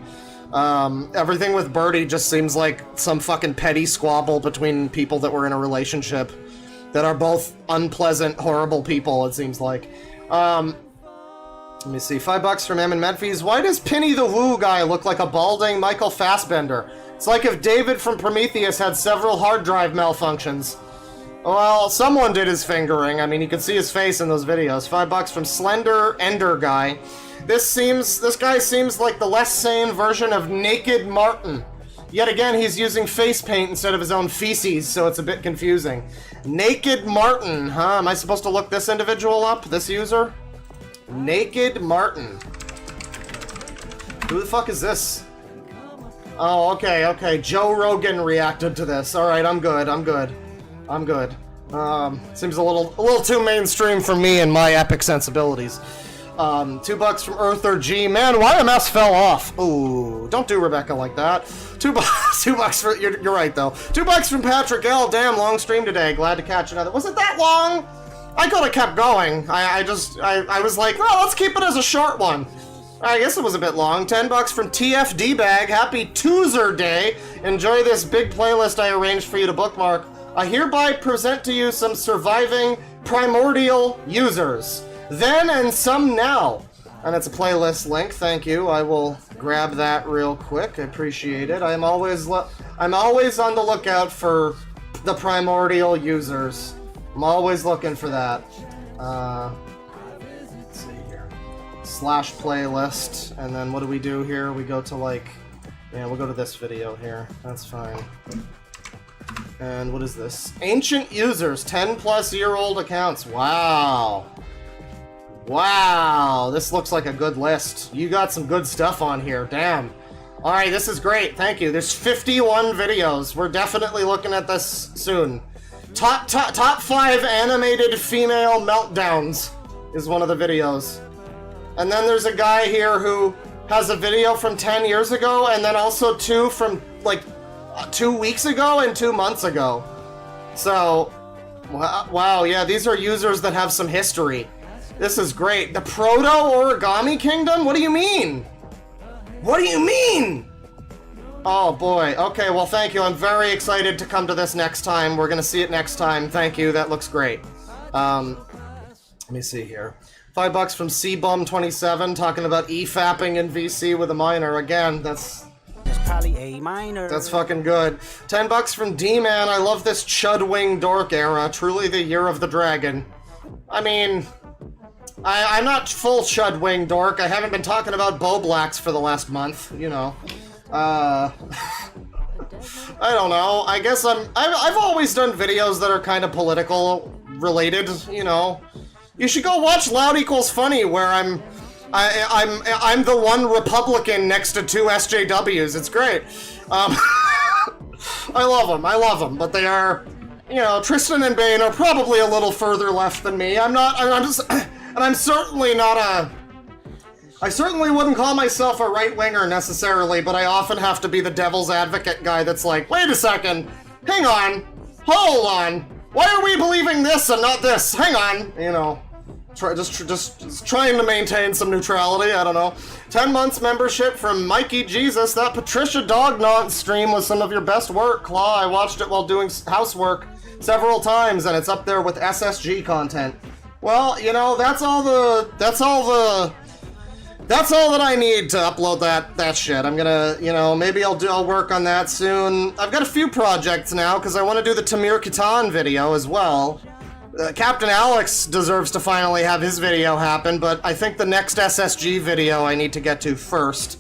Everything with Birdie just seems like some fucking petty squabble between people that were in a relationship that are both unpleasant, horrible people, it seems like. Let me see, $5 from M and Medfees. Why does Penny the Woo guy look like a balding Michael Fassbender? It's like if David from Prometheus had several hard drive malfunctions. Well, someone did his fingering. I mean, you can see his face in those videos. $5 from Slender Ender guy. This guy seems like the less sane version of Naked Martin. Yet again, he's using face paint instead of his own feces, so it's a bit confusing. Naked Martin, huh? Am I supposed to look this individual up? This user? Naked Martin. Who the fuck is this? Oh, okay. Joe Rogan reacted to this. Alright, I'm good. Seems a little too mainstream for me and my epic sensibilities. $2 from Earther G. Man, YMS fell off. Ooh, don't do Rebecca like that. $2 for, you're right though. $2 from Patrick L. Damn, long stream today. Glad to catch another. Was it that long? I could have kept going. I was like, well, let's keep it as a short one. I guess it was a bit long. $10 from TFD Bag. Happy Tuesday Day. Enjoy this big playlist I arranged for you to bookmark. I hereby present to you some surviving primordial users. Then and some now. And it's a playlist link, thank you. I will grab that real quick. I appreciate it. I'm always on the lookout for the primordial users. I'm always looking for that. Let's see here. Slash playlist. And then what do we do here? We go to we'll go to this video here. That's fine. And what is this? Ancient users, 10-plus-year-old accounts. Wow. Wow, this looks like a good list. You got some good stuff on here, damn. Alright, this is great, thank you. There's 51 videos. We're definitely looking at this soon. Top 5 animated female meltdowns is one of the videos. And then there's a guy here who has a video from 10 years ago, and then also 2 from, 2 weeks ago and 2 months ago. So, wow, yeah, these are users that have some history. This is great. The Proto-Origami Kingdom? What do you mean? What do you mean? Oh boy. Okay, well thank you. I'm very excited to come to this next time. We're gonna see it next time. Thank you. That looks great. Let me see here. $5 from CBum27 talking about e-fapping in VC with a minor. Again, that's probably A minor. That's fucking good. $10 from D-Man. I love this Chudwing Dork era. Truly the year of the dragon. I mean, I'm not full Chudwing Dork. I haven't been talking about Boblacks for the last month, you know. I don't know. I guess I've always done videos that are kind of political related, you know. You should go watch Loud Equals Funny, where I'm the one Republican next to 2 SJWs. It's great. I love them, but they are, you know, Tristan and Bane are probably a little further left than me. I'm certainly not I certainly wouldn't call myself a right-winger necessarily, but I often have to be the devil's advocate guy that's like, wait a second, hang on, hold on, why are we believing this and not this? Hang on, you know, just trying to maintain some neutrality, I don't know. 10 months membership from Mikey Jesus. That Patricia Dognaught stream was some of your best work, Claw. I watched it while doing housework several times, and it's up there with SSG content. Well, you know, that's all that I need to upload that shit. I'm gonna, you know, maybe I'll work on that soon. I've got a few projects now, because I want to do the Tamir Kitan video as well. Captain Alex deserves to finally have his video happen, but I think the next SSG video I need to get to first.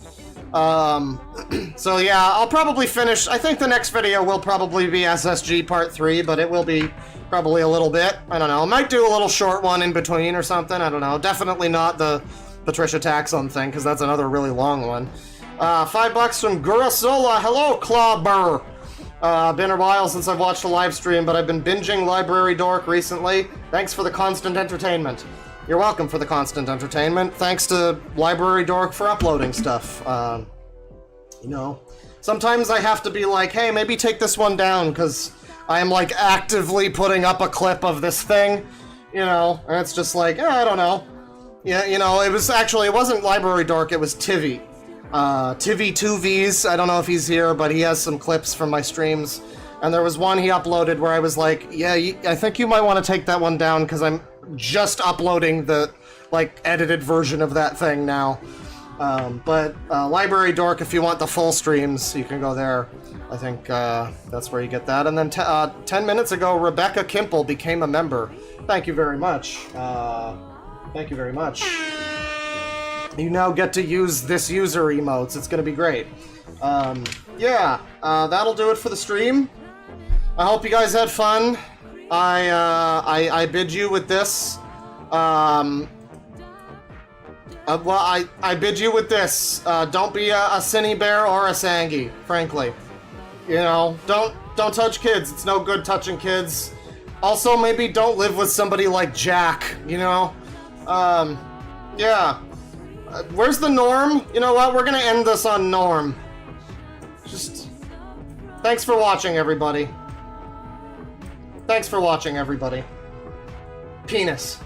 So yeah, I'll probably finish. I think the next video will probably be SSG Part 3, but it will be probably a little bit. I don't know. I might do a little short one in between or something. I don't know. Definitely not the Patricia Taxon thing, because that's another really long one. $5 from Gurasola. Hello, Clawburr. Been a while since I've watched a live stream, but I've been binging Library Dork recently. Thanks for the constant entertainment. You're welcome for the constant entertainment. Thanks to Library Dork for uploading stuff. You know, sometimes I have to be like, hey, maybe take this one down, because I am, like, actively putting up a clip of this thing, you know, and it's just like, I don't know. Yeah, you know, it wasn't Library Dork, it was Tivy. Tivy2Vs, I don't know if he's here, but he has some clips from my streams, and there was one he uploaded where I was like, yeah, I think you might want to take that one down, because I'm just uploading the, like, edited version of that thing now. But Library Dork, if you want the full streams, you can go there. I think that's where you get that. And then 10 minutes ago, Rebecca Kimple became a member. Thank you very much. Thank you very much. You now get to use this user emotes. It's gonna be great. Yeah, that'll do it for the stream. I hope you guys had fun. I bid you with this. Well, I bid you with this. Don't be a Cinny Bear or a Sangi, frankly. You know, don't touch kids. It's no good touching kids. Also, maybe don't live with somebody like Jack, you know? Yeah. Where's the Norm? You know what? We're gonna end this on Norm. Just... Thanks for watching, everybody. Thanks for watching, everybody. Penis.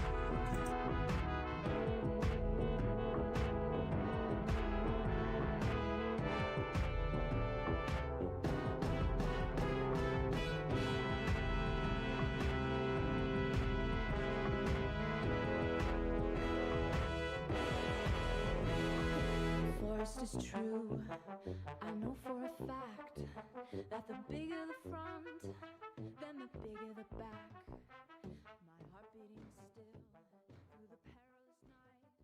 Is true. I know for a fact that the bigger the front, then the bigger the back. My heart beating still through the perilous night.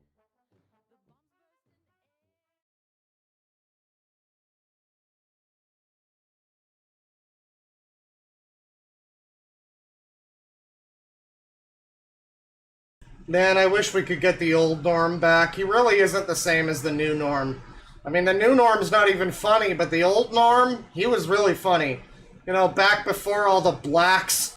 Man, I wish we could get the old Norm back. He really isn't the same as the new Norm. I mean, the new Norm's not even funny, but the old Norm, he was really funny. You know, back before all the blacks